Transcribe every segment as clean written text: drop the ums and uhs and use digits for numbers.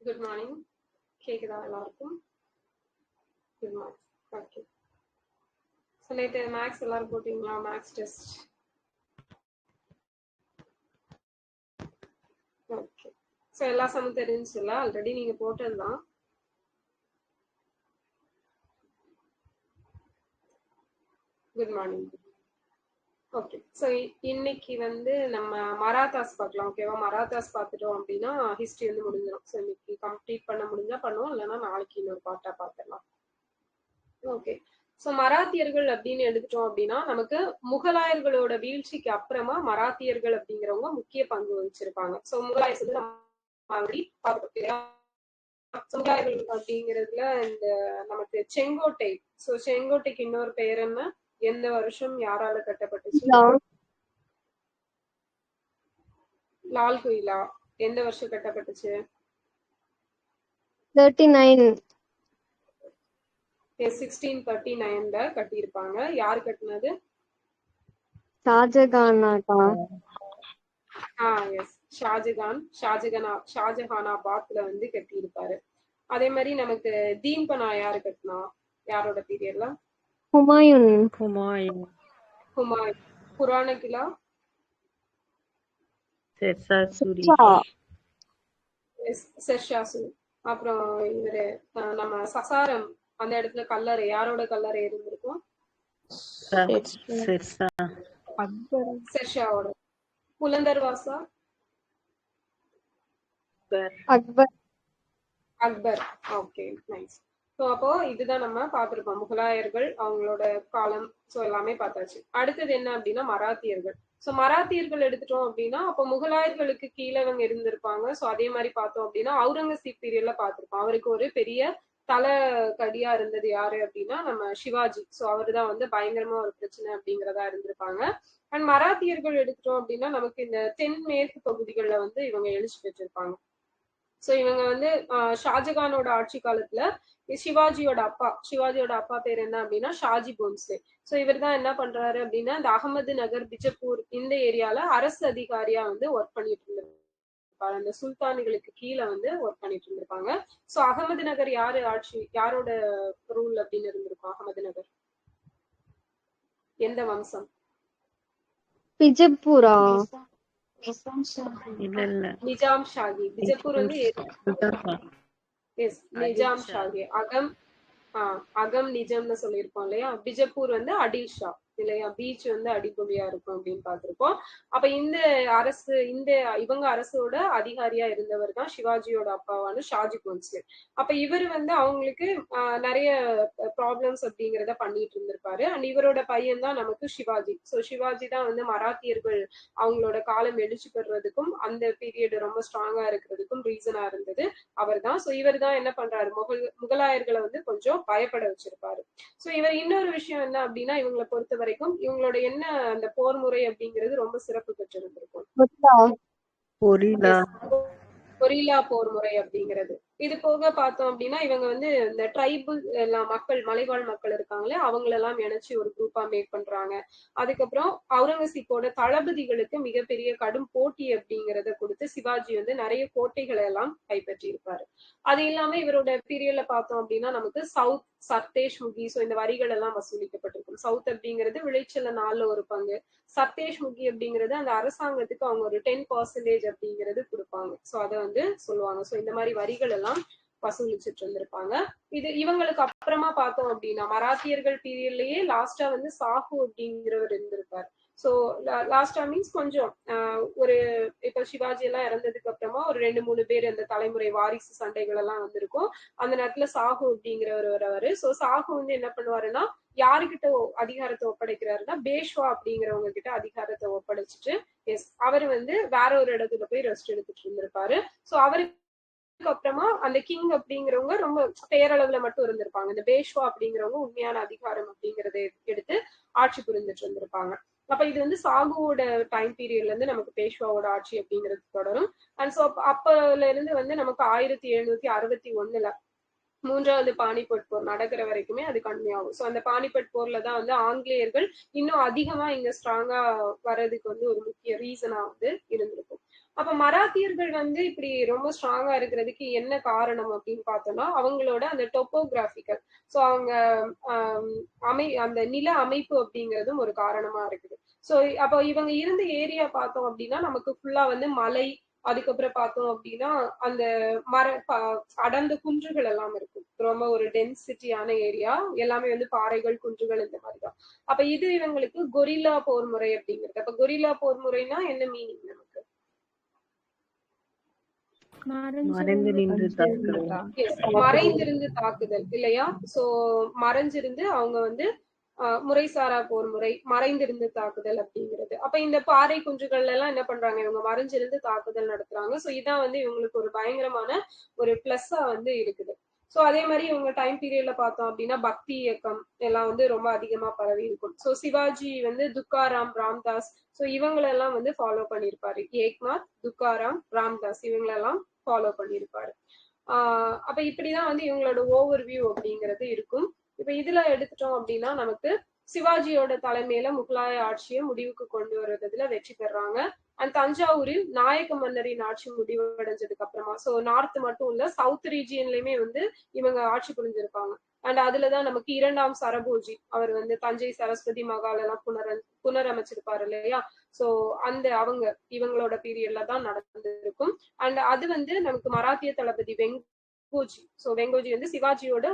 Good morning. கேக்குதா எல்லாருக்கும்? Good morning. Okay. So நேற்று மேக்ஸ் எல்லாரும் போட்டிங்களா? Maths test. ஓகே. ஸோ எல்லா சமம் தெரிஞ்சுல, ஆல்ரெடி நீங்க போட்டதுதான். Good morning. ஓகே. ஸோ இன்னைக்கு வந்து நம்ம மராத்தாஸ் பார்க்கலாம். ஓகேவா? மராத்தாஸ் பார்த்துட்டோம் அப்படின்னா ஹிஸ்ட்ரி வந்து முடிஞ்சிடும். ஸோ இன்னைக்கு கம்ப்ளீட் பண்ண முடிஞ்சா பண்ணுவோம், இல்லைன்னா நாளைக்கு இன்னொரு பார்ட்டா பார்த்துடலாம். ஓகே. ஸோ மராத்தியர்கள் அப்படின்னு எடுத்துட்டோம் அப்படின்னா நமக்கு முகலாயர்களோட வீழ்ச்சிக்கு அப்புறமா மராத்தியர்கள் அப்படிங்கிறவங்க முக்கிய பங்கு வகிச்சிருப்பாங்க. ஸோ முகலாயர்கள் முகலாயர்கள் அப்படிங்கிறதுல இந்த நமக்கு செங்கோட்டை. ஸோ செங்கோட்டைக்கு இன்னொரு பெயர் என்ன? எந்த வருஷம் யாரால கட்டப்பட்டுச்சு? லால் குயிலா எந்த வருஷம் கட்டப்பட்டுச்சு? 39. 1639ல கட்டியிருப்பாங்க. யாரு கட்டினது? ஷாஜகானாட்டா? எஸ், ஷாஜஹானாபாத்ல வந்து கட்டியிருப்பாரு. அதே மாதிரி நமக்கு தீம்பனா யாரு கட்டினா? யாரோட பீரியட்ல? ஹுமாயூன். ஹுமாயூன். புராண கிலா? ஷெர்ஷா சூரி. அப்புறம் இவரு நம்ம சசாரம் அந்த இடத்துல கல்லறை, யாரோட கல்லறை இருந்திருக்கும்? ஷெர்ஷாவோட. Buland Darwaza? Akbar. Akbar. Okay, nice. So அப்போ இதுதான் நம்ம பார்த்துருப்போம், முகலாயர்கள் அவங்களோட காலம். ஸோ எல்லாமே பார்த்தாச்சு. அடுத்தது என்ன அப்படின்னா மராத்தியர்கள். ஸோ மராத்தியர்கள் எடுத்துட்டோம் அப்படின்னா அப்போ முகலாயர்களுக்கு கீழே அவங்க இருந்திருப்பாங்க. ஸோ அதே மாதிரி பார்த்தோம் அப்படின்னா அவுரங்கசீப் பீரியட்ல பார்த்திருப்போம். அவருக்கு ஒரு பெரிய தலை கடியா இருந்தது யாரு அப்படின்னா நம்ம சிவாஜி. ஸோ அவரு தான் வந்து பயங்கரமா ஒரு பிரச்சனை அப்படிங்கிறதா இருந்திருப்பாங்க. அண்ட் மராத்தியர்கள் எடுத்துட்டோம் அப்படின்னா நமக்கு இந்த தென்மேற்கு பகுதிகளில் வந்து இவங்க எழுச்சி பெற்றிருப்பாங்க. ஸோ இவங்க வந்து ஷாஜகானோட ஆட்சி காலத்துல சிவாஜியோட அப்பா பேர் என்ன அப்படின்னா ஷாஜி போன்ஸ்லே. ஸோ இவர் தான் என்ன பண்றாரு அப்படின்னா இந்த அகமது நகர், பிஜப்பூர் இந்த ஏரியால அரசு அதிகாரியா வந்து ஒர்க் பண்ணிட்டு இருந்திருப்பாரு. அந்த சுல்தானிகளுக்கு கீழே வந்து ஒர்க் பண்ணிட்டு இருந்திருப்பாங்க. ஸோ அகமது நகர் யாரோட ரூல் அப்படின்னு இருந்திருக்கும்? அகமது நகர் எந்த வம்சம்? பிஜப்பூரா? நிஜாம் ஷாகி. பிஜப்பூர் வந்து நிஜாம் ஷாகி. அகம் நிஜம்னு சொல்லியிருப்போம் இல்லையா? பிஜப்பூர் வந்து அடில் ஷா இல்லையா? பீச் வந்து அடிப்பொலியா இருக்கும் அப்படின்னு பார்த்திருப்போம். அப்ப இவங்க அரசோட அதிகாரியா இருந்தவர் தான் சிவாஜியோட அப்பாவான ஷாஜி போன்ஸ்லே. அப்ப இவர் வந்து அவங்களுக்கு நிறைய ப்ராப்ளம்ஸ் அப்படிங்கிறத பண்ணிட்டு இருந்திருப்பாரு. அண்ட் இவரோட பையன் தான் நமக்கு சிவாஜி. ஸோ சிவாஜி தான் வந்து மராத்தியர்கள் அவங்களோட காலம் எழுச்சி பெறுறதுக்கும் அந்த பீரியட் ரொம்ப ஸ்ட்ராங்கா இருக்கிறதுக்கும் ரீசனா இருந்தது அவர் தான். ஸோ இவர் தான் என்ன பண்றாரு, முகலாயர்களை வந்து கொஞ்சம் பயப்பட வச்சிருப்பாரு. ஸோ இவர் இன்னொரு விஷயம் என்ன அப்படின்னா இவங்களை பொறுத்த வரைக்கும் இவங்களோட என்ன அந்த போர் முறை அப்படிங்கிறது ரொம்ப சிறப்பு பெற்றிருந்திருக்கும். கொரில்லா போர் முறை அப்படிங்கிறது. இது போக பார்த்தோம் அப்படின்னா இவங்க வந்து இந்த ட்ரைபல் எல்லாம் மக்கள், மலைவாழ் மக்கள் இருக்காங்களே அவங்களெல்லாம் இணைச்சு ஒரு குரூப்பா மேக் பண்றாங்க. அதுக்கப்புறம் அவுரங்கசீப்போட தளபதிகளுக்கு மிகப்பெரிய கடும் போட்டி அப்படிங்கிறத கொடுத்து சிவாஜி வந்து நிறைய கோட்டைகளை எல்லாம் கைப்பற்றி இருப்பாரு. அது இல்லாம இவரோட பீரியட்ல பார்த்தோம் அப்படின்னா நமக்கு சவுத் சர்தேஷ் முகி. ஸோ இந்த வரிகள் எல்லாம் வசூலிக்கப்பட்டிருக்கும். சவுத் அப்படிங்கிறது விளைச்சல 4/1 சர்தேஷ் முகி அப்படிங்கிறது அந்த அரசாங்கத்துக்கு அவங்க ஒரு 10% அப்படிங்கிறது கொடுப்பாங்க. ஸோ அதை வந்து சொல்லுவாங்க. ஸோ இந்த மாதிரி வரிகள் எல்லாம் வசூலிச்சுட்டு இருந்திருப்பாங்க. இது இவங்களுக்கு அப்புறமா பார்த்தோம் அப்படின்னா மராத்தியர்கள் பீரியட்லயே லாஸ்டா வந்து சாஹு அப்படிங்கிறவர் இருந்திருப்பாரு. ஸோ லாஸ்டா மீன்ஸ் கொஞ்சம் ஒரு இப்ப சிவாஜி எல்லாம் இறந்ததுக்கு அப்புறமா ஒரு 2-3 பேர் அந்த தலைமுறை வாரிசு சண்டைகள் எல்லாம் வந்திருக்கும். அந்த நேரத்துல சாஹு அப்படிங்கிறவர் வருவாரு. ஸோ சாஹு வந்து என்ன பண்ணுவாருன்னா யாருக்கிட்ட அதிகாரத்தை ஒப்படைக்கிறாருன்னா பேஷ்வா அப்படிங்கிறவங்க கிட்ட அதிகாரத்தை ஒப்படைச்சிட்டு அவர் வந்து வேற ஒரு இடத்துல போய் ரெஸ்ட் எடுத்துட்டு இருந்திருப்பாரு. ஸோ அவருக்கு அப்புறமா அந்த கிங் அப்படிங்கிறவங்க ரொம்ப பேரளவுல மட்டும் இருந்திருப்பாங்க. இந்த பேஷ்வா அப்படிங்கிறவங்க உண்மையான அதிகாரம் அப்படிங்கறத எடுத்து ஆட்சி புரிந்துட்டு இருந்திருப்பாங்க. அப்ப இது வந்து சாகுவோட டைம் பீரியட்ல இருந்து நமக்கு பேஷ்வாவோட ஆட்சி அப்படிங்கிறது தொடரும். அண்ட் ஸோ அப்பல இருந்து வந்து நமக்கு 1761 மூன்றாவது பானிபட் போர் நடக்கிற வரைக்குமே அது கண்டினியூ ஆகும். ஸோ அந்த பானிபட் போர்ல தான் வந்து ஆங்கிலேயர்கள் இன்னும் அதிகமா இங்க ஸ்ட்ராங்கா வர்றதுக்கு வந்து ஒரு முக்கிய ரீசனா வந்து இருந்திருக்கும். அப்ப மராத்தியர்கள் வந்து இப்படி ரொம்ப ஸ்ட்ராங்கா இருக்கிறதுக்கு என்ன காரணம் அப்படின்னு பார்த்தோம்னா அவங்களோட அந்த டொப்போகிராபிக்கல், ஸோ அவங்க அந்த நில அமைப்பு அப்படிங்கிறதும் ஒரு காரணமா இருக்குது. ஸோ அப்போ இவங்க இருந்த ஏரியா பார்த்தோம் அப்படின்னா நமக்கு ஃபுல்லா வந்து மலை, அதுக்கப்புறம் பார்த்தோம் அப்படின்னா அந்த அடர்ந்த குன்றுகள் எல்லாம் இருக்கும். ரொம்ப ஒரு டென்சிட்டியான ஏரியா, எல்லாமே வந்து பாறைகள், குன்றுகள் இந்த மாதிரிதான். அப்ப இது இவங்களுக்கு கொரில்லா போர் முறை அப்படிங்கிறது. அப்ப கொரில்லா போர் முறைனா என்ன மீனிங் நமக்கு? மறைந்திருந்து தாக்குதல் இல்லையா? சோ மறைஞ்சிருந்து அவங்க வந்து முறைசாரா போர் முறை, மறைந்திருந்து தாக்குதல் அப்படிங்கிறது. அப்ப இந்த பாறை குன்றுகள்ல எல்லாம் என்ன பண்றாங்க, இவங்க மறைஞ்சிருந்து தாக்குதல் நடத்துறாங்க. சோ இதான் வந்து இவங்களுக்கு ஒரு பயங்கரமான ஒரு பிளஸ்ஸா வந்து இருக்குது. சோ அதே மாதிரி இவங்க டைம் பீரியட்ல பார்த்தோம் அப்படின்னா பக்தி இயக்கம் எல்லாம் வந்து ரொம்ப அதிகமா பரவி இருக்கும். சோ சிவாஜி வந்து துக்காராம், ராம்தாஸ், சோ இவங்களெல்லாம் வந்து ஃபாலோ பண்ணியிருப்பாரு. ஏக்நாத், துக்காராம், ராம்தாஸ் இவங்களெல்லாம் ஃபாலோ பண்ணியிருப்பாரு. அப்ப இப்படிதான் வந்து இவங்களோட ஓவர் வியூ அப்படிங்கிறது இருக்கும். இப்ப இதுல எடுத்துட்டோம் அப்படின்னா நமக்கு சிவாஜியோட தலைமையில முகலாய ஆட்சியை முடிவுக்கு கொண்டு வர்றதுல வெற்றி பெறாங்க. அண்ட் தஞ்சாவூரில் நாயக்க மன்னரின் ஆட்சி முடிவடைஞ்சதுக்கு அப்புறமா, சோ நார்த் மட்டும் இல்ல சவுத் ரீஜியன்லயுமே வந்து இவங்க ஆட்சி புரிஞ்சிருப்பாங்க. அண்ட் அதுலதான் நமக்கு இரண்டாம் சரபோஜி அவர் வந்து தஞ்சை சரஸ்வதி மகால் எல்லாம் புனரமைச்சிருப்பாரு இல்லையா? சோ அந்த இவங்களோட பீரியட்ல தான் நடந்திருக்கும். அண்ட் அது வந்து நமக்கு மராத்திய தளபதி வெங்கோஜி, சோ வெங்கோஜி வந்து சிவாஜியோட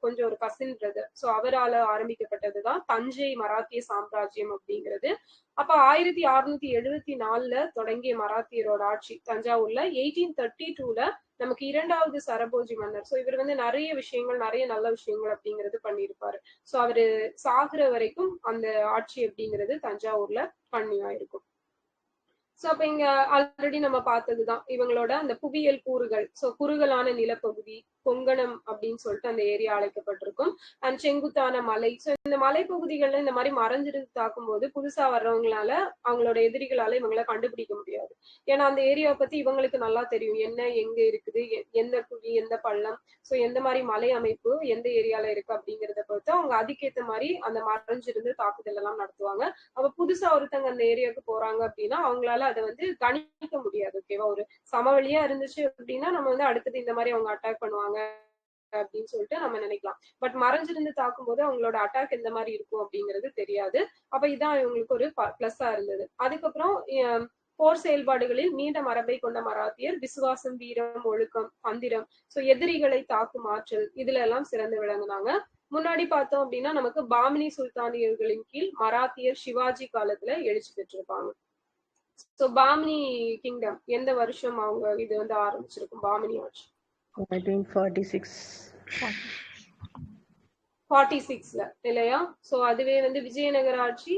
கொஞ்சம் ஒரு கசின் பிரதர். சோ அவரால ஆரம்பிக்கப்பட்டதுதான் தஞ்சை மராத்திய சாம்ராஜ்யம் அப்படிங்கிறது. அப்ப 1674ல தொடங்கிய மராத்தியரோட ஆட்சி தஞ்சாவூர்ல 1832ல நமக்கு இரண்டாவது சரபோஜி மன்னர். சோ இவர் வந்து நிறைய விஷயங்கள், நிறைய நல்ல விஷயங்கள் அப்படிங்கிறது பண்ணியிருப்பாரு. சோ அவரு சாகுற வரைக்கும் அந்த ஆட்சி அப்படிங்கிறது தஞ்சாவூர்ல கண்டினியூ. சோ அப்ப இங்க ஆல்ரெடி நம்ம பார்த்ததுதான் இவங்களோட அந்த புவியியல் கூறுகள். சோ குறுகலான நிலப்பகுதி, கொங்கணம் அப்படின்னு சொல்லிட்டு அந்த ஏரியா அழைக்கப்பட்டிருக்கும். அண்ட் செங்குத்தான மலை. சோ இந்த மலைப்பகுதிகள்ல இந்த மாதிரி மறைஞ்சிருந்து தாக்கும் போது புதுசா வர்றவங்களால அவங்களோட எதிரிகளால இவங்களை கண்டுபிடிக்க முடியாது. ஏன்னா அந்த ஏரியாவை பத்தி இவங்களுக்கு நல்லா தெரியும், என்ன எங்க இருக்குது, எந்த குழி, எந்த பள்ளம், சோ எந்த மாதிரி மலை அமைப்பு எந்த ஏரியால இருக்கு அப்படிங்கறத பொறுத்து அவங்க அதுக்கேற்ற மாதிரி அந்த மறைஞ்சிருந்து தாக்குதல் எல்லாம் நடத்துவாங்க. அப்ப புதுசா ஒருத்தங்க அந்த ஏரியாவுக்கு போறாங்க அப்படின்னா அவங்களால அதை வந்து கணிக்க முடியாது. ஓகேவா? ஒரு சமவெளியா இருந்துச்சு அப்படின்னா நம்ம வந்து அடுத்தது இந்த மாதிரி அவங்க அட்டாக் பண்ணுவாங்க அப்படின்னு சொல்லிட்டு நம்ம நினைக்கலாம். பட் மறைஞ்சிருந்து தாக்கும் போது அவங்களோட அட்டாக் எந்த மாதிரி இருக்கும் அப்படிங்கிறது தெரியாது. அப்ப இதான் இவங்களுக்கு ஒரு பிளஸ்ஸா இருந்தது. அதுக்கப்புறம் போர் செயல்பாடுகளில் நீண்ட மரபை கொண்ட மராத்தியர் விசுவாசம், வீரம், ஒழுக்கம், தந்திரம், சோ எதிரிகளை தாக்கும் ஆற்றல், இதுல எல்லாம் சிறந்து விளங்குனாங்க. முன்னாடி பார்த்தோம் அப்படின்னா நமக்கு பாமினி சுல்தானியர்களின் கீழ் மராத்தியர் சிவாஜி காலத்துல எழுச்சி பெற்றிருப்பாங்க. சோ பாமினி கிங்டம் எந்த வருஷம் அவங்க இது வந்து ஆரம்பிச்சிருக்கும் பாமினி ஆட்சி? 46ல இல்லையா? சோ அதுவே வந்து விஜயநகர ஆட்சி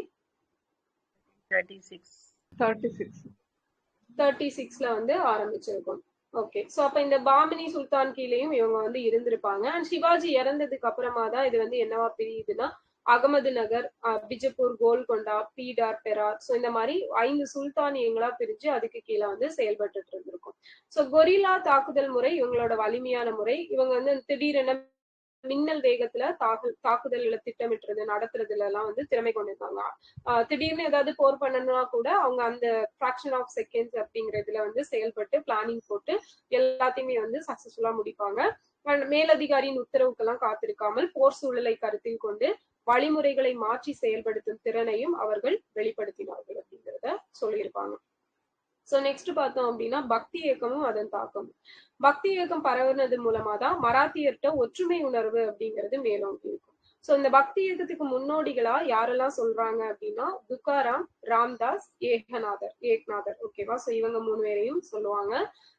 36ல வந்து ஆரம்பிச்சிருக்கும். ஓகே. சோ அப்ப இந்த பாமினி சுல்தான் கீழேயும் இவங்க வந்து இருந்திருப்பாங்க. அண்ட் சிவாஜி இறந்ததுக்கு அப்புறமா தான் இது வந்து என்னவா பிரியுதுன்னா அகமது நகர், பிஜப்பூர், கோல்கொண்டா, பீடார், பெரார், சோ இந்த மாதிரி 5 சுல்தானியங்களா பிரிஞ்சு அதுக்கு கீழே வந்து செயல்பட்டு இருந்திருக்கும். சோ கொரில்லா தாக்குதல் முறை இவங்களோட வலிமையான முறை. இவங்க வந்து திடீரென மின்னல் வேகத்துல தாக்குதல்களை திட்டமிட்டுறது, நடத்துறதுல எல்லாம் வந்து திறமை கொண்டிருக்காங்க. திடீர்னு ஏதாவது போர் பண்ணணும்னா கூட அவங்க அந்த ஃபிராக்ஷன் ஆஃப் செகண்ட்ஸ் அப்படிங்கறதுல வந்து செயல்பட்டு பிளானிங் போட்டு எல்லாத்தையுமே வந்து சக்சஸ்ஃபுல்லா முடிப்பாங்க. மேலதிகாரியின் உத்தரவுக்கெல்லாம் காத்திருக்காமல் போர் சூழலை கருத்தில் கொண்டு வழிமுறைகளை மாற்றி செயல்படுத்தும் திறனையும் அவர்கள் வெளிப்படுத்தினார்கள் அப்படிங்கிறத சொல்லியிருப்பாங்க. சோ நெக்ஸ்ட் பார்த்தோம் அப்படின்னா பக்தி இயக்கமும் அதன் தாக்கமும். பக்தி இயக்கம் பரவுனது மூலமா தான் மராத்தியர்கிட்ட ஒற்றுமை உணர்வு அப்படிங்கிறது மேலோங்கி இருக்கும். சோ இந்த பக்தி இயக்கத்துக்கு முன்னோடிகளா யாரெல்லாம் சொல்றாங்க அப்படின்னா துக்காராம், ராம்தாஸ், ஏக்நாதர். ஓகேவா? சோ இவங்க 3 பேரையும் சொல்லுவாங்க.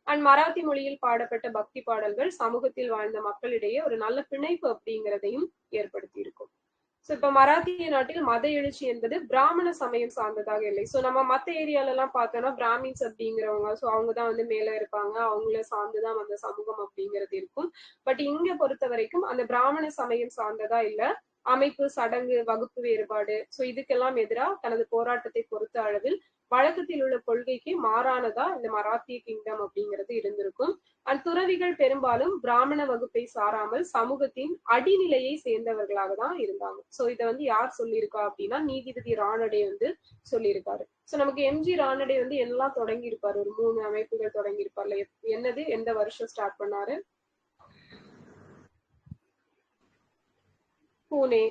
அண்ட் மராத்தி மொழியில் பாடப்பட்ட பக்தி பாடல்கள் சமூகத்தில் வாழ்ந்த மக்களிடையே ஒரு நல்ல பிணைப்பு அப்படிங்கிறதையும் ஏற்படுத்தி இருக்கும். சோ இப்ப மராத்திய நாட்டில் மத எழுச்சி என்பது பிராமண சமயம் சார்ந்ததாக இல்லை. சோ நம்ம மத்த ஏரியால எல்லாம் பார்த்தோம்னா பிராமின்ஸ் அப்படிங்கிறவங்க, சோ அவங்கதான் வந்து மேல இருப்பாங்க, அவங்கள சார்ந்துதான் அந்த சமூகம் அப்படிங்கிறது இருக்கும். பட் இங்க பொறுத்த வரைக்கும் அந்த பிராமண சமயம் சார்ந்ததா இல்ல, அமைப்பு, சடங்கு, வகுப்பு வேறுபாடு, சோ இதுக்கெல்லாம் எதிராக தனது போராட்டத்தை பொறுத்த அளவில் வழக்கத்தில் உள்ள கொள்கைக்கு மாறானதா இந்த மராத்திய கிங்டம் அப்படிங்கிறது இருந்திருக்கும். அண்ட் துறவிகள் பெரும்பாலும் பிராமண வகுப்பை சாராமல் சமூகத்தின் அடிநிலையை சேர்ந்தவர்களாக தான் இருந்தாங்க. சோ இத வந்து யார் சொல்லியிருக்கா அப்படின்னா நீதிபதி ராணடே வந்து சொல்லியிருக்காரு. சோ நமக்கு எம்ஜி ராணடே வந்து எல்லாம் தொடங்கி இருப்பாரு, ஒரு 3 அமைப்புகள் தொடங்கி இருப்பார்ல. என்னது, எந்த வருஷம் ஸ்டார்ட் பண்ணாரு? பூனே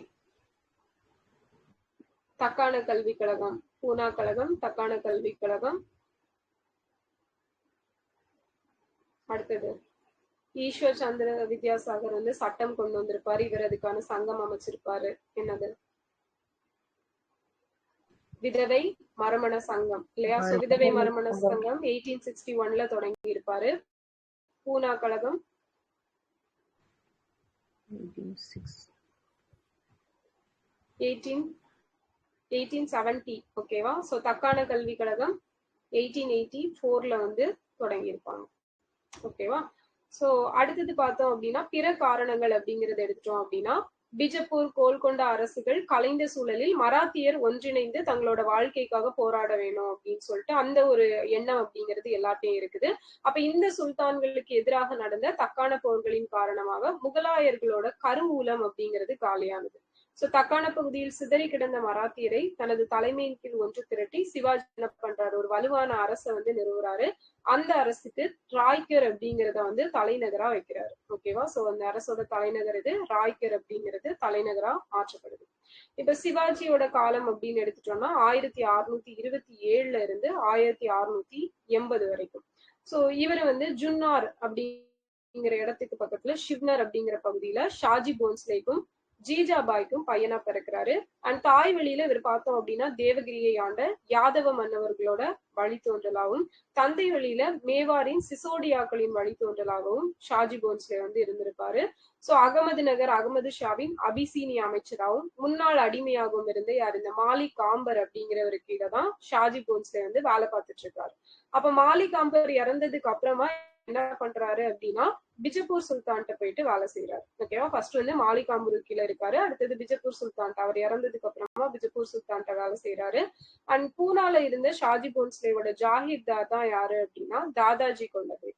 தக்கான கல்விக் கழகம், பூனா கழகம், தக்கான கல்விக் கழகம். அடுத்தது ஈஸ்வர் சந்திர வித்யாசாகர் வந்து சட்டம் கொண்டு வந்திருப்பாரு. இவர் அதுக்கான சங்கம் அமைச்சிருப்பாரு. என்னது? விதவை மறுமண சங்கம் இல்லையா? சோ விதவை மறுமண சங்கம் 1861ல தொடங்கி இருப்பாரு. பூனா கழகம் 1870. ஓகேவா? சோ தக்கான கல்வி கழகம் 1884ல வந்து தொடங்கி இருப்பாங்க. ஓகேவா? சோ அடுத்தது பார்த்தோம் அப்படின்னா பிற காரணங்கள் அப்படிங்கறத எடுத்துட்டோம் அப்படின்னா பிஜப்பூர் கோல்கொண்டா அரசுகள் கலைந்த சூழலில் மராத்தியர் ஒன்றிணைந்து தங்களோட வாழ்க்கைக்காக போராட வேணும் அப்படின்னு சொல்லிட்டு அந்த ஒரு எண்ணம் அப்படிங்கிறது எல்லாத்தையும் இருக்குது. அப்ப இந்த சுல்தான்களுக்கு எதிராக நடந்த தக்கான போர்களின் காரணமாக முகலாயர்களோட கருவூலம் அப்படிங்கிறது காலியானது. சோ தக்கான பகுதியில் சிதறி கிடந்த மராத்தியரை தனது தலைமையின் கீழ் ஒன்று திரட்டி சிவாஜி என்ன பண்றாரு, ஒரு வலுவான அரசை வந்து நிறுவுறாரு. அந்த அரசுக்கு ராய்கர் அப்படிங்கிறத வந்து தலைநகரா வைக்கிறாரு. ஓகேவா? சோ அந்த அரசோட தலைநகர் இது ராய்கர் அப்படிங்கிறது தலைநகரா மாற்றப்படுது. இப்ப சிவாஜியோட காலம் அப்படின்னு எடுத்துட்டோம்னா 1627ல இருந்து 1680 வரைக்கும். சோ இவர் வந்து ஜுன்னார் அப்படிங்கிற இடத்துக்கு பக்கத்துல ஷிவ்னர் அப்படிங்கிற பகுதியில ஷாஜி போன்ஸ்லேக்கும் ஜீஜாபாய்க்கும் பையனா பிறக்கிறாரு. அண்ட் தாய் வழியில இவர் பார்த்தோம் அப்படின்னா தேவகிரியை ஆண்ட யாதவ மன்னவர்களோட வழித்தோன்றலாகவும், தந்தை வழியில மேவாரின் சிசோடியாக்களின் வழித்தோன்றலாகவும் ஷாஜி போன்ஸ்லே வந்து இருந்திருப்பாரு. சோ அகமது நகர் அகமது ஷாவின் அபிசீனிய அமைச்சராகவும் முன்னாள் அடிமையாகவும் இருந்த யார், இந்த மாலிக் காம்பர் அப்படிங்கிறவரு கீழே தான் ஷாஜி போன்ஸ்லே வந்து வேலை பார்த்துட்டு இருக்காரு. அப்ப மாலிக் காம்பர் இறந்ததுக்கு அப்புறமா என்ன பண்றாரு அப்படின்னா பிஜப்பூர் சுல்தான்கிட்ட போயிட்டு வேலை செய்யறாரு. ஓகேவா? ஃபர்ஸ்ட் வந்து மாலிகாம்பூர் கீழே இருக்காரு. அடுத்தது பிஜப்பூர் சுல்தான், அவர் இறந்ததுக்கு அப்புறமா பிஜப்பூர் சுல்தான்கிட்ட வேலை செய்யறாரு. அண்ட் பூனால இருந்த ஷாஜி போன்ஸ்லேவோட ஜாகிர்தார் தான் யாரு அப்படின்னா தாதாஜி கொண்டதேவ்.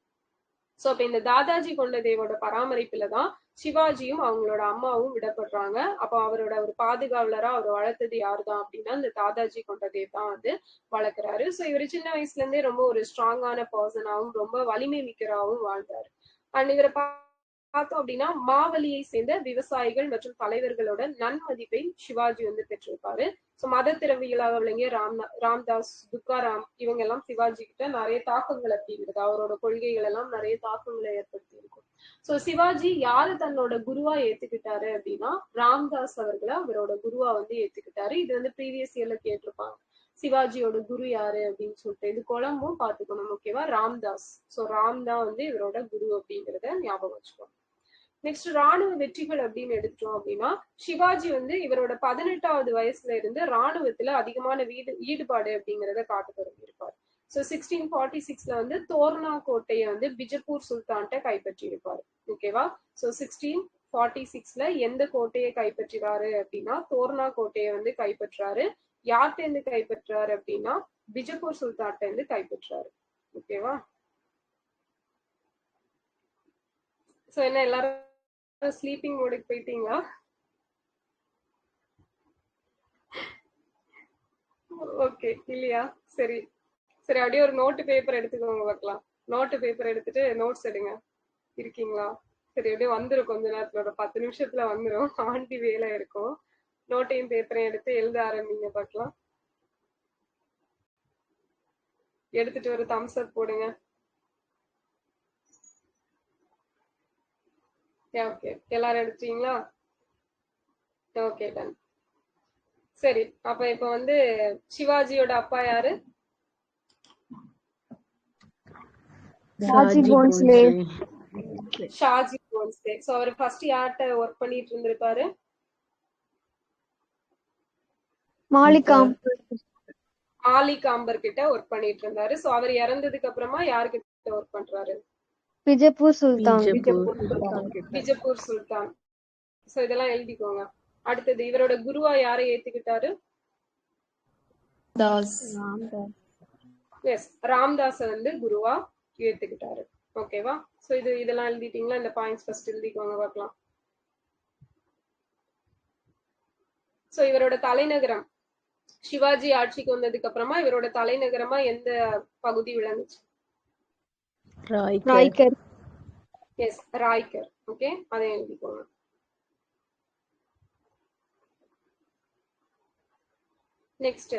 சோ அப்ப இந்த தாதாஜி கொண்டதேவோட பராமரிப்புல தான் சிவாஜியும் அவங்களோட அம்மாவும் விடப்படுறாங்க. அப்போ அவரோட ஒரு பாதுகாவலரா அவர் வளர்த்தது யாருதான் அப்படின்னா இந்த தாதாஜி கொண்டதேவ் தான் வந்து வளர்க்குறாரு. சோ இவர் சின்ன வயசுல இருந்தே ரொம்ப ஒரு ஸ்ட்ராங்கான பர்சனாவும் ரொம்ப வலிமை மிக்கராகவும் வாழ்ந்தாரு. அண்ட் இவரை பார்த்தோம் அப்படின்னா மாவலியை சேர்ந்த விவசாயிகள் மற்றும் தலைவர்களோட நன்மதிப்பை சிவாஜி வந்து பெற்றிருப்பாரு. சோ மத திறவிகளாக விளங்கிய ராம்தாஸ், துக்காராம் இவங்க எல்லாம் சிவாஜி கிட்ட நிறைய தாக்கங்கள் அப்படிங்கிறது, அவரோட கொள்கைகள் எல்லாம் நிறைய தாக்கங்களை ஏற்படுத்தி இருக்கும். சோ சிவாஜி யாரு தன்னோட குருவா ஏத்துக்கிட்டாரு அப்படின்னா ராம்தாஸ் அவர்களை அவரோட குருவா வந்து ஏத்துக்கிட்டாரு. இது வந்து ப்ரீவியஸ் இயர்ல கேட்டிருப்பாங்க, சிவாஜியோட குரு யாரு அப்படின்னு சொல்லிட்டு. இது குழம்பும் பாத்துக்கணும். ஓகேவா? ராம்தாஸ். சோ ராம் தான் வந்து இவரோட குரு அப்படிங்கிறத ஞாபகம் வச்சுக்கோங்க. நெக்ஸ்ட் ராணுவ வெற்றிகள் அப்படின்னு எடுத்துட்டோம் அப்படின்னா சிவாஜி வந்து இவரோட 18வது வயசுல இருந்து ராணுவத்துல அதிகமான ஈடுபாடு அப்படிங்கிறத காட்ட தொடங்கியிருப்பார். சோ 1646ல வந்து தோர்னா கோட்டையை வந்து பிஜப்பூர் சுல்தான்கிட்ட கைப்பற்றி இருப்பாரு. ஓகேவா? சோ 1646ல எந்த கோட்டையை கைப்பற்றுறாரு அப்படின்னா தோர்னா கோட்டையை வந்து கைப்பற்றாரு. யார்கிட்ட இருந்து கைப்பற்றாரு அப்படின்னா பிஜப்பூர் சுல்தான்கிட்ட இருந்து கைப்பற்றாரு. ஓகேவா? சோ என்ன எல்லாரும் ஸ்லீப்பிங் மோடுக்கு போயிட்டீங்களா? ஓகே இல்லையா? சரி சரி, அப்படியே ஒரு நோட்டு பேப்பர் எடுத்துக்கோங்க பார்க்கலாம். நோட்டு பேப்பர் எடுத்துட்டு நோட்ஸ் எடுங்க. இருக்கீங்களா? சரி, அப்படியே வந்துடும் கொஞ்ச நேரத்துல, ஒரு 10 நிமிஷத்துல வந்துடும். ஆண்டி வேலை இருக்கும். நோட்டையும் பேப்பரையும் எடுத்து எழுத ஆரம்பிங்க பார்க்கலாம். எடுத்துட்டு ஒரு தம்ஸ் அப் போடுங்க. ஓகே, எல்லாரும் எடுத்தீங்களா? Okay, done. சரி, அப்ப இப்ப வந்து சிவாஜியோட அப்பா யாரு? ஷாஜி போன்ஸ்லே. ஷாஜி போன்ஸ்லே. சோ அவர் ஃபர்ஸ்ட் யார்கிட்ட ஒர்க் பண்ணிட்டு இருந்திருப்பாரு? மாலிக் காம்பர். மாலிக் காம்பர் கிட்ட ஒர்க் பண்ணிட்டு இருந்தாரு. சோ அவர் இறந்ததுக்கு அப்புறமா யார்கிட்ட ஒர்க் பண்றாரு? பிஜப்பூர் சுல்தான். பிஜப்பூர் சுல்தான். சோ இதெல்லாம் எழுதிக்கோங்க. அடுத்தது இவரோட குருவா யாரை ஏத்துக்கிட்டாரு? எஸ், ராம்தாஸ வந்து குருவா ஏத்துக்கிட்டாரு. ஓகேவா? சோ இதெல்லாம் எழுதிட்டீங்களா? இந்த பாயிண்ட்ஸ் ஃபர்ஸ்ட் எழுதிக்கோங்க பார்க்கலாம். சோ இவரோட தலைநகரம், சிவாஜி ஆட்சிக்கு வந்ததுக்கு அப்புறமா இவரோட தலைநகரமா எந்த பகுதி விளங்குச்சு? ராய்கர். எஸ், ராய்கர். ஓகே, அதை எழுதிக்கோங்க. நெக்ஸ்ட்,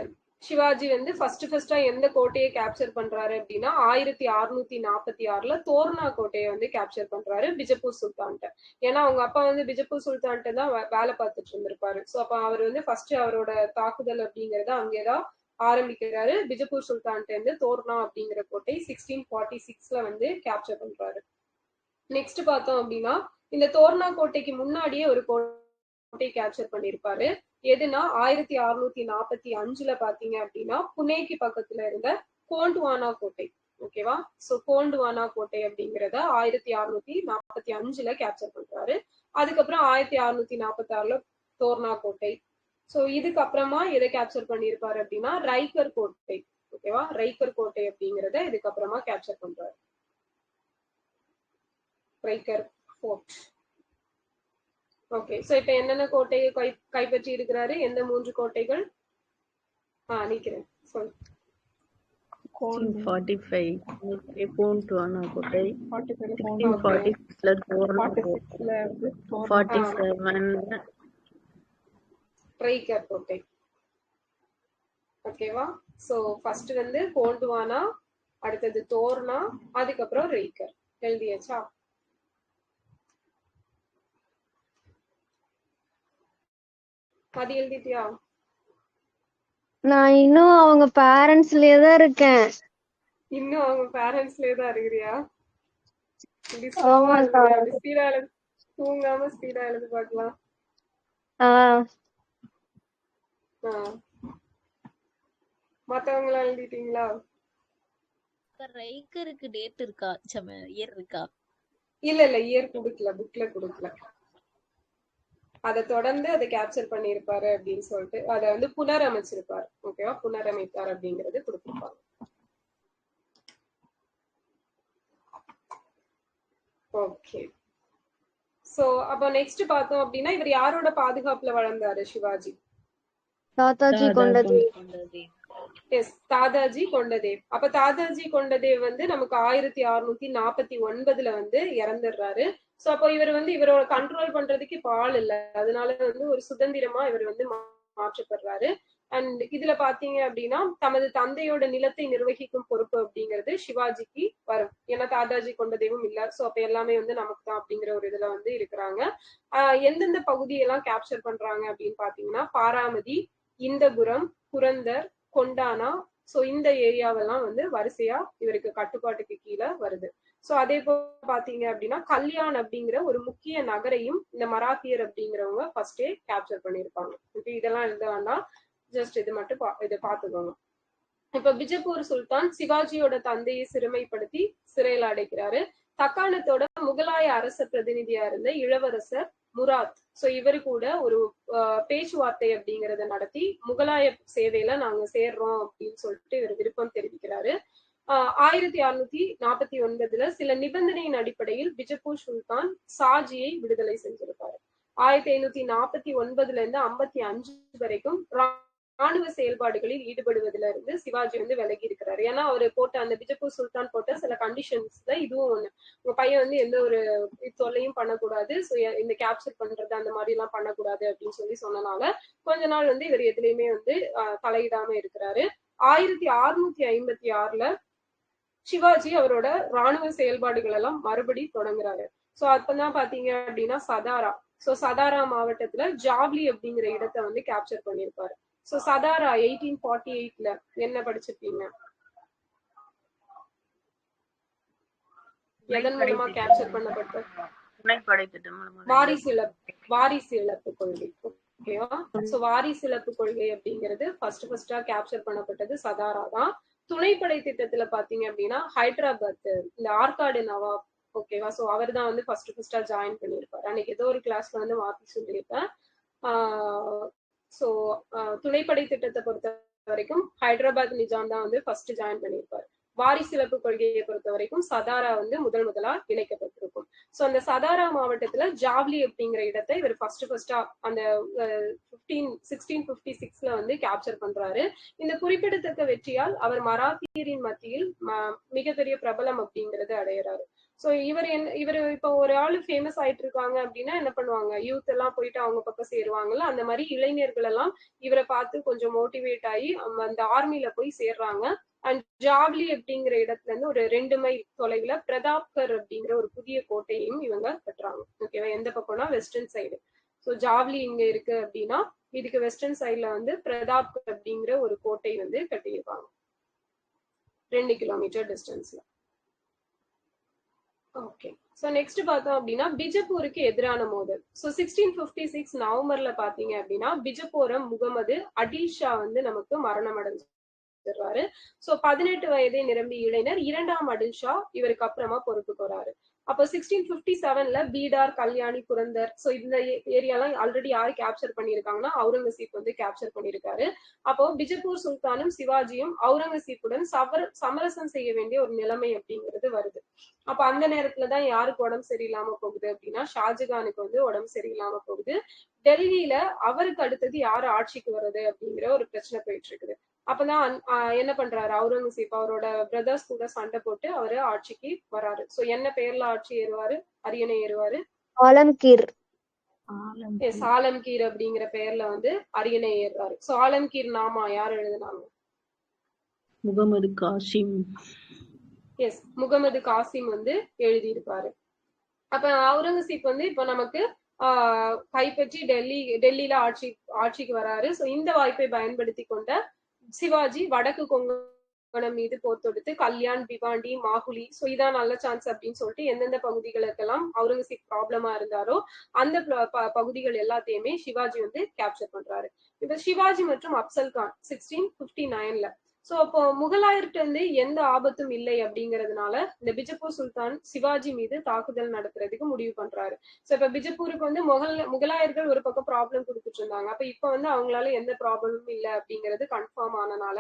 சிவாஜி வந்து ஃபர்ஸ்டா எந்த கோட்டையை கேப்சர் பண்றாரு அப்படின்னா 1646ல தோர்னா கோட்டையை வந்து கேப்சர் பண்றாரு பிஜப்பூர் சுல்தான்ட்ட. ஏன்னா அவங்க அப்பா வந்து பிஜப்பூர் சுல்தான்ட்ட தான் வேலை பார்த்துட்டு இருந்திருப்பாரு. சோ அப்ப அவர் வந்து ஃபர்ஸ்ட் அவரோட தாக்குதல் அப்படிங்கறத அங்கேதான் ஆரம்பிக்கிறாரு. பிஜப்பூர் சுல்தான்ட்ட இருந்து தோர்னா அப்படிங்கிற கோட்டை 1646ல வந்து கேப்சர் பண்றாரு. நெக்ஸ்ட் பார்த்தோம் அப்படின்னா இந்த தோர்னா கோட்டைக்கு முன்னாடியே ஒரு கோட்டை கேப்சர் பண்ணிருப்பாரு. எதுனா 1645ல பாத்தீங்க அப்படின்னா புனேக்கு பக்கத்துல இருந்த கோண்டுவானா கோட்டை. ஓகேவா? சோ கோண்டுவானா கோட்டை அப்படிங்கறத 1645ல கேப்சர் பண்றாரு. அதுக்கப்புறம் 1646ல தோர்னா கோட்டை. சோ இதுக்கு அப்புறமா எதை கேப்சர் பண்ணிருப்பாரு அப்படின்னா ரைக்கர் கோட்டை. ஓகேவா? ரைக்கர் கோட்டை அப்படிங்கறத இதுக்கப்புறமா கேப்சர் பண்றாரு. ரைக்கர் ஃபோர்ட். ஓகே, சோ இப்ப என்னென்ன கோட்டையை கைப்பற்றி இருக்கிறாரு? எந்த 3 கோட்டைகள்? நிக்கிறேன், சொல்லு. 1645 கோண்டுவானா கோட்டை, 1646ல தோர்னா கோட்டை, 47 ரைக்கர் கோட்டை. ஓகேவா? சோ ஃபர்ஸ்ட் வந்து கோண்டுவானா, அடுத்தது தோர்னா, அதுக்கப்புறம் ரைக்கர். எழுதியாச்சா? அது எழுதிட்டியா? நான் இன்னும் அவங்க பேரண்ட்ஸ்லயே தான் இருக்கேன். இன்னும் அவங்க பேரண்ட்ஸ்லயே தான் இருக்கிறியா? ஆமாக்கா. ஸ்பீடா எழுது, தூங்காம ஸ்பீடா எழுது பார்க்கலாம். மத்தவங்களா எழுதிட்டீங்களா? ரைக்கருக்கு டேட் இருக்கா? இயர் இருக்கா? இல்ல இயர் குடுக்கல, புக்ல குடுக்கல. அதை தொடர்ந்து அதை கேப்சர் பண்ணிருப்பாரு அப்படின்னு சொல்லிட்டு அதை வந்து புனரமைச்சிருப்பாரு. ஓகேவா? புனரமைத்தார் அப்படிங்கறது கொடுத்திருப்பாங்க. ஓகே, சோ அப்ப நெக்ஸ்ட் பார்த்தோம் அப்படின்னா இவர் யாரோட பாதுகாப்புல வளர்ந்தாரு சிவாஜி? தாதாஜி கொண்டதேவ். எஸ், தாதாஜி கொண்டதேவ். அப்ப தாதாஜி கொண்டதேவ் வந்து நமக்கு 1649ல வந்து இறந்துடுறாரு. சோ அப்போ இவர் வந்து இவரோட கண்ட்ரோல் பண்றதுக்கு இப்ப ஆள் இல்ல. அதனால வந்து ஒரு சுதந்திரமா இவர் வந்து மாற்றப்படுறாரு. அண்ட் இதுல பாத்தீங்க அப்படின்னா தமது தந்தையோட நிலத்தை நிர்வகிக்கும் பொறுப்பு அப்படிங்கிறது சிவாஜிக்கு வரும். ஏன்னா தாதாஜி கொண்டதேவும் இல்ல. சோ அப்ப எல்லாமே வந்து நமக்கு தான் அப்படிங்கிற ஒரு இதுல வந்து இருக்கிறாங்க. எந்தெந்த பகுதியெல்லாம் கேப்சர் பண்றாங்க அப்படின்னு பாத்தீங்கன்னா பாராமதி, இந்தபுரம், புரந்தர், கொண்டானா, சோ இந்த ஏரியாவெல்லாம் வந்து வரிசையா இவருக்கு கட்டுப்பாட்டுக்கு கீழே வருது. சோ அதே போல பாத்தீங்க அப்படின்னா கல்யாண் அப்படிங்கிற ஒரு முக்கிய நகரையும் இந்த மராத்தியர் அப்படிங்கிறவங்க ஃபர்ஸ்டே கேப்சர் பண்ணிருப்பாங்க. இதெல்லாம் எழுத வேண்டாம், ஜஸ்ட் இது மட்டும் இதை பாத்துக்கோங்க. இப்ப பிஜப்பூர் சுல்தான் சிவாஜியோட தந்தையை சிறுமைப்படுத்தி சிறையில் அடைக்கிறாரு. தக்காணத்தோட முகலாய அரச பிரதிநிதியா இருந்த இளவரசர் முராத், சோ இவரு கூட ஒரு பேச்சுவார்த்தை அப்படிங்கறத நடத்தி முகலாய சேவையில நாங்க சேர்றோம் அப்படின்னு சொல்லிட்டு இவர் விருப்பம் தெரிவிக்கிறாரு. 1649ல சில நிபந்தனையின் அடிப்படையில் பிஜப்பூர் சுல்தான் சாஜியை விடுதலை செஞ்சிருப்பாரு. 1549ல இருந்து 55 வரைக்கும் ராணுவ செயல்பாடுகளில் ஈடுபடுவதில இருந்து சிவாஜி வந்து விலகி இருக்கிறாரு. ஏன்னா அவரு போட்ட அந்த பிஜப்பூர் சுல்தான் போட்ட சில கண்டிஷன்ஸ்ல இதுவும் ஒண்ணு. உங்க பையன் வந்து எந்த ஒரு தொல்லையும் பண்ணக்கூடாது, இந்த கேப்சர் பண்றது அந்த மாதிரி எல்லாம் பண்ணக்கூடாது அப்படின்னு சொல்லி சொன்னனால கொஞ்ச நாள் வந்து இவர் எதுலையுமே வந்து தலையிடாம இருக்கிறாரு. 1656ல சிவாஜி அவரோட ராணுவ செயல்பாடுகள் எல்லாம் மறுபடி தொடங்குறாரு. சோ அப்பதான் பாத்தீங்க அப்படின்னா சதாரா, சோ சதாரா மாவட்டத்துல ஜாவ்லி அப்படிங்கிற இடத்தை வந்து கேப்சர் பண்ணிருப்பாரு. சோ சதாரா 1848ல என்ன படிச்சிருப்பீங்க? எதன் மூலமா கேப்சர் பண்ணப்பட்ட? வாரிசு இழப்பு கொள்கை. ஓகேவா? சோ வாரிசு இழப்பு கொள்கை அப்படிங்கிறது ஃபர்ஸ்டா கேப்சர் பண்ணப்பட்டது சதாரா தான். துணைப்படை திட்டத்துல பாத்தீங்க அப்படின்னா ஹைதராபாத் இந்த ஆற்காடு நவாப். ஓகேவா? சோ அவர் தான் வந்து ஃபர்ஸ்டா ஜாயின் பண்ணிருப்பாரு. அன்னைக்கு ஏதோ ஒரு கிளாஸ்ல வந்து மாத்தி சொல்லியிருப்பேன். சோ துணைப்படை திட்டத்தை பொறுத்த வரைக்கும் ஹைதராபாத் நிஜாம் தான் வந்து ஃபர்ஸ்ட் ஜாயின் பண்ணியிருப்பாரு. வாரிசிலப்பு கொள்கையை பொறுத்த வரைக்கும் சதாரா வந்து முதலா இணைக்கப்பட்டிருக்கும். சோ அந்த சதாரா மாவட்டத்துல ஜாவ்லி அப்படிங்கிற இடத்தை இவர் ஃபர்ஸ்டா அந்த 1656ல வந்து கேப்சர் பண்றாரு. இந்த குறிப்பிடத்தக்க வெற்றியால் அவர் மராத்தியரின் மத்தியில் மிகப்பெரிய பிரபலம் அப்படிங்கறது அடையிறாரு. சோ இவர் இப்ப ஒரு ஆளு ஃபேமஸ் ஆயிட்டு இருக்காங்க அப்படின்னா என்ன பண்ணுவாங்க, யூத் எல்லாம் போயிட்டு அவங்க பக்கம் சேருவாங்கல்ல, அந்த மாதிரி இளைஞர்கள் எல்லாம் இவரை பார்த்து கொஞ்சம் மோட்டிவேட் ஆகி அந்த ஆர்மில போய் சேர்றாங்க. அண்ட் ஜாவ்லி அப்படிங்கிற இடத்துல இருந்து ஒரு 2 மைல் தொலைவுல பிரதாப்கர் அப்படிங்கிற ஒரு புதிய கோட்டையும் இவங்க கட்டுறாங்க. ஓகேவா, எந்த பக்கம்னா வெஸ்டர்ன் சைடு. ஸோ ஜாவ்லி இங்க இருக்கு அப்படின்னா இதுக்கு வெஸ்டர்ன் சைட்ல வந்து பிரதாப்கர் அப்படிங்கிற ஒரு கோட்டை வந்து கட்டியிருப்பாங்க 2 கிலோமீட்டர் டிஸ்டன்ஸ்ல. ஓகே, சோ நெக்ஸ்ட் பார்த்தோம் அப்படின்னா பிஜப்பூருக்கு எதிரான மோதல். சோ 1656 நவம்பர்ல பாத்தீங்க அப்படின்னா பிஜப்பூரம் முகமது அடில் ஷா வந்து நமக்கு மரணம் அடைஞ்சிடுறாரு. சோ 18 வயதை நிரம்பி இளைஞர் 2ஆம் அடில் ஷா இவருக்கு அப்புறமா பொறுப்புக்கு வராரு. அப்போ 1657ல பீடார், கல்யாணி, புரந்தர், சோ இந்த ஏரியாலாம் ஆல்ரெடி யாரு கேப்சர் பண்ணிருக்காங்கன்னா அவுரங்கசீப் வந்து கேப்சர் பண்ணிருக்காரு. அப்போ பிஜப்பூர் சுல்தானும் சிவாஜியும் அவுரங்கசீப்புடன் சமரசம் செய்ய வேண்டிய ஒரு நிலைமை அப்படிங்கிறது வருது. அப்ப அந்த நேரத்துலதான் யாருக்கு உடம்பு சரியில்லாம போகுது அப்படின்னா ஷாஜகானுக்கு வந்து உடம்பு சரியில்லாம போகுது. டெல்லியில அவருக்கு அடுத்தது யாரு ஆட்சிக்கு வர்றது அப்படிங்கிற ஒரு பிரச்சனை போயிட்டு இருக்குது. அப்பதான் என்ன பண்றாரு அவுரங்கசீப் அவரோட பிரதர்ஸ் கூட சண்டை போட்டு அவரு ஆட்சிக்கு வராரு. சோ என்ன பேர்ல ஆட்சி ஏறுவாரு, அரியணை ஏறுவாரு? ஆலம்கீர். ஆலம்கீர் அப்படிங்கிற பெயர்ல வந்து அரியணை ஏறுறாரு. சோ ஆலம்கீர் நாமா யார் எழுதுனாங்க? முகமது காசிம். எஸ், முகமது காசிம் வந்து எழுதியிருப்பாரு. அப்ப அவுரங்கசீப் வந்து இப்ப நமக்கு கைப்பற்றி டெல்லியில ஆட்சிக்கு வராரு. சோ இந்த வாய்ப்பை பயன்படுத்தி கொண்ட சிவாஜி வடக்கு கொங்கணம் மீது போர் தொடுத்து கல்யாண், பிவாண்டி, மாகுலி, சோ இதான் நல்ல சான்ஸ் அப்படின்னு சொல்லிட்டு எந்தெந்த பகுதிகளுக்கெல்லாம் அவுரங்கசீப் ப்ராப்ளமா இருந்தாரோ அந்த பகுதிகள் எல்லாத்தையுமே சிவாஜி வந்து கேப்சர் பண்றாரு. இப்ப சிவாஜி மற்றும் அப்சல் கான் 1659ல. சோ அப்போ முகலாயர்கிட்ட இருந்து எந்த ஆபத்தும் இல்லை அப்படிங்கறதுனால இந்த பிஜப்பூர் சுல்தான் சிவாஜி மீது தாக்குதல் நடத்துறதுக்கு முடிவு பண்றாரு. சோ இப்ப பிஜப்பூருக்கு வந்து முகலாயர்கள் ஒரு பக்கம் ப்ராப்ளம் கொடுத்துட்டு இருந்தாங்க. அப்ப இப்ப வந்து அவங்களால எந்த ப்ராப்ளமும் இல்லை அப்படிங்கிறது கன்ஃபார்ம் ஆனனால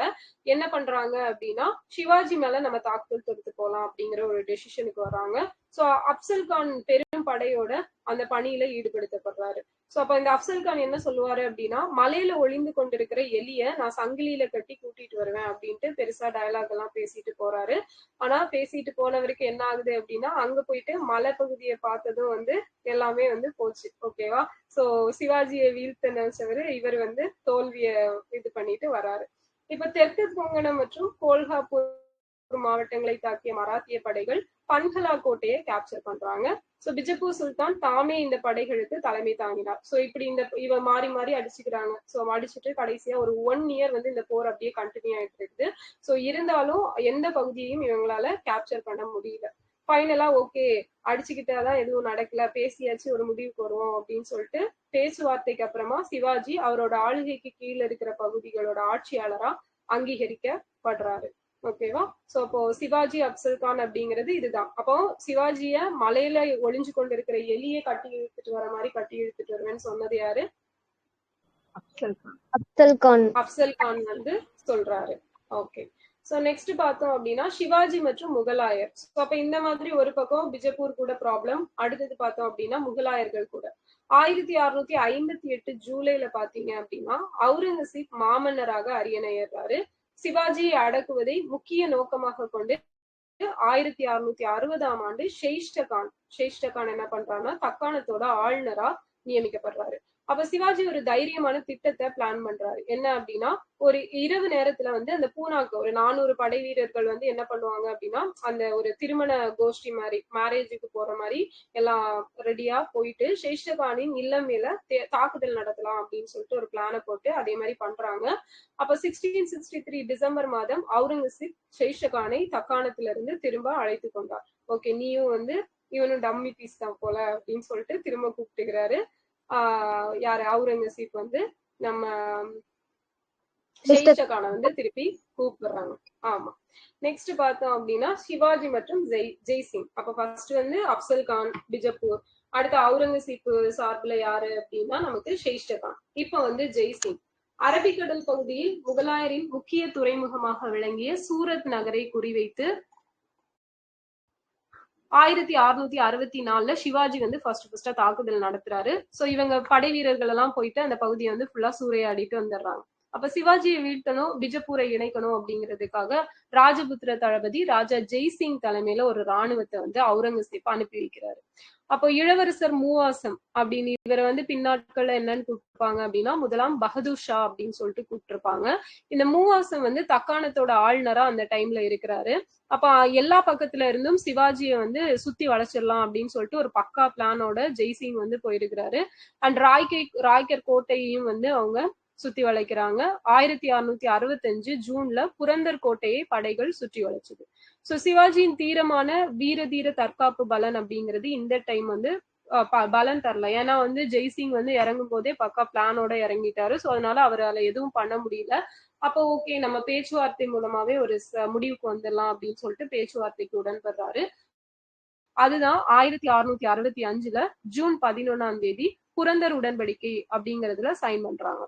என்ன பண்றாங்க அப்படின்னா சிவாஜி மேல நம்ம தாக்குதல் தொடுத்து போலாம் அப்படிங்கிற ஒரு டெசிஷனுக்கு வர்றாங்க. சோ அப்சல் கான் பெரும் படையோட அந்த பணியில ஈடுபடுத்தப்படுறாரு. சோ அப்ப இந்த அப்சல் கான் என்ன சொல்லுவாரு அப்படின்னா, மலையில ஒளிந்து கொண்டிருக்கிற எலிய நான் சங்கிலியில கட்டி கூட்டிட்டு வருவேன் அப்படின்ட்டு பெருசா டயலாக் எல்லாம் பேசிட்டு போறாரு. ஆனா பேசிட்டு போனவருக்கு என்ன ஆகுது அப்படின்னா அங்க போயிட்டு மலை பகுதியை பார்த்ததும் வந்து எல்லாமே வந்து போச்சு. ஓகேவா, சோ சிவாஜியை வீழ்த்த நினைச்சவரு இவர் வந்து தோல்விய இது பண்ணிட்டு வராரு. இப்ப தெற்கு கொங்கணம் மற்றும் கோல்ஹாப்பூர் மாவட்டங்களை தாக்கிய மராத்திய படைகள் பன்ஹலா கோட்டையை கேப்சர் பண்றாங்க. சோ பிஜப்பூர் சுல்தான் தாமே இந்த படைகளுக்கு தலைமை தாங்கினார். சோ இப்படி இவ மாறி மாறி அடிச்சுக்கிறாங்க. சோ அடிச்சுட்டு கடைசியா ஒரு 1 இயர் வந்து இந்த போர் அப்படியே கண்டினியூ ஆயிட்டு இருக்குது. சோ இருந்தாலும் எந்த பகுதியையும் இவங்களால கேப்சர் பண்ண முடியல. ஃபைனலா ஓகே அடிச்சுக்கிட்டாதான் எதுவும் நடக்கல, பேசியாச்சு ஒரு முடிவுக்கு வருவோம் அப்படின்னு சொல்லிட்டு பேச்சுவார்த்தைக்கு அப்புறமா சிவாஜி அவரோட ஆளுகைக்கு கீழே இருக்கிற பகுதிகளோட ஆட்சியாளரா அங்கீகரிக்கப்படுறாரு. ஓகேவா, சோ அப்போ சிவாஜி அப்சல் கான் அப்படிங்கிறது இதுதான். அப்போ சிவாஜிய மலையில ஒளிஞ்சு கொண்டு இருக்கிற எலியை கட்டி இழுத்துட்டு வர மாதிரி கட்டி இழுத்துட்டு வருவேன்னு சொன்னது யாரு? அப்சல் கான் வந்து சொல்றாரு. ஓகே, சோ நெக்ஸ்ட் பார்த்தோம் அப்படின்னா சிவாஜி மற்றும் முகலாயர். அப்ப இந்த மாதிரி ஒரு பக்கம் பிஜப்பூர் கூட ப்ராப்ளம், அடுத்தது பார்த்தோம் அப்படின்னா முகலாயர்கள் கூட. 1658 ஜூலைல பாத்தீங்க அப்படின்னா அவுரங்கசீப் மாமன்னராக அரியணை ஏறாரு. சிவாஜியை அடக்குவதை முக்கிய நோக்கமாக கொண்டு 1660ஆம் ஆண்டு ஷெயிஸ்டகான் என்ன பண்றாருன்னா தக்காணத்தோட ஆளுநரா நியமிக்கப்படுறாரு. அப்ப சிவாஜி ஒரு தைரியமான திட்டத்தை பிளான் பண்றாரு. என்ன அப்படின்னா ஒரு இரவு நேரத்துல வந்து அந்த பூனாக்கு ஒரு 400 படை வீரர்கள் வந்து என்ன பண்ணுவாங்க அப்படின்னா அந்த ஒரு திருமண கோஷ்டி மாதிரி மேரேஜுக்கு போற மாதிரி எல்லாம் ரெடியா போயிட்டு ஷெயிஸ்டகானின் இல்லம் மேல தாக்குதல் நடத்தலாம் அப்படின்னு சொல்லிட்டு ஒரு பிளானை போட்டு அதே மாதிரி பண்றாங்க. அப்ப 1663 டிசம்பர் மாதம் அவுரங்கசீப் ஷெயிஸ்டகானை தக்காணத்துல இருந்து திரும்ப அழைத்து கொண்டார். ஓகே, நீயும் வந்து இவனும் டம்மி பீஸ் தான் போல அப்படின்னு சொல்லிட்டு திரும்ப கூப்பிட்டுக்கிறாரு. யாரு அவுரங்கசீப் வந்து நம்ம ஷெயிஸ்டகானை வந்து திருப்பி கூப்பிடுறாங்க. ஆமா, நெக்ஸ்ட் பார்த்தோம் அப்படின்னா சிவாஜி மற்றும் ஜெய்சிங். அப்ப ஃபர்ஸ்ட் வந்து அப்சல் கான் பிஜப்பூர், அடுத்து அவுரங்கசீப் சார்பில் யாரு அப்படின்னா நமக்கு ஷெயிஸ்டகான், இப்ப வந்து ஜெய்சிங். அரபிக்கடல் பகுதியில் முகலாயரின் முக்கிய துறைமுகமாக விளங்கிய சூரத் நகரை குறிவைத்து 1664 சிவாஜி வந்து ஃபர்ஸ்ட் தாக்குதல் நடத்துறாரு. சோ இவங்க படை வீரர்கள் எல்லாம் போயிட்டு அந்த பகுதியை வந்து ஃபுல்லா சூறையாடிட்டு வந்துடுறாங்க. அப்ப சிவாஜியை வீழ்த்தணும், பிஜப்பூரை இணைக்கணும் அப்படிங்கிறதுக்காக ராஜபுத்திர தளபதி ராஜா ஜெய்சிங் தலைமையில ஒரு ராணுவத்தை வந்து அவுரங்கசீப் அனுப்பி வைக்கிறாரு. அப்போ இளவரசர் மூவாசம் அப்படின்னு இவரை வந்து பின்னாட்கள்ல என்னன்னு கூப்பிட்டுருப்பாங்க அப்படின்னா, முதலாம் பகதூர் ஷா அப்படின்னு சொல்லிட்டு கூப்பிட்டுருப்பாங்க. இந்த மூவாசம் வந்து தக்காணத்தோட ஆளுநரா அந்த டைம்ல இருக்கிறாரு. அப்ப எல்லா பக்கத்துல இருந்தும் சிவாஜியை வந்து சுத்தி வளைச்சிடலாம் அப்படின்னு சொல்லிட்டு ஒரு பக்கா பிளானோட ஜெய்சிங் வந்து போயிருக்கிறாரு. அண்ட் ராய்கர் கோட்டையையும் வந்து அவங்க சுத்தி வளைக்கிறாங்க. 1665 ஜூன்ல புரந்தர் கோட்டையை படைகள் சுற்றி வளைச்சது. சோ சிவாஜியின் தீரமான வீர தற்காப்பு பலன் அப்படிங்கிறது இந்த டைம் வந்து பலன் தரல. ஏன்னா வந்து ஜெய்சிங் வந்து இறங்கும் போதே பக்கா பிளானோட இறங்கிட்டாரு. சோ அதனால அவரால் எதுவும் பண்ண முடியல. அப்போ ஓகே, நம்ம பேச்சுவார்த்தை மூலமாவே ஒரு முடிவுக்கு வந்துடலாம் அப்படின்னு சொல்லிட்டு பேச்சுவார்த்தைக்கு உடன்படுறாரு. அதுதான் 1665 ஜூன் 11 புரந்தர் உடன்படிக்கை அப்படிங்கறதுல சைன் பண்றாங்க.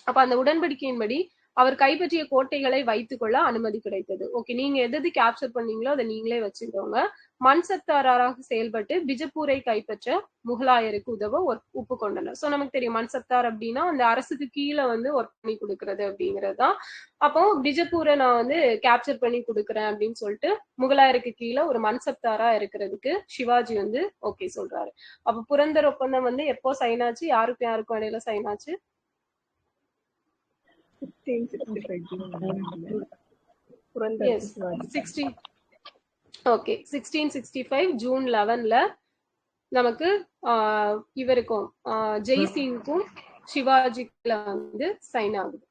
அப்ப அந்த உடன்படிக்கையின்படி அவர் கைப்பற்றிய கோட்டைகளை வைத்துக் கொள்ள அனுமதி கிடைத்தது. ஓகே, நீங்க எது கேப்சர் பண்ணீங்களோ அதை நீங்களே வச்சுக்கோங்க. மன்சப்தாராக செயல்பட்டு பிஜப்பூரை கைப்பற்ற முகலாயருக்கு உதவ ஒப்புக்கொண்டனர். சோ நமக்கு தெரியும் மன்சப்தார் அப்படின்னா அந்த அரசுக்கு கீழே வந்து ஒர்க் பண்ணி கொடுக்கறது அப்படிங்கிறது தான். அப்போ பிஜப்பூரை நான் வந்து கேப்சர் பண்ணி கொடுக்குறேன் அப்படின்னு சொல்லிட்டு முகலாயருக்கு கீழே ஒரு மன்சப்தாரா இருக்கிறதுக்கு சிவாஜி வந்து ஓகே சொல்றாரு. அப்ப புரந்தர் ஒப்பந்தம் வந்து எப்போ சைன் ஆச்சு, யாருக்கும் இடையில சைன் ஆச்சு? 1665 ஜூன் 11 நமக்கு இவருக்கும் ஜெய்சிங்க்கும் சிவாஜிக்குள்ள வந்து சைன் ஆகுது.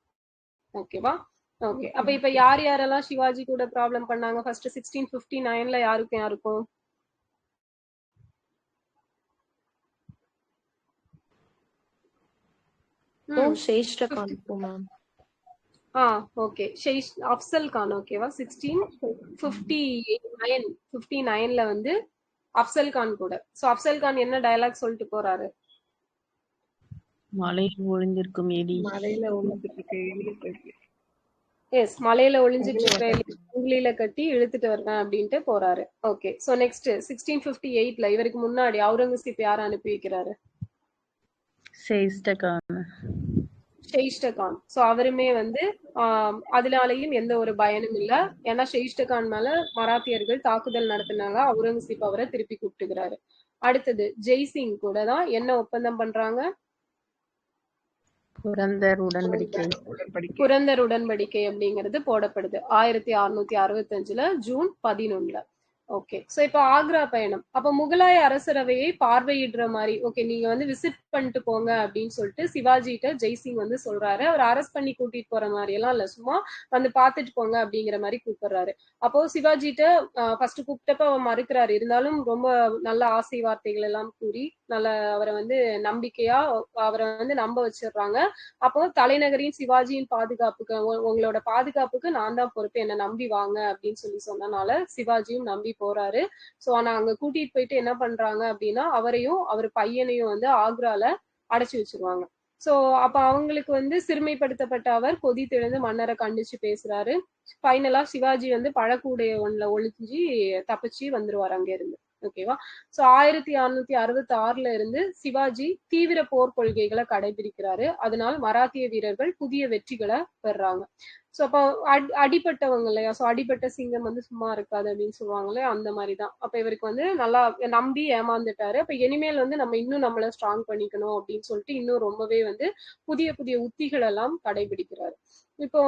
ஓகேவா? ஓகே, அப்ப இப்ப யாரெல்லாம் சிவாஜி கூட ப்ராப்ளம் பண்ணாங்க? ஃபர்ஸ்ட் 1659 யாருக்கும் ஓகே, அப்சல் கான். ஓகேவா? 1659 வந்து அப்சல் கான் கூட. சோ அப்சல் கான் என்ன டயலாக் சொல்லிட்டு போறாரு? மலையில் ஒளிந்திருக்கும் எலி, எஸ், மலையில ஒளிஞ்சிட்டு இருக்க உங்களில கட்டி இழுத்துட்டு வருவேன் அப்படின்ட்டு போறாரு. ஓகே, சோ நெக்ஸ்ட் 1658 இவருக்கு முன்னாடி அவுரங்கசீப் யார அனுப்பி வைக்கிறாரு? ஷெயிஸ்டகான். சோ அவருமே வந்து அதனாலையும் எந்த ஒரு பயனும் இல்ல. ஏன்னா ஷெயிஸ்டகான் மேல மராத்தியர்கள் தாக்குதல் நடத்தினாங்க. அவுரங்கசீப் அவரை திருப்பி கூப்பிட்டுக்கிறாரு. அடுத்தது ஜெய்சிங் கூட தான் என்ன ஒப்பந்தம் பண்றாங்க? புரந்தர் உடன்படிக்கை அப்படிங்கிறது போடப்படுது 1665 ஜூன் 11. ஓகே, சோ இப்ப ஆக்ரா பயணம். அப்ப முகலாய அரசரவையை பார்வையிடுற மாதிரி ஓகே நீங்க வந்து விசிட் பண்ணிட்டு போங்க அப்படின்னு சொல்லிட்டு சிவாஜி கிட்ட ஜெய்சிங் வந்து சொல்றாரு. அவர் அரெஸ்ட் பண்ணி கூட்டிட்டு போற மாதிரி எல்லாம் இல்ல, சும்மா வந்து பாத்துட்டு போங்க அப்படிங்கிற மாதிரி கூப்பிடுறாரு. அப்போ சிவாஜிட்ட ஃபர்ஸ்ட் கூப்பிட்டப்ப அவர் மறுக்கிறாரு. இருந்தாலும் ரொம்ப நல்ல ஆசை வார்த்தைகள் எல்லாம் கூறி நல்ல அவரை வந்து நம்பிக்கையா அவரை வந்து நம்ப வச்சிடுறாங்க. அப்போ தலைநகரின் சிவாஜியின் பாதுகாப்புக்கு, உங்களோட பாதுகாப்புக்கு நான் தான் பொறுப்பு, என்ன நம்பி வாங்க அப்படின்னு சொன்னனால சிவாஜியும் நம்பி போறாரு. சோ ஆனா அங்க கூட்டிட்டு போயிட்டு என்ன பண்றாங்க அப்படின்னா அவரையும் அவர் பையனையும் வந்து ஆக்ரால அடைச்சு வச்சிருவாங்க. சோ அப்ப அவங்களுக்கு வந்து சிறுமைப்படுத்தப்பட்ட அவர் கொதி தெளிந்து மன்னரை கண்டிச்சு பேசுறாரு. ஃபைனலா சிவாஜி வந்து பழக்கூடைய ஒண்ணுல ஒளிஞ்சு தப்பிச்சு வந்துருவாரு அங்க இருந்து. ஓகேவா? சோ 1666 இருந்து சிவாஜி தீவிர போர் கொள்கைகளை கடைபிடிக்கிறாரு. அதனால் மராத்திய வீரர்கள் புதிய வெற்றிகளை பெறாங்க. சோ அப்ப அடிப்பட்டவங்க இல்லையா, சோ அடிப்பட்ட சிங்கம் வந்து சும்மா இருக்காது அப்படின்னு சொல்லுவாங்களே, அந்த மாதிரிதான். அப்ப இவருக்கு வந்து நல்லா நம்பி ஏமாந்துட்டாரு. அப்ப இனிமேல் வந்து நம்ம இன்னும் நம்மள ஸ்ட்ராங் பண்ணிக்கணும் அப்படின்னு சொல்லிட்டு இன்னும் ரொம்பவே வந்து புதிய புதிய உத்திகள் எல்லாம் கடைபிடிக்கிறாரு. இப்போ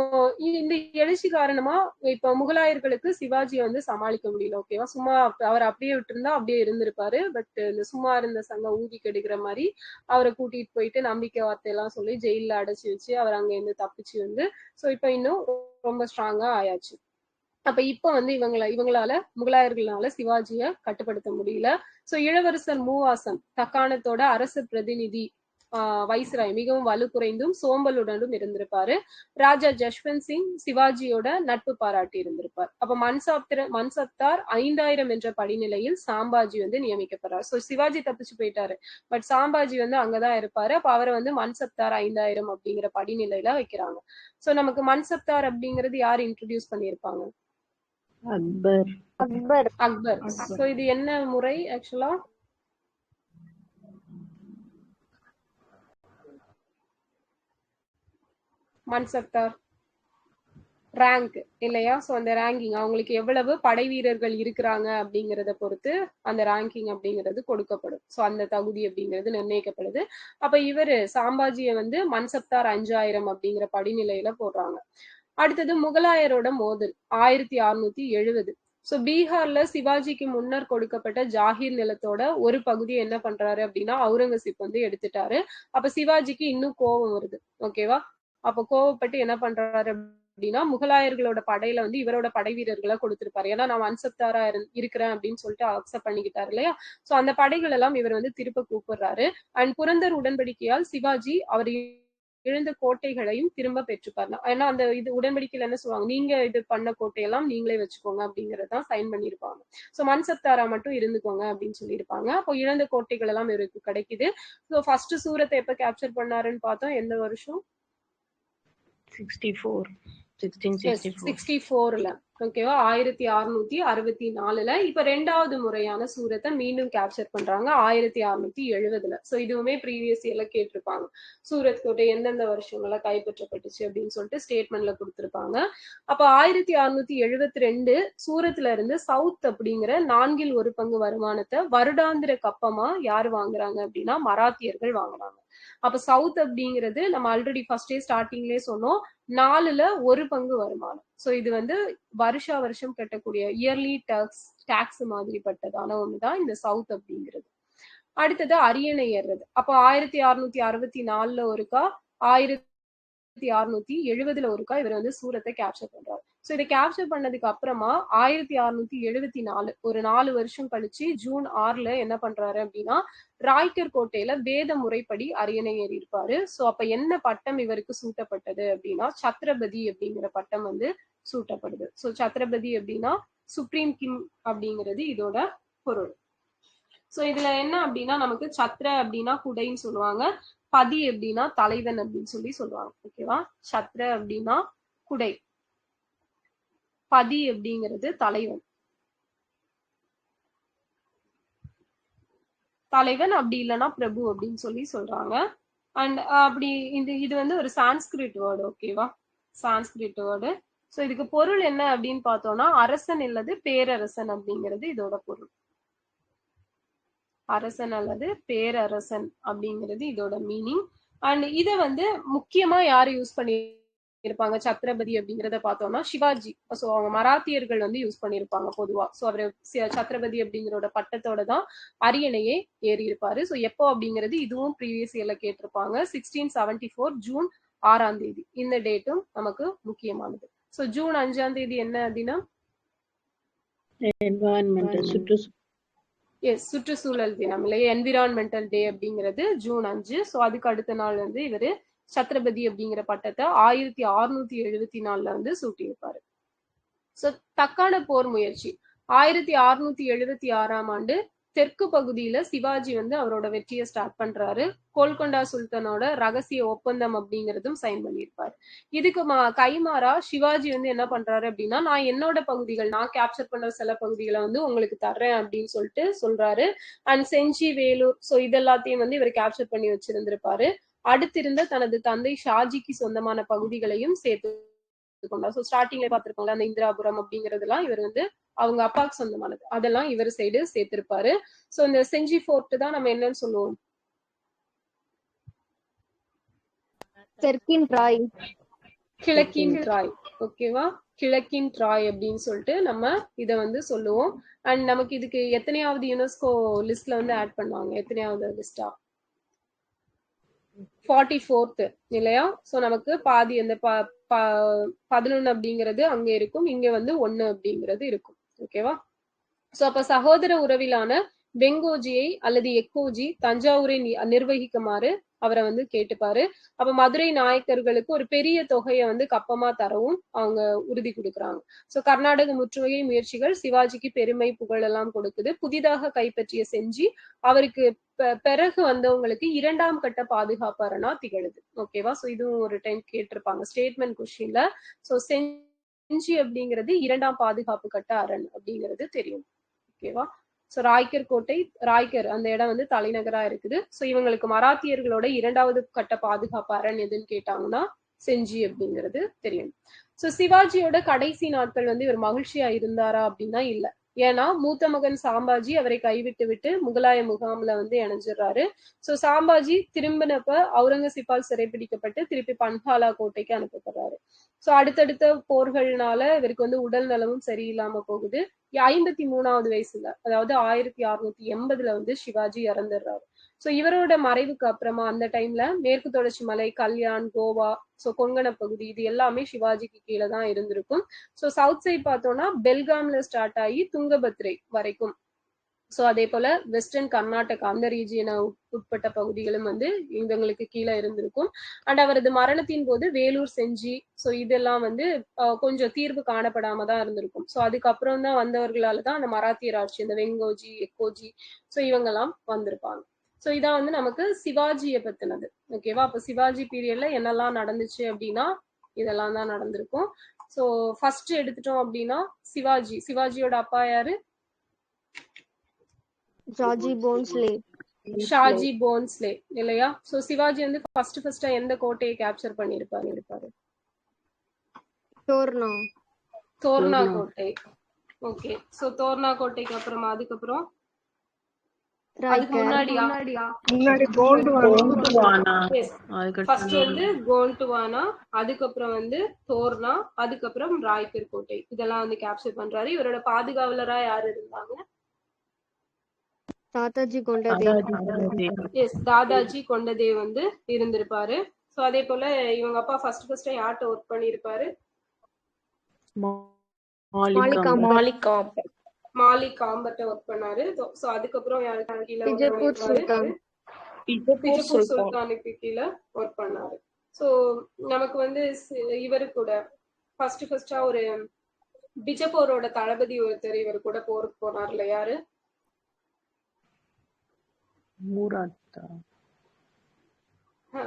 இந்த எழுச்சி காரணமா இப்ப முகலாயர்களுக்கு சிவாஜியை வந்து சமாளிக்க முடியல. ஓகேவா? சும்மா அவர் அப்படியே விட்டுருந்தா அப்படியே இருந்திருப்பாரு. பட் இந்த சும்மா இருந்த சங்கம் ஊதி கெடுக்கிற மாதிரி அவரை கூட்டிட்டு போயிட்டு நம்பிக்கை வார்த்தையெல்லாம் சொல்லி ஜெயில அடைச்சு வச்சு அவர் அங்க இருந்து தப்பிச்சு வந்து சோ இப்ப இன்னும் ரொம்ப ஸ்ட்ராங்கா ஆயாச்சு. அப்ப இப்ப வந்து இவங்களால முகலாயர்களால சிவாஜிய கட்டுப்படுத்த முடியல. சோ இளவரசர் மூவாசம் தக்காணத்தோட அரசு பிரதிநிதி வைஸ்ராய் மிகவும் வலு குறைந்தும் சோம்பலுடனும் இருந்திருப்பாரு. ராஜா ஜஸ்வந்த் சிங் சிவாஜியோட நட்பு பாராட்டி இருந்திருப்பார். அப்ப மன்சப்தார் 5000 என்ற படிநிலையில் சாம்பாஜி வந்து நியமிக்கப்படுறார். சோ சிவாஜி தப்பிச்சு போயிட்டாரு, பட் சாம்பாஜி வந்து அங்கதான் இருப்பாரு. அப்ப அவரை வந்து மன்சப்தார் 5000 அப்படிங்கிற படிநிலையில வைக்கிறாங்க. சோ நமக்கு மன்சப்தார் அப்படிங்கிறது யார் இன்ட்ரோடியூஸ் பண்ணியிருப்பாங்க? அக்பர். அக்பர். அக்பர். சோ இது என்ன முறை ஆக்சுவலா? மன்சப்தார் ரேங்க் இல்லையா? சோ அந்த ரேங்கிங் அவங்களுக்கு எவ்வளவு படை வீரர்கள் இருக்கிறாங்க அப்படிங்கறத பொறுத்து அந்த ரேங்கிங் அப்படிங்கிறது கொடுக்கப்படும். சோ அந்த தகுதி அப்படிங்கிறது நிர்ணயிக்கப்படுது. அப்ப இவரு சாம்பாஜியை வந்து மன்சப்தார் 5000 அப்படிங்கிற படிநிலையில போடுறாங்க. அடுத்தது முகலாயரோட மோதல் 1670. சோ பீகார்ல சிவாஜிக்கு முன்னர் கொடுக்கப்பட்ட ஜாகிர் நிலத்தோட ஒரு பகுதியை என்ன பண்றாரு அப்படின்னா அவுரங்கசீப் வந்து எடுத்துட்டாரு. அப்ப சிவாஜிக்கு இன்னும் கோபம் வருது. ஓகேவா? அப்ப கோவப்பட்டு என்ன பண்றாரு அப்படின்னா முகலாயர்களோட படையில வந்து இவரோட படை வீரர்களை கொடுத்திருப்பாரு. ஏன்னா நான் மன்சப்தாரா இருக்கிறேன் அப்படின்னு சொல்லிட்டு அக்செப்ட் பண்ணிக்கிட்டாரு இல்லையா? சோ அந்த படைகள் எல்லாம் இவர் வந்து திருப்ப கூப்பிடுறாரு. அண்ட் புரந்தர் உடன்படிக்கையால் சிவாஜி அவர் இழந்த கோட்டைகளையும் திரும்ப பெற்றுப்பாரு. ஏன்னா அந்த இது உடன்படிக்கையில என்ன சொல்லுவாங்க, நீங்க இது பண்ண கோட்டையெல்லாம் நீங்களே வச்சுக்கோங்க அப்படிங்கறதான் சைன் பண்ணிருப்பாங்க. சோ மன்சப்தாரா மட்டும் இருந்துக்கோங்க அப்படின்னு சொல்லியிருப்பாங்க. அப்போ இழந்த கோட்டைகள் எல்லாம் இவருக்கு கிடைக்குது. சோ ஃபர்ஸ்ட் சூரத்தை எப்ப கேப்சர் பண்ணாருன்னு பார்த்தோம், எந்த வருஷம்? 1664ல. ஓகேவா? 1664ல. இப்ப ரெண்டாவது முறையான சூரத்தை மீண்டும் கேப்சர் பண்றாங்க 1670ல. சோ இதுவுமே ப்ரீவியஸ் இயர்ல கேட்டிருப்பாங்க. சூரத் கோட்டை எந்தெந்த வருஷங்கள கைப்பற்றப்பட்டுச்சு அப்படின்னு சொல்லிட்டு ஸ்டேட்மெண்ட்ல கொடுத்திருப்பாங்க. அப்ப 1672 சூரத்ல இருந்து சவுத் அப்படிங்கிற 1/4 வருமானத்தை வருடாந்திர கப்பமா யாரு வாங்குறாங்க அப்படின்னா மராத்தியர்கள் வாங்குறாங்க. அப்ப சவுத் அப்படிங்கிறது நம்ம ஆல்ரெடி ஃபர்ஸ்டே ஸ்டார்டிங்லயே சொன்னோம், 1/4 வருமானம். சோ இது வந்து வருஷா வருஷம் கட்டக்கூடிய இயர்லி டாக்ஸ் மாதிரிப்பட்டதான ஒண்ணுதான் இந்த சவுத் அப்படிங்கிறது. அடுத்தது அரியணை ஏறுறது. அப்ப 1664ல ஒருக்கா, 1670ல ஒருக்கா இவர் வந்து சூரத்தை கேப்சர் பண்றாரு. சோ இதை கேப்சர் பண்ணதுக்கு அப்புறமா 1674 ஒரு 4 வருஷம் கழிச்சு ஜூன் 6ல என்ன பண்றாரு அப்படின்னா ராய்கர் கோட்டையில வேத முறைப்படி அரியணை ஏறி இருப்பாரு. சோ அப்ப என்ன பட்டம் இவருக்கு சூட்டப்பட்டது அப்படின்னா சத்ரபதி அப்படிங்கிற பட்டம் வந்து சூட்டப்படுது. சோ சத்ரபதி அப்படின்னா சுப்ரீம் கிங் அப்படிங்கிறது இதோட பொருள். சோ இதுல என்ன அப்படின்னா நமக்கு சத்ர அப்படின்னா குடைன்னு சொல்லுவாங்க, பதி அப்படின்னா தலைவன் அப்படின்னு சொல்லி சொல்லுவாங்க. ஓகேவா? சத்ர அப்படின்னா குடை, பதி அப்படிங்கிறது தலைவன். தலைவன் அப்படி இல்லைன்னா பிரபு அப்படின்னு சொல்லி சொல்றாங்க. அண்ட் அப்படி இது வந்து ஒரு சான்ஸ்கிரிட் வேர்டு. ஓகேவா? சான்ஸ்கிரிட் வேர்டு. சோ இதுக்கு பொருள் என்ன அப்படின்னு பார்த்தோம்னா அரசன் இல்லது பேரரசன் அப்படிங்கிறது இதோட பொருள். அரசன் அல்லது பேரரசன் அப்படிங்கிறது இதோட மீனிங். அண்ட் இத வந்து முக்கியமா யாரு யூஸ் பண்ணி இருப்பாங்க சத்ரபதி அப்படிங்கிறத பார்த்தோம்னா சிவாஜி. சோ அவங்க மராத்தியர்கள் வந்து யூஸ் பண்ணியிருப்பாங்க பொதுவா. சோ அவரு சத்ரபதி அப்படிங்கிறோட பட்டத்தோட தான் அரியணையே ஏறி இருப்பாரு. சோ எப்போ அப்படிங்கிறது இதுவும் ப்ரீவியஸ் இயர்ல கேட்டிருப்பாங்க. 1674 ஜூன் 6ஆம் தேதி. இந்த டேட்டும் நமக்கு முக்கியமானது. சோ ஜூன் 5ஆம் தேதி என்ன தினம்? சுற்றுச்சூழல் தினம் இல்லையா? என்விரான்மெண்டல் டே அப்படிங்கிறது ஜூன் 5. சோ அதுக்கு அடுத்த நாள் வந்து இவரு சத்ரபதி அப்படிங்கிற பட்டத்தை 1674ல வந்து சூட்டியிருப்பாரு. சோ தக்கான போர் முயற்சி 1676ஆம் ஆண்டு தெற்கு பகுதியில சிவாஜி வந்து அவரோட வெற்றியை ஸ்டார்ட் பண்றாரு. கோல்கொண்டா சுல்தானோட ரகசிய ஒப்பந்தம் அப்படிங்கிறதும் சைன் பண்ணியிருப்பாரு. இதுக்கு கைமாறா சிவாஜி வந்து என்ன பண்றாரு அப்படின்னா நான் என்னோட பகுதிகள், நான் கேப்சர் பண்ற சில பகுதிகளை வந்து உங்களுக்கு தர்றேன் அப்படின்னு சொல்லிட்டு சொல்றாரு. அண்ட் செஞ்சி, வேலூர், சோ இதெல்லாத்தையும் வந்து இவர் கேப்சர் பண்ணி வச்சிருந்திருப்பாரு. அடுத்திருந்த தனது தந்தை ஷாஜிக்கு சொந்தமான பகுதிகளையும் சேர்த்து கொண்டார். சோ ஸ்டார்டிங்ல பாத்திருக்கோம்ல அந்த இந்திராபுரம் அப்படிங்கறதெல்லாம் இவர் வந்து அவங்க அப்பாவுக்கு சொந்தமானது, அதெல்லாம் இவர் சைடு சேர்த்திருப்பாரு. சோ இந்த செஞ்சி ஃபோர்ட் தான் நம்ம என்னன்னு சொல்லுவோம், தெற்கின் ட்ராய், கிழக்கின் ட்ராய். ஓகேவா? கிழக்கின் ட்ராய் அப்படின்னு சொல்லிட்டு நம்ம இத வந்து சொல்லுவோம். அண்ட் நமக்கு இதுக்கு எத்தனையாவது யுனெஸ்கோ லிஸ்ட்ல வந்து ஆட் பண்ணுவாங்க? எத்தனையாவது லிஸ்டா? 44th இல்லையா? சோ நமக்கு பாதி அந்த 11 அப்படிங்கிறது அங்க இருக்கும், இங்க வந்து 1 அப்படிங்கிறது இருக்கும். ஓகேவா? சோ அப்ப சகோதர உறவிலான வெங்கோஜியை அல்லது எக்கோஜி தஞ்சாவூரை நிர்வகிக்குமாறு அவரை வந்து கேட்டுப்பாரு. அப்ப மதுரை நாயக்கர்களுக்கு ஒரு பெரிய தொகையை வந்து கப்பமா தரவும் அவங்க உறுதி கொடுக்குறாங்க. சோ கர்நாடக முற்றுகை முயற்சிகள் சிவாஜிக்கு பெருமை புகழ் எல்லாம் கொடுக்குது. புதிதாக கைப்பற்றிய செஞ்சி அவருக்கு பிறகு வந்தவங்களுக்கு 2ஆம் கட்ட பாதுகாப்பாளனா திகழுது. ஓகேவா? சோ இதுவும் ஒரு டைம் கேட்டிருப்பாங்க ஸ்டேட்மெண்ட் கொஸ்டின்ல. சோ செஞ்சி அப்படிங்கிறது 2ஆம் பாதுகாப்பு கட்ட அரண் அப்படிங்கிறது தெரியும். ஓகேவா? சோ ராய்கர் கோட்டை, ராய்கர் அந்த இடம் வந்து தலைநகரா இருக்குது. சோ இவங்களுக்கு மராத்தியர்களோட 2வது கட்ட பாதுகாப்பு அரண் எதுன்னு கேட்டாங்கன்னா செஞ்சி அப்படிங்கிறது தெரியும். சோ சிவாஜியோட கடைசி நாட்கள் வந்து இவர் மகிழ்ச்சியா இருந்தாரா அப்படின்னா இல்ல. ஏன்னா மூத்த மகன் சாம்பாஜி அவரை கைவிட்டு விட்டு முகலாய முகாம்ல வந்து இணைஞ்சிடுறாரு. சோ சாம்பாஜி திரும்பினப்ப அவுரங்கசீப்பால் சிறைப்பிடிக்கப்பட்டு திருப்பி பன்ஹாலா கோட்டைக்கு அனுப்பப்படுறாரு. சோ அடுத்தடுத்த போர்கள்னால இவருக்கு வந்து உடல் நலமும் சரியில்லாம போகுது. 53வது வயசுல, அதாவது 1680ல வந்து சிவாஜி இறந்துடுறாரு. சோ இவரோட மறைவுக்கு அப்புறமா அந்த டைம்ல மேற்கு தொடர்ச்சி மலை, கல்யாண், கோவா, சோ கொங்கண பகுதி இது எல்லாமே சிவாஜிக்கு கீழே தான் இருந்திருக்கும். சோ சவுத் சைட் பார்த்தோம்னா பெல்காம்ல ஸ்டார்ட் ஆகி துங்கபத்ரை வரைக்கும். சோ அதே போல வெஸ்டர்ன் கர்நாடகா அந்த ரீஜியனை உட்பட்ட பகுதிகளும் வந்து இவங்களுக்கு கீழே இருந்திருக்கும். அண்ட் அவரது மரணத்தின் போது வேலூர், செஞ்சி சோ இதெல்லாம் வந்து கொஞ்சம் தீர்வு காணப்படாம தான் இருந்திருக்கும். சோ அதுக்கப்புறம் தான் வந்தவர்களால தான் அந்த மராத்தியர் ஆட்சி, இந்த வெங்கோஜி, எக்கோஜி சோ இவங்கெல்லாம் வந்திருப்பாங்க. சோ இதான் வந்து நமக்கு சிவாஜியை பத்தினது. ஓகேவா? அப்ப சிவாஜி பீரியட்ல என்னெல்லாம் நடந்துச்சு அப்படின்னா இதெல்லாம் தான் நடந்திருக்கும். சோ ஃபர்ஸ்ட் எடுத்துட்டோம் அப்படின்னா சிவாஜியோட அப்பா யாரு? ஜார்ஜி போன்ஸ்லே. ஷாஜி போன்ஸ்லே இல்லையா? சோ சிவாஜி வந்து ஃபர்ஸ்ட் எந்த கோட்டையை கேப்சர் பண்ணிருப்பாரு? தோர்னா கோட்டை. ஓகே. சோ தோர்னா கோட்டைக்கு அப்புறமா அதுக்கப்புறம் அதுக்கு முன்னாடியா முன்னாடி கோண்டுவானா, ஃபர்ஸ்ட் வந்து கோண்டுவானா, அதுக்கப்புறம் வந்து தோர்னா, அதுக்கப்புறம் ராய்கர் கோட்டை இதெல்லாம் வந்து கேப்சர் பண்றாரு. இவரோட பாதுகாவலரா யாரு இருந்தாங்க? தாதாஜி கொண்டதேவ். எஸ், தாதாஜி கொண்டதேவ் வந்து இருந்திருப்பாரு. சோ அதே போல இவங்க அப்பா ஃபர்ஸ்ட் யார்ட்ட ஒர்க் பண்ணிருப்பாரு? மாலிக் காம்பர்ட்ட ஒர்க் பண்ணாரு. சோ அதுக்கப்புறம் யாருக்கு கீழே பிஜப்பூர் சுல்தானுக்கு கீழே ஒர்க் பண்ணாரு. சோ நமக்கு வந்து இவரு கூட ஃபர்ஸ்டா ஒரு பிஜப்பூரோட தளபதி ஒருத்தர் இவர் கூட போருக்கு போனார்ல, யாரு?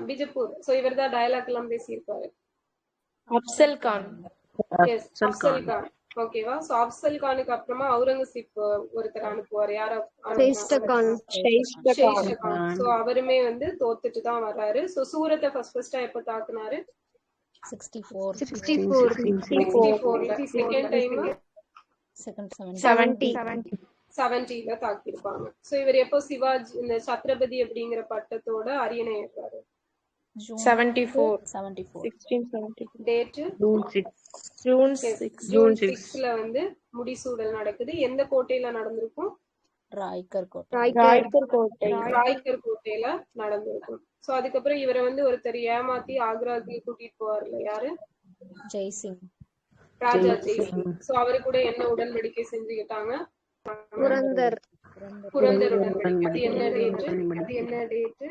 பிஜப்பூர். சோ இவர் தான் டயலாக் எல்லாம் பேசியிருப்பாரு. அப்சல் கான். எஸ், அப்சல் கான். ஓகேவா? சோ அப்சல் கானுக்கு அப்புறமா அவுரங்கசீப் ஒருத்தர் அனுப்புவார். யார? சோ அவருமே வந்து தோத்துட்டு தான் வர்றாரு. சோ சூரத்தை ஃபர்ஸ்டா எப்ப தாக்குனாரு? 64. செகண்ட் டைம் 70ல தாக்கிருப்பாங்க. சோ இவர் எப்போ சிவாஜி இந்த சத்ரபதி அப்படிங்கிற பட்டத்தோட அரியணை ஏற்றாரு? 74. டேட் ஜூன் 6ல வந்து முடிசூடல் நடக்குது. எந்த கோட்டையில நடந்திருக்கும்? ராய்கர் கோட்டையில நடந்திருக்கும். சோ அதுக்கப்புறம் இவரை வந்து ஒருத்தர் ஏமாத்தி ஆக்ராக்கு கூட்டிட்டு போவார்ல, யாரு? ஜெய்சிங். ராஜா ஜெய்சிங். சோ அவரு கூட என்ன உடன்படிக்கை செஞ்சுக்கிட்டாங்க? புரந்தர் உடன்படிக்கை. அது என்ன டேட்?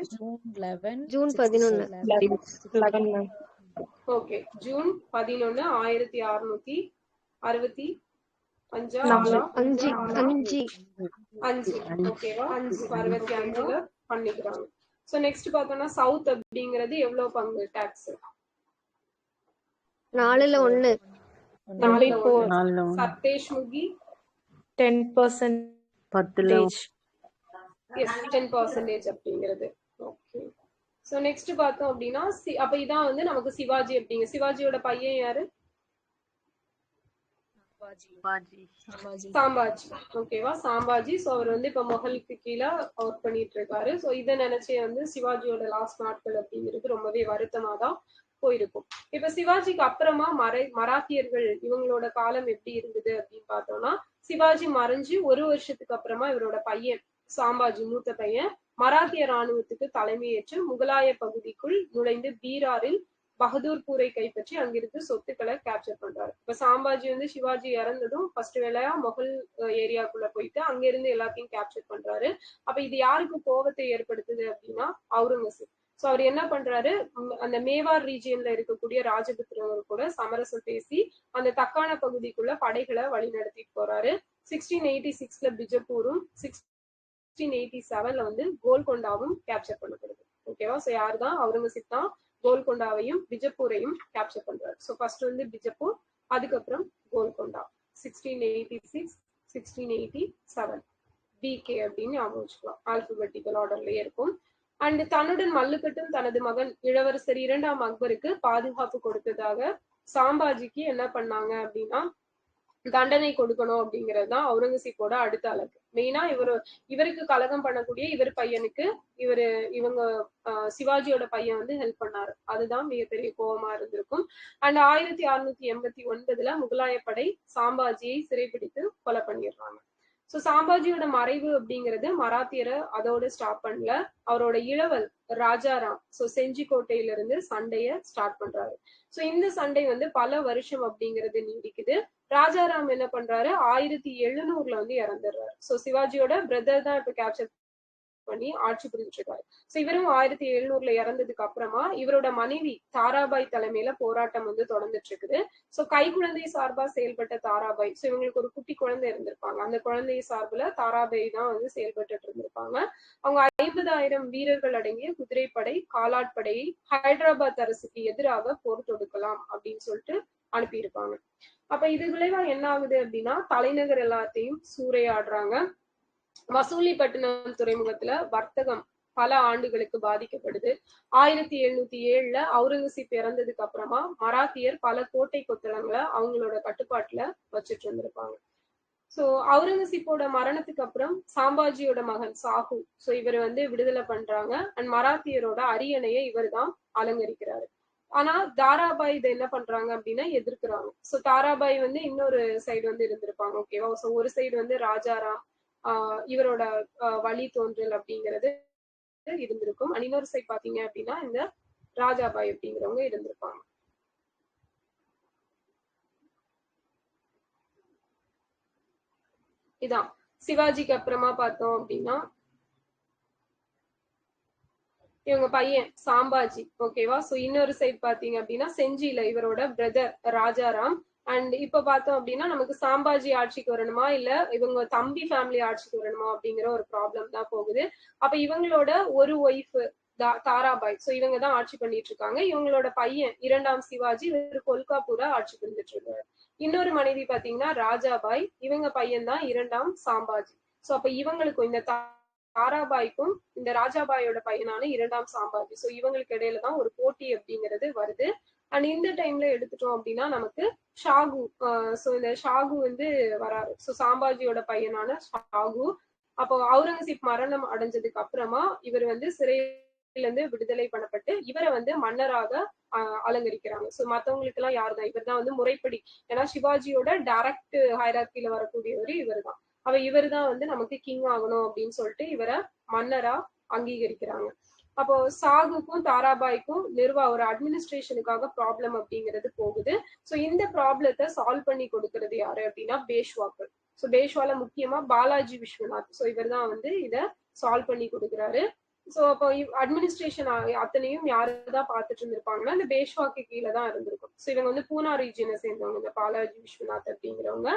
ஜூன் 11. ஓகே. ஜூன் 11 1665 ஓகேவா? 65ல பண்ணிக்கிறாங்க. சோ நெக்ஸ்ட் பார்த்தோம்னா சவுத் அப்படிங்கிறது எவ்வளவு பங்கு டாக்ஸ்? 4/1. சர்தேஷ்முகி 10%. 10% அப்படிங்கிறது. ஓகே. சோ நெக்ஸ்ட் பார்த்தோம் அப்படின்னா அப்ப இதான் வந்து நமக்கு சிவாஜி அப்படிங்க. சிவாஜியோட பையன் யாரு? சாம்பாஜி. ஓகேவா? சாம்பாஜி. சோ அவர் வந்து இப்ப மொகலுக்கு கீழே ஒர்க் பண்ணிட்டு இருக்காரு. சோ இதை நினைச்சே வந்து சிவாஜியோட லாஸ்ட் நாட்கள் அப்படிங்கிறது ரொம்பவே வருத்தமா தான் போயிருக்கும். இப்ப சிவாஜிக்கு அப்புறமா மராத்தியர்கள் இவங்களோட காலம் எப்படி இருந்தது அப்படின்னு பார்த்தோம்னா சிவாஜி மறைஞ்சு ஒரு வருஷத்துக்கு அப்புறமா இவரோட பையன் சாம்பாஜி, மூத்த பையன், மராத்திய ராணுவத்துக்கு தலைமையேற்று முகலாய பகுதிக்குள் நுழைந்து பீராரில் பகதூர்பூரை கைப்பற்றி அங்கிருந்து சொத்துக்களை கேப்சர் பண்றாரு. இப்ப சாம்பாஜி வந்து சிவாஜி இறந்ததும் ஃபர்ஸ்ட் வேலையா மொகல் ஏரியாக்குள்ள போயிட்டு அங்கிருந்து எல்லாத்தையும் கேப்சர் பண்றாரு. அப்ப இது யாருக்கு கோபத்தை ஏற்படுத்துது அப்படின்னா அவுரங்கசீப். சோ அவர் என்ன பண்றாரு, அந்த மேவார் ரீஜியன்ல இருக்கக்கூடிய ராஜபுத்திரவர் கூட சமரசம் பேசி அந்த தக்கான பகுதிக்குள்ள படைகளை வழி நடத்திட்டு போறாரு. 1686ல பிஜப்பூரும் 1687ல வந்து கோல்கொண்டாவும் கேப்சர் பண்ணப்படுது. ஓகேவா? சோ யாருதான்? அவுரங்கசீப் தான் கோல்கொண்டாவையும் பிஜப்பூரையும் கேப்சர் பண்றாரு. சோ ஃபர்ஸ்ட் வந்து பிஜப்பூர், அதுக்கப்புறம் கோல்கொண்டா. 1686 1687 பிகே அப்படின்னு ஞாபகம் வச்சுக்கலாம். ஆல்பபெட்டிக்கல் ஆர்டர்லயே இருக்கும். அண்ட் தன்னுடன் மல்லுக்கட்டும் தனது மகன் இளவரசர் 2ஆம் அக்பருக்கு பாதுகாப்பு கொடுத்ததாக சாம்பாஜிக்கு என்ன பண்ணாங்க அப்படின்னா தண்டனை கொடுக்கணும் அப்படிங்கிறது தான் அவுரங்கசீப்போட அடுத்த அலகு. மெயினா இவருக்கு கலகம் பண்ணக்கூடிய இவர் பையனுக்கு இவங்க சிவாஜியோட பையன் வந்து ஹெல்ப் பண்ணாரு. அதுதான் மிகப்பெரிய கோபமா இருந்திருக்கும். அண்ட் 1689ல முகலாய படை சாம்பாஜியை சிறைப்பிடித்து கொலை பண்ணிடுறாங்க. சோ சாம்பாஜியோட மறைவு அப்படிங்கிறது மராத்தியரை அதோட ஸ்டாப் பண்ணல. அவரோட இளவல் ராஜாராம் செஞ்சிக்கோட்டையில இருந்து சண்டைய ஸ்டார்ட் பண்றாரு. சோ இந்த சண்டை வந்து பல வருஷம் அப்படிங்கிறது நீடிக்குது. ராஜாராம் என்ன பண்றாரு, 1700ல வந்து இறந்துடுறாரு. சோ சிவாஜியோட பிரதர் தான் இப்ப கேப்சர் பண்ணி ஆட்சி புரிஞ்சுட்டு இருக்காரு. சோ இவரும் 1700ல இறந்ததுக்கு அப்புறமா இவரோட மனைவி தாராபாய் தலைமையில போராட்டம் வந்து தொடர்ந்துட்டு இருக்குது. சோ கைக்குழந்தை சார்பா செயல்பட்ட தாராபாய், சோ இவங்களுக்கு ஒரு குட்டி குழந்தை இருந்திருப்பாங்க. அந்த குழந்தை சார்புல தாராபாய் தான் வந்து செயல்பட்டு இருந்திருப்பாங்க. அவங்க 50,000 வீரர்கள் அடங்கிய குதிரைப்படை, காலாட்படையை ஹைதராபாத் அரசுக்கு எதிராக போர் தொடுக்கலாம் அப்படின்னு சொல்லிட்டு அனுப்பியிருப்பாங்க. அப்ப இது விளைவா என்ன ஆகுது அப்படின்னா தலைநகர் எல்லாத்தையும் சூறையாடுறாங்க. வசூலிப்பட்டினம் துறைமுகத்துல வர்த்தகம் பல ஆண்டுகளுக்கு பாதிக்கப்படுது. 1707ல அவுரங்கசீப் இறந்ததுக்கு அப்புறமா மராத்தியர் பல கோட்டை கொத்தளங்களை அவங்களோட கட்டுப்பாட்டுல வச்சுட்டு இருந்திருப்பாங்க. சோ அவுரங்கசீப்போட மரணத்துக்கு அப்புறம் சாம்பாஜியோட மகன் சாஹு இவர் வந்து விடுதலை பண்றாங்க. அண்ட் மராத்தியரோட அரியணையை இவர் தான் அலங்கரிக்கிறாரு. ஆனா தாராபாய் இதை என்ன பண்றாங்க அப்படின்னா எதிர்க்கிறாங்க. சோ தாராபாய் வந்து இன்னொரு சைடு வந்து இருந்திருப்பாங்க. ஓகேவா? சோ ஒரு சைடு வந்து ராஜாராம் இவரோட வழி தோன்றல் அப்படிங்கிறது இருந்திருக்கும். இன்னொரு சைடு பாத்தீங்க அப்படின்னா இந்த ராஜாபாய் அப்படிங்கிறவங்க இருந்திருப்பாங்க. இதான் சிவாஜிக்கு அப்புறமா பார்த்தோம் அப்படின்னா இவங்க பையன் சாம்பாஜி. ஓகேவா? சோ இன்னொரு சைட் பாத்தீங்க அப்படின்னா செஞ்சில இவரோட பிரதர் ராஜாராம். அண்ட் இப்ப பார்த்தோம் அப்படின்னா நமக்கு சாம்பாஜி ஆட்சிக்கு வரணுமா இல்ல இவங்க தம்பி ஃபேமிலி ஆட்சிக்கு வரணுமா அப்படிங்கிற ஒரு ப்ராப்ளம் தான் போகுது. அப்ப இவங்களோட ஒரு ஒய்ஃப் தாராபாய், சோ இவங்க தான் ஆட்சி பண்ணிட்டு இருக்காங்க. இவங்களோட பையன் 2ஆம் சிவாஜி இவர் கொல்காப்பூரா ஆட்சி பண்ணிட்டு இருக்காரு. இன்னொரு மனைவி பாத்தீங்கன்னா ராஜாபாய், இவங்க பையன் தான் 2ஆம் சாம்பாஜி. சோ அப்ப இவங்களுக்கும் இந்த தாராபாய்க்கும் இந்த ராஜாபாயோட பையனான 2ஆம் சாம்பாஜி, சோ இவங்களுக்கு இடையில தான் ஒரு போட்டி அப்படிங்கிறது வருது. அண்ட் இந்த டைம்ல எடுத்துட்டோம் அப்படின்னா நமக்கு ஷாகு, சோ இந்த ஷாகு வந்து வராரு. சோ சாம்பாஜியோட பையனான ஷாகு அப்போ அவுரங்கசீப் மரணம் அடைஞ்சதுக்கு அப்புறமா இவர் வந்து சிறையில இருந்து விடுதலை பண்ணப்பட்டு இவரை வந்து மன்னராக அலங்கரிக்கிறாங்க. சோ மத்தவங்களுக்கு எல்லாம் யாருதான், இவர் தான் வந்து முறைப்படி, ஏன்னா சிவாஜியோட டைரக்ட் ஹைரார்கில வரக்கூடியவர் இவர் தான். இவர் தான் வந்து நமக்கு கிங் ஆகணும் அப்படின்னு சொல்லிட்டு இவரை மன்னரா அங்கீகரிக்கிறாங்க. அப்போ சாகுக்கும் தாராபாய்க்கும் ஒரு அட்மினிஸ்ட்ரேஷனுக்காக ப்ராப்ளம் அப்படிங்கிறது போகுது. சோ இந்த ப்ராப்ளத்தை சால்வ் பண்ணி கொடுக்கறது யாரு அப்படின்னா பேஷ்வாக்கள். சோ பேஷ்வால முக்கியமா பாலாஜி விஸ்வநாத், சோ இவர் தான் வந்து இதை சால்வ் பண்ணி கொடுக்குறாரு. சோ அப்போ அட்மினிஸ்ட்ரேஷன் அத்தனையும் யாருதான் பார்த்துட்டு இருந்திருப்பாங்கன்னா இந்த பேஷ்வாக்கு கீழே தான் இருந்திருக்கும். சோ இவங்க வந்து பூனா ரீஜியனை சேர்ந்தவங்க இந்த பாலாஜி விஸ்வநாத் அப்படிங்கிறவங்க.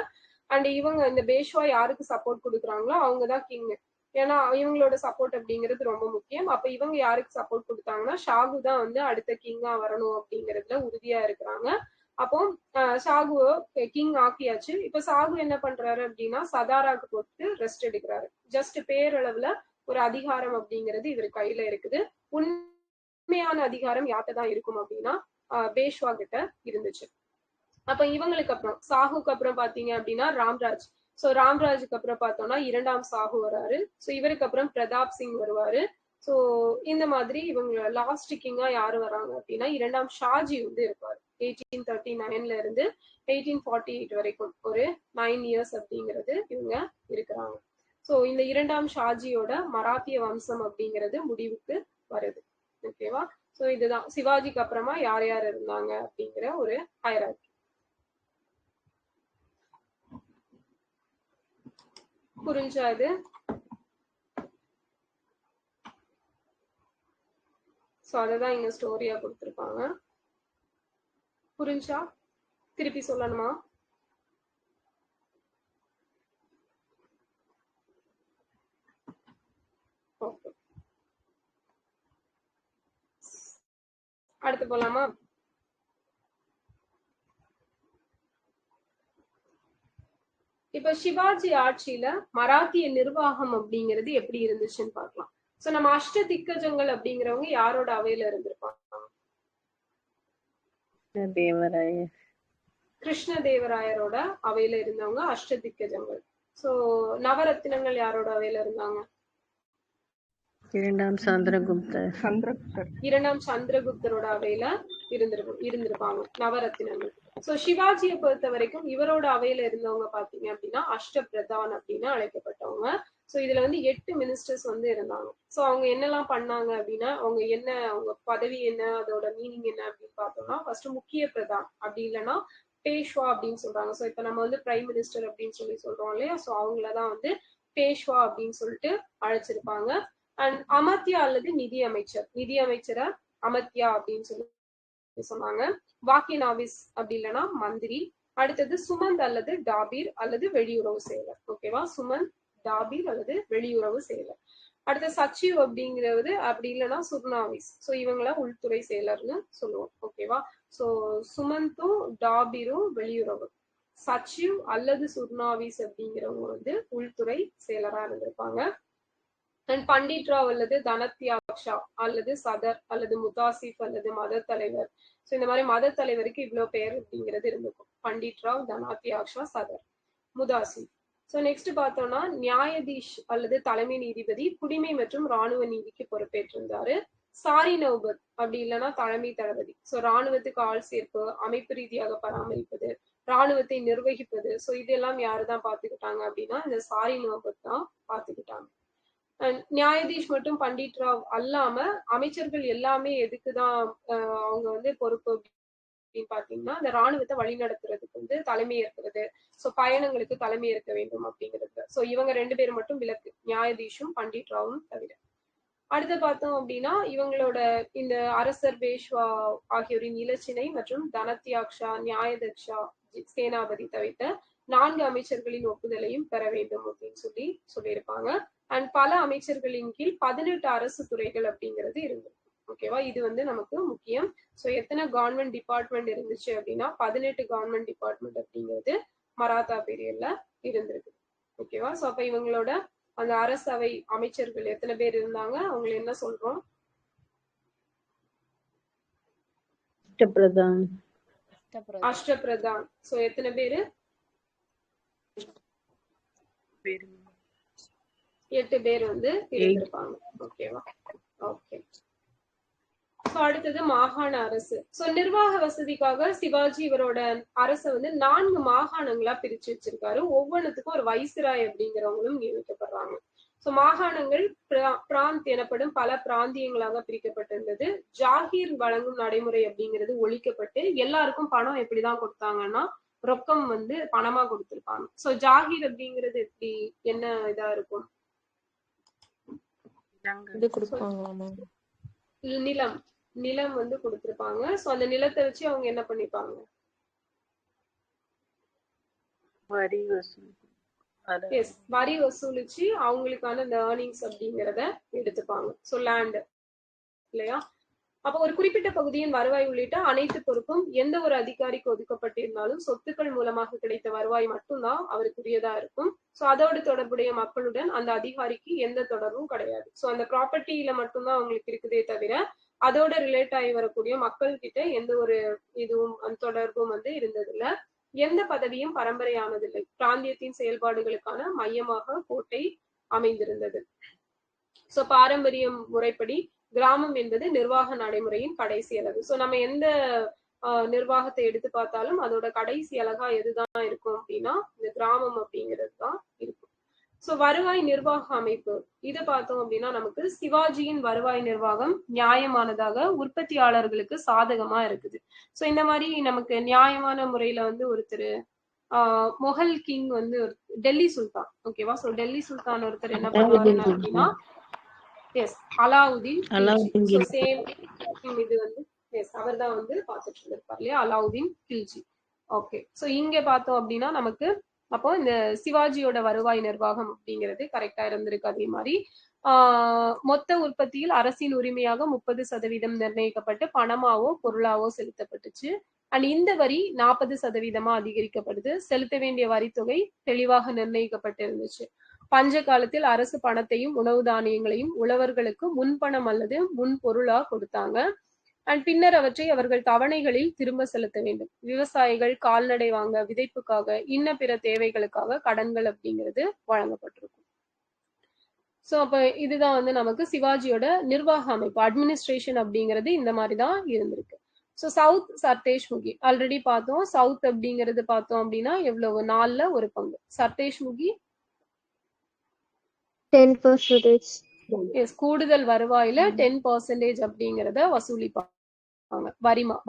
அண்ட் இவங்க இந்த பேஷ்வா யாருக்கு சப்போர்ட் கொடுக்குறாங்களோ அவங்கதான் கிங். ஏன்னா இவங்களோட சப்போர்ட் அப்படிங்கிறது ரொம்ப முக்கியம். அப்ப இவங்க யாருக்கு சப்போர்ட் கொடுத்தாங்கன்னா ஷாகு தான் வந்து அடுத்த கிங்கா வரணும் அப்படிங்கறதுல உறுதியா இருக்கிறாங்க. அப்போ ஷாகுவோ கிங் ஆக்கியாச்சு. இப்ப ஷாகு என்ன பண்றாரு அப்படின்னா சதாராக்கு போட்டு ரெஸ்ட் எடுக்கிறாரு. ஜஸ்ட் பேரளவுல ஒரு அதிகாரம் அப்படிங்கிறது இவர் கையில இருக்குது. உண்மையான அதிகாரம் யார்கிட்ட தான் இருக்கும் அப்படின்னா பேஷ்வா கிட்ட இருந்துச்சு. அப்ப இவங்களுக்கு அப்புறம் சாகுக்கு அப்புறம் பாத்தீங்க அப்படின்னா ராம்ராஜ். சோ ராம்ராஜுக்கு அப்புறம் பார்த்தோம்னா 2ஆம் சாகு வராரு. சோ இவருக்கு அப்புறம் பிரதாப் சிங் வருவாரு. சோ இந்த மாதிரி இவங்க லாஸ்ட் கிங்கா யாரு வராங்க அப்படின்னா 2ஆம் ஷாஜி வந்து இருப்பாரு. 1839ல இருந்து 1848 வரைக்கும் ஒரு 9 இயர்ஸ் அப்படிங்கிறது இவங்க இருக்கிறாங்க. சோ இந்த 2ஆம் ஷாஜியோட மராத்திய வம்சம் அப்படிங்கிறது முடிவுக்கு வருது. ஓகேவா? சோ இதுதான் சிவாஜிக்கு அப்புறமா யார் யார் இருந்தாங்க அப்படிங்கிற ஒரு ஹைரார்கி. புரிஞ்சா இது? சோ அததான் இங்க ஸ்டோரியா கொடுத்திருப்பாங்க. புரிஞ்சா? திருப்பி சொல்லணுமா? ஓகே, அடுத்து போலாமா? இப்ப சிவாஜி ஆட்சியில மராத்திய நிர்வாகம் அப்படிங்கிறது எப்படி இருந்துச்சுன்னு பார்க்கலாம். சோ நம்ம அஷ்ட திக்கஜங்கள் அப்படிங்கிறவங்க யாரோட அவையில இருந்திருப்பாங்க? தேவராயர். கிருஷ்ணதேவராயரோட அவையில இருந்தவங்க அஷ்ட திக்கஜங்கள். சோ நவரத்தினங்கள் யாரோட அவையில இருந்தாங்க? இரண்டாம் சந்திரகுப்தர். இரண்டாம் சந்திரகுப்தரோட அவையில இருந்திருப்பாங்க நவரத்தினங்கள். சோ சிவாஜியை பொறுத்த வரைக்கும் இவரோட அவையில இருந்தவங்க பாத்தீங்க அப்படின்னா அஷ்ட பிரதான் அப்படின்னு அழைக்கப்பட்டவங்க. சோ இதுல வந்து 8 மினிஸ்டர்ஸ் வந்து இருந்தாங்க. சோ அவங்க என்னெல்லாம் பண்ணாங்க அப்படின்னா அவங்க பதவி என்ன, அதோட மீனிங் என்ன அப்படின்னு பார்த்தோம்னா, ஃபர்ஸ்ட் முக்கிய பிரதான், அப்படி இல்லைன்னா பேஷ்வா அப்படின்னு சொல்றாங்க. சோ இப்ப நம்ம வந்து பிரைம் மினிஸ்டர் அப்படின்னு சொல்றோம் இல்லையா, சோ அவங்களதான் வந்து பேஷ்வா அப்படின்னு சொல்லிட்டு அழைச்சிருப்பாங்க. அண்ட் அமர்த்தியா அல்லது நிதி அமைச்சரை அமர்த்தியா அப்படின்னு சொல்லி சொன்னாங்க. வாக்கிய நாவிஸ் அப்படி இல்லைன்னா மந்திரி. அடுத்தது சுமந்த் அல்லது டாபீர் அல்லது வெளியுறவு செயலர். ஓகேவா, சுமந்த், டாபீர் அல்லது வெளியுறவு செயலர். அடுத்த சச்சிவ் அப்படிங்கிறது அப்படி இல்லைன்னா சுர்னாவிஸ். சோ இவங்கள உள்துறை செயலர்னு சொல்லுவோம். ஓகேவா, சோ சுமந்தும் டாபீரும் வெளியுறவு, சச்சிவ் அல்லது சுர்னாவிஸ் அப்படிங்கிறவங்க வந்து உள்துறை செயலரா இருந்திருப்பாங்க. அண்ட் பண்டிட் ராவ் அல்லது தனத்யாக்ஷா அல்லது சதர் அல்லது முதாசிப் அல்லது மத தலைவர். சோ இந்த மாதிரி மத தலைவருக்கு இவ்வளவு பேர் அப்படிங்கிறது இருந்திருக்கும். பண்டிட் ராவ், தனாத்யாக்ஷா, சதர், முதாசிப். சோ நெக்ஸ்ட் பார்த்தோம்னா நியாயதீஷ் அல்லது தலைமை நீதிபதி குடிமை மற்றும் ராணுவ நீதிக்கு பொறுப்பேற்றிருந்தாரு. சாரி நௌபத் அப்படி இல்லைன்னா தலைமை தளபதி. சோ ராணுவத்துக்கு ஆள் சேர்ப்பு, அமைப்பு ரீதியாக பராமரிப்பது, ராணுவத்தை நிர்வகிப்பது. சோ இதெல்லாம் யாருதான் பாத்துக்கிட்டாங்க அப்படின்னா இந்த சாரி நௌபத் தான் பாத்துக்கிட்டாங்க. நியாயதீஷ் மற்றும் பண்டிட் ராவ் அல்லாம அமைச்சர்கள் எல்லாமே எதுக்குதான் அவங்க வந்து பொறுப்பு அப்படின்னு பாத்தீங்கன்னா, இந்த ராணுவத்தை வழிநடத்துறதுக்கு வந்து தலைமை ஏற்கிறது. சோ பயணங்களுக்கு தலைமை ஏற்க வேண்டும் அப்படிங்கிறது. சோ இவங்க 2 பேர் மட்டும் விலக்கு, நியாயதீஷும் பண்டிட் ராவும் தவிர. அடுத்து பார்த்தோம் அப்படின்னா இவங்களோட இந்த அரசர் பேஷ்வா ஆகியோரின் இலச்சினை மற்றும் தனத்யாக்ஷா, நியாயதக்ஷா, சேனாபதி தவிர்த்த 4 அமைச்சர்களின் ஒப்புதலையும் பெற வேண்டும் அப்படின்னு சொல்லியிருப்பாங்க. அண்ட் பல அமைச்சர்களின் கீழ் 18 அரசு துறைகள் அப்படிங்கிறது இருந்தது. ஓகேவா, இது வந்து நமக்கு முக்கியம். சோ எத்தனை கவர்மெண்ட் டிபார்ட்மெண்ட் இருந்துச்சு அப்படின்னா 18 கவர்மெண்ட் டிபார்ட்மெண்ட் அப்படிங்கிறது மராத்தா பீரியட்ல இருந்திருக்கு. ஓகேவா, சோ அப்ப இவங்களோட அந்த அரசவை அமைச்சர்கள் எத்தனை பேர் இருந்தாங்க, அவங்களை என்ன சொல்றோம்? அஷ்டபிரதான். சோ எத்தனை பேரு? 8 பேர் வந்து இருந்திருப்பாங்க. ஓகேவா, ஓகே. அடுத்தது மாகாண அரசு. சோ நிர்வாக வசதிக்காக சிவாஜி இவரோட அரசை வந்து 4 மாகாணங்களா பிரிச்சு வச்சிருக்காரு. ஒவ்வொன்றுத்துக்கும் ஒரு வைசிராய் அப்படிங்கிறவங்களும் நியமிக்கப்படுறாங்க. சோ மாகாணங்கள் பிராந்த் எனப்படும் பல பிராந்தியங்களாக பிரிக்கப்பட்டிருந்தது. ஜாகீர் வழங்கும் நடைமுறை அப்படிங்கிறது ஒழிக்கப்பட்டு எல்லாருக்கும் பணம் எப்படிதான் கொடுத்தாங்கன்னா ரொக்கம் வந்து பணமா கொடுத்திருப்பாங்க. சோ ஜாகீர் அப்படிங்கிறது எப்படி என்ன இதா இருக்கும்? நிலம் வந்து கொடுத்திருப்பாங்க. சோ அந்த நிலத்தை வச்சு அவங்க என்ன பண்ணிப்பாங்க? வரி வசூலிச்சு அவங்களுக்கான இந்த ஏர்னிங்ஸ் அப்படிங்கிறத எடுத்துப்பாங்க. சோ லேண்ட் இல்லையா, அப்ப ஒரு குறிப்பிட்ட பகுதியின் வருவாய் உள்ளிட்ட அனைத்து பொறுப்பும் எந்த ஒரு அதிகாரிக்கு ஒதுக்கப்பட்டிருந்தாலும் சொத்துக்கள் மூலமாக கிடைத்த வருவாய் மட்டும்தான் அவருக்குரியதா இருக்கும். சோ அதோடு தொடர்புடைய மக்களுடன் அந்த அதிகாரிக்கு எந்த தொடர்பும் கிடையாது. சோ அந்த ப்ராப்பர்ட்டியில மட்டும்தான் அவங்களுக்கு இருக்குதே தவிர அதோட ரிலேட் ஆகி வரக்கூடிய மக்கள் கிட்ட எந்த ஒரு இதுவும் அந்த தொடர்பும் வந்து இருந்ததில்ல. எந்த பதவியும் பரம்பரையானதில்லை. பிராந்தியத்தின் செயல்பாடுகளுக்கான மையமாக கோட்டை அமைந்திருந்தது. சோ பாரம்பரியம் முறைப்படி கிராமம் என்பது நிர்வாக நடைமுறையின் கடைசி அலகு. சோ நம்ம எந்த நிர்வாகத்தை எடுத்து பார்த்தாலும் அதோட கடைசி அலகா எதுதான் இருக்கும் அப்படின்னா இந்த கிராமம் அப்படிங்கிறது தான் இருக்கும். சோ வருவாய் நிர்வாக அமைப்பு இதை பார்த்தோம் அப்படின்னா நமக்கு சிவாஜியின் வருவாய் நிர்வாகம் நியாயமானதாக உற்பத்தியாளர்களுக்கு சாதகமா இருக்குது. சோ இந்த மாதிரி நமக்கு நியாயமான முறையில வந்து ஒருத்தர் மொஹல் கிங் வந்து டெல்லி சுல்தான். ஓகேவா, சோ டெல்லி சுல்தான் ஒருத்தர் என்ன பண்ணுவாருன்னா அப்படின்னா yes Alauddin Khilji. Alauddin so Khilji. Same இது வந்து எஸ் அவர் தான் வந்து பார்த்துட்டு இருந்திருப்பார் இல்லையா, அலாவுதீன் கில்ஜி. ஓகே, ஸோ இங்க பார்த்தோம் அப்படின்னா நமக்கு அப்போ இந்த சிவாஜியோட வருவாய் நிர்வாகம் அப்படிங்கிறது கரெக்டா இருந்திருக்கு. அதே மாதிரி மொத்த உற்பத்தியில் அரசின் உரிமையாக 30% நிர்ணயிக்கப்பட்டு பணமாவோ பொருளாவோ செலுத்தப்பட்டுச்சு. அண்ட் இந்த வரி 40% அதிகரிக்கப்படுது. செலுத்த வேண்டிய வரித்தொகை தெளிவாக நிர்ணயிக்கப்பட்டு இருந்துச்சு. பஞ்ச காலத்தில் அரசு பணத்தையும் உணவு தானியங்களையும் உழவர்களுக்கு முன்பணம் அல்லது முன்பொருளா கொடுத்தாங்க. அண்ட் பின்னர் அவற்றை அவர்கள் தவணைகளில் திரும்ப செலுத்த வேண்டும். விவசாயிகள் கால்நடை வாங்க, விதைப்புக்காக, இன்ன பிற தேவைகளுக்காக கடன்கள் அப்படிங்கிறது வழங்கப்பட்டிருக்கும். ஸோ அப்ப இதுதான் வந்து நமக்கு சிவாஜியோட நிர்வாக அமைப்பு, அட்மினிஸ்ட்ரேஷன் அப்படிங்கிறது இந்த மாதிரி தான் இருந்திருக்கு. ஸோ சவுத் சர்தேஷ்முகி ஆல்ரெடி பார்த்தோம். சவுத் அப்படிங்கிறது பார்த்தோம் அப்படின்னா எவ்வளவு, 4ல் 1 பங்கு. சர்தேஷ்முகி 10%. எஸ், கூடுதல் வருவாயில 10% அப்படிங்கிறத வசூலிப்பாங்க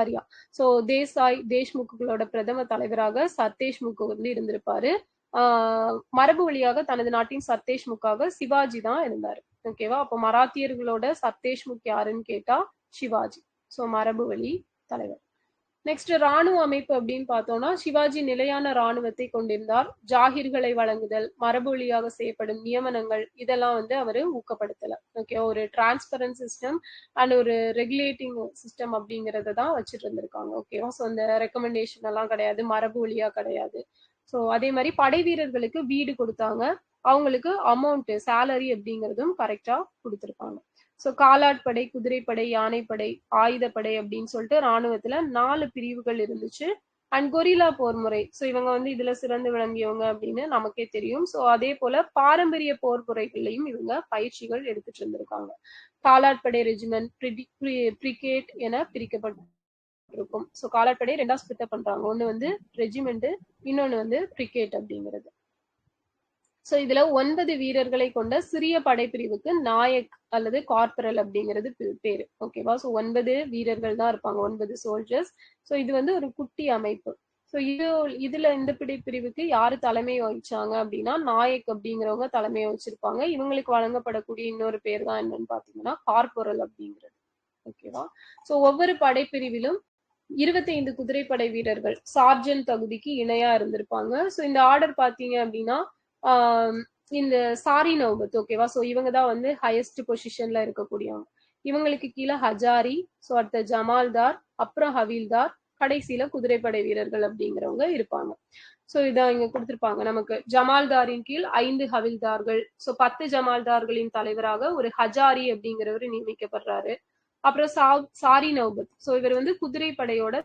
வரியா. ஸோ தேஷ்முக்குகளோட பிரதம தலைவராக சர்தேஷ்முக் வந்து இருந்திருப்பாரு. மரபு வழியாக தனது நாட்டின் சர்தேஷ்முக்காக சிவாஜி தான் இருந்தாரு. ஓகேவா, அப்போ மராத்தியர்களோட சர்தேஷ்முக் யாருன்னு கேட்டா சிவாஜி. ஸோ மரபு வழி தலைவர். நெக்ஸ்ட் ராணுவ அமைப்பு அப்படின்னு பார்த்தோம்னா சிவாஜி நிலையான ராணுவத்தை கொண்டிருந்தார். ஜாகிர்களை வழங்குதல், மரபு வழியாக செய்யப்படும் நியமனங்கள் இதெல்லாம் வந்து அவரு ஊக்கப்படுத்தல. ஓகே, ஒரு டிரான்ஸ்பரன்ட் சிஸ்டம் அண்ட் ஒரு ரெகுலேட்டிங் சிஸ்டம் அப்படிங்கறத தான் வச்சுட்டு இருந்திருக்காங்க. ஓகேவா, ஸோ அந்த ரெக்கமெண்டேஷன் எல்லாம் கிடையாது, மரபு வழியா கிடையாது. ஸோ அதே மாதிரி படை வீரர்களுக்கு வீடு கொடுத்தாங்க. அவங்களுக்கு அமௌண்ட் சேலரி அப்படிங்கிறதும் கரெக்டா கொடுத்துருப்பாங்க. ஸோ காலாட்படை, குதிரைப்படை, யானைப்படை, ஆயுதப்படை அப்படின்னு சொல்லிட்டு ராணுவத்துல 4 பிரிவுகள் இருந்துச்சு. அண்ட் கொரில்லா போர் முறை, ஸோ இவங்க வந்து இதுல சிறந்து விளங்கியவங்க அப்படின்னு நமக்கே தெரியும். ஸோ அதே போல பாரம்பரிய போர் முறைகள்லையும் இவங்க பயிற்சிகள் எடுத்துட்டு இருந்திருக்காங்க. காலாட்படை ரெஜிமெண்ட், பிரிகேட் என பிரிக்கப்பட்டிருக்கும். ஸோ காலாட்படை 2ஆ ஸ்பிளிட் பண்றாங்க. ஒண்ணு வந்து ரெஜிமெண்ட், இன்னொன்னு வந்து பிரிகேட் அப்படிங்கிறது. ஸோ இதுல 9 வீரர்களை கொண்ட சிறிய படைப்பிரிவுக்கு நாயக் அல்லது கார்பரல் அப்படிங்கிறது பேரு. ஓகேவா, ஸோ 9 வீரர்கள் தான் இருப்பாங்க, 9 சோல்ஜர்ஸ். ஸோ இது வந்து ஒரு குட்டி அமைப்பு. ஸோ இதுல இந்த பிரிவுக்கு யாரு தலைமை வகிச்சாங்க அப்படின்னா நாயக் அப்படிங்கிறவங்க தலைமை வச்சிருப்பாங்க. இவங்களுக்கு வழங்கப்படக்கூடிய இன்னொரு பேர் தான் என்னன்னு பாத்தீங்கன்னா கார்பரல் அப்படிங்கிறது. ஓகேவா, ஸோ ஒவ்வொரு படைப்பிரிவிலும் 25 குதிரைப்படை வீரர்கள் சார்ஜன் தகுதிக்கு இணையா இருந்திருப்பாங்க. ஸோ இந்த ஆர்டர் பாத்தீங்க அப்படின்னா இந்த சாரி நௌபத். ஓகேவா, ஸோ இவங்க தான் வந்து ஹையஸ்ட் பொசிஷன்ல இருக்கக்கூடியவங்க. இவங்களுக்கு கீழே ஹஜாரி, ஸோ அடுத்த ஜமால்தார், அப்புறம் ஹவீல்தார், கடைசியில குதிரைப்படை வீரர்கள் அப்படிங்கிறவங்க இருப்பாங்க. ஸோ இதான் இங்க கொடுத்திருப்பாங்க நமக்கு. ஜமால்தாரின் கீழ் 5 ஹவில்தார்கள், ஸோ 10 ஜமால்தார்களின் தலைவராக ஒரு ஹஜாரி அப்படிங்கிறவர் நியமிக்கப்படுறாரு. அப்புறம் சாரி நௌபத், ஸோ இவர் வந்து குதிரைப்படையோட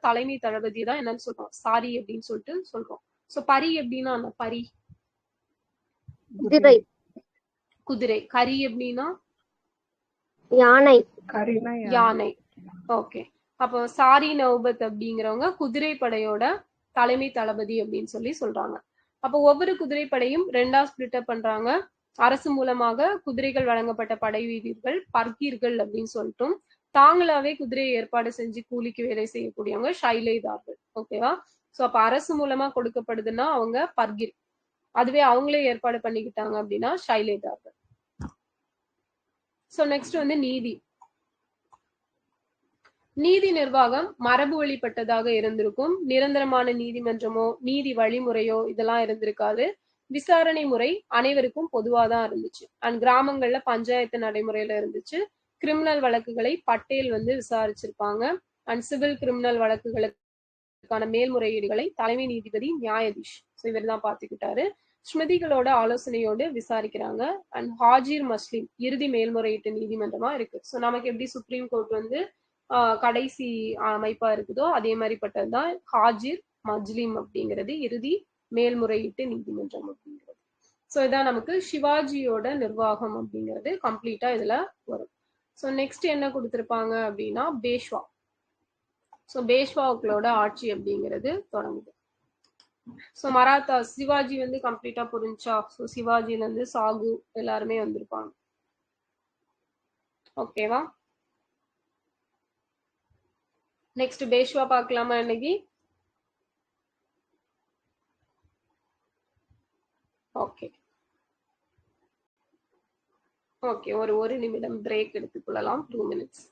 தலைமை தளபதி தான் என்னன்னு சொல்றோம், சாரி அப்படின்னு சொல்லிட்டு சொல்றோம். ஸோ பரி அப்படின்னா என்ன, பரி குதிரை. குதிரை, கரி அப்படின்னா யானை. யானை. ஓகே, அப்போ சாரி நௌபத் அப்படிங்கிறவங்க குதிரைப்படையோட தலைமை தளபதி அப்படின்னு சொல்லி சொல்றாங்க. அப்போ ஒவ்வொரு குதிரைப்படையும் 2ஆ ஸ்பிளிட் அப் பண்றாங்க. அரசு மூலமாக குதிரைகள் வழங்கப்பட்ட படை வீரர்கள் பர்கீர்கள் அப்படின்னு சொல்லிட்டும், தாங்களாவே குதிரையை ஏற்பாடு செஞ்சு கூலிக்கு வேலை செய்யக்கூடியவங்க ஷைலேதார்கள். ஓகேவா, சோ அப்ப அரசு மூலமா கொடுக்கப்படுதுன்னா அவங்க பர்கீர், அதுவே அவங்களே ஏற்பாடு பண்ணிக்கிட்டாங்க அப்படின்னா ஷைலேதார்கள். சோ நெக்ஸ்ட் வந்து நீதி. நீதி நிர்வாகம் மரபு வழிபட்டதாக இருந்திருக்கும். நிரந்தரமான நீதிமன்றமோ நீதி வழிமுறையோ இதெல்லாம் இருந்திருக்காது. விசாரணை முறை அனைவருக்கும் பொதுவாதான் இருந்துச்சு. அண்ட் கிராமங்கள்ல பஞ்சாயத்து நடைமுறையில இருந்துச்சு. கிரிமினல் வழக்குகளை பட்டேல் வந்து விசாரிச்சிருப்பாங்க. அண்ட் சிவில் கிரிமினல் வழக்குகளுக்கான மேல்முறையீடுகளை தலைமை நீதிபதி நியாயதீஷ், இவர் தான் பாத்துக்கிட்டாரு. ஸ்மிருதிகளோட ஆலோசனையோடு விசாரிக்கிறாங்க. அண்ட் ஹாஜிர் மஸ்லிம் இறுதி மேல்முறையீட்டு நீதிமன்றமா இருக்கு. ஸோ நமக்கு எப்படி சுப்ரீம் கோர்ட் வந்து கடைசி அமைப்பா இருக்குதோ அதே மாதிரிப்பட்டதுதான் ஹாஜிர் மஜ்லிம் அப்படிங்கிறது, இறுதி மேல்முறையீட்டு நீதிமன்றம் அப்படிங்கிறது. ஸோ இதான் நமக்கு சிவாஜியோட நிர்வாகம் அப்படிங்கிறது கம்ப்ளீட்டா இதுல வரும். ஸோ நெக்ஸ்ட் என்ன கொடுத்திருப்பாங்க அப்படின்னா பேஷ்வா. ஸோ பேஷ்வாக்களோட ஆட்சி அப்படிங்கிறது தொடங்குது. ஸோ மராத்தா சிவாஜி வந்து கம்ப்ளீட்டா புரிஞ்சா. ஸோ சிவாஜில இருந்து சாகு எல்லாருமே வந்திருப்பாங்க. ஓகேவா, நெக்ஸ்ட் பேஷ்வா பார்க்கலாமா இன்னைக்கு? ஓகே ஓகே, ஒரு நிமிடம் பிரேக் எடுத்துக்கொள்ளலாம். 2 minutes.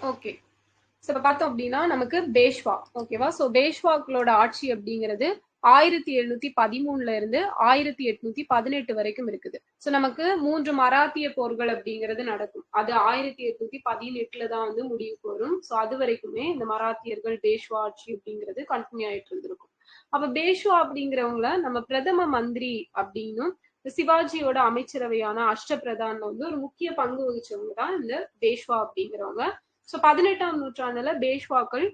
ஓகே, ஸோ இப்போ பார்த்தோம் அப்படின்னா நமக்கு பேஷ்வா. ஓகேவா? ஸோ பேஷ்வாக்களோட ஆட்சி அப்படிங்கிறது 1713 இருந்து 1818 வரைக்கும் இருக்குது. ஸோ நமக்கு 3 மராத்திய போர்கள் அப்படிங்கிறது நடக்கும். அது 1818 தான் வந்து முடிவுக்கு வரும். ஸோ அது வரைக்குமே இந்த மராத்தியர்கள் பேஷ்வா ஆட்சி அப்படிங்கிறது கண்டினியூ ஆயிட்டு இருந்திருக்கும். அப்ப பேஷ்வா அப்படிங்கிறவங்கள நம்ம பிரதம மந்திரி அப்படின்னும், சிவாஜியோட அமைச்சரவையான அஷ்டபிரதான்ல வந்து ஒரு முக்கிய பங்கு வகிச்சவங்க தான் இந்த பேஷ்வா அப்படிங்கிறவங்க. சோ 18ஆம் நூற்றாண்டுல பேஷ்வாக்கள்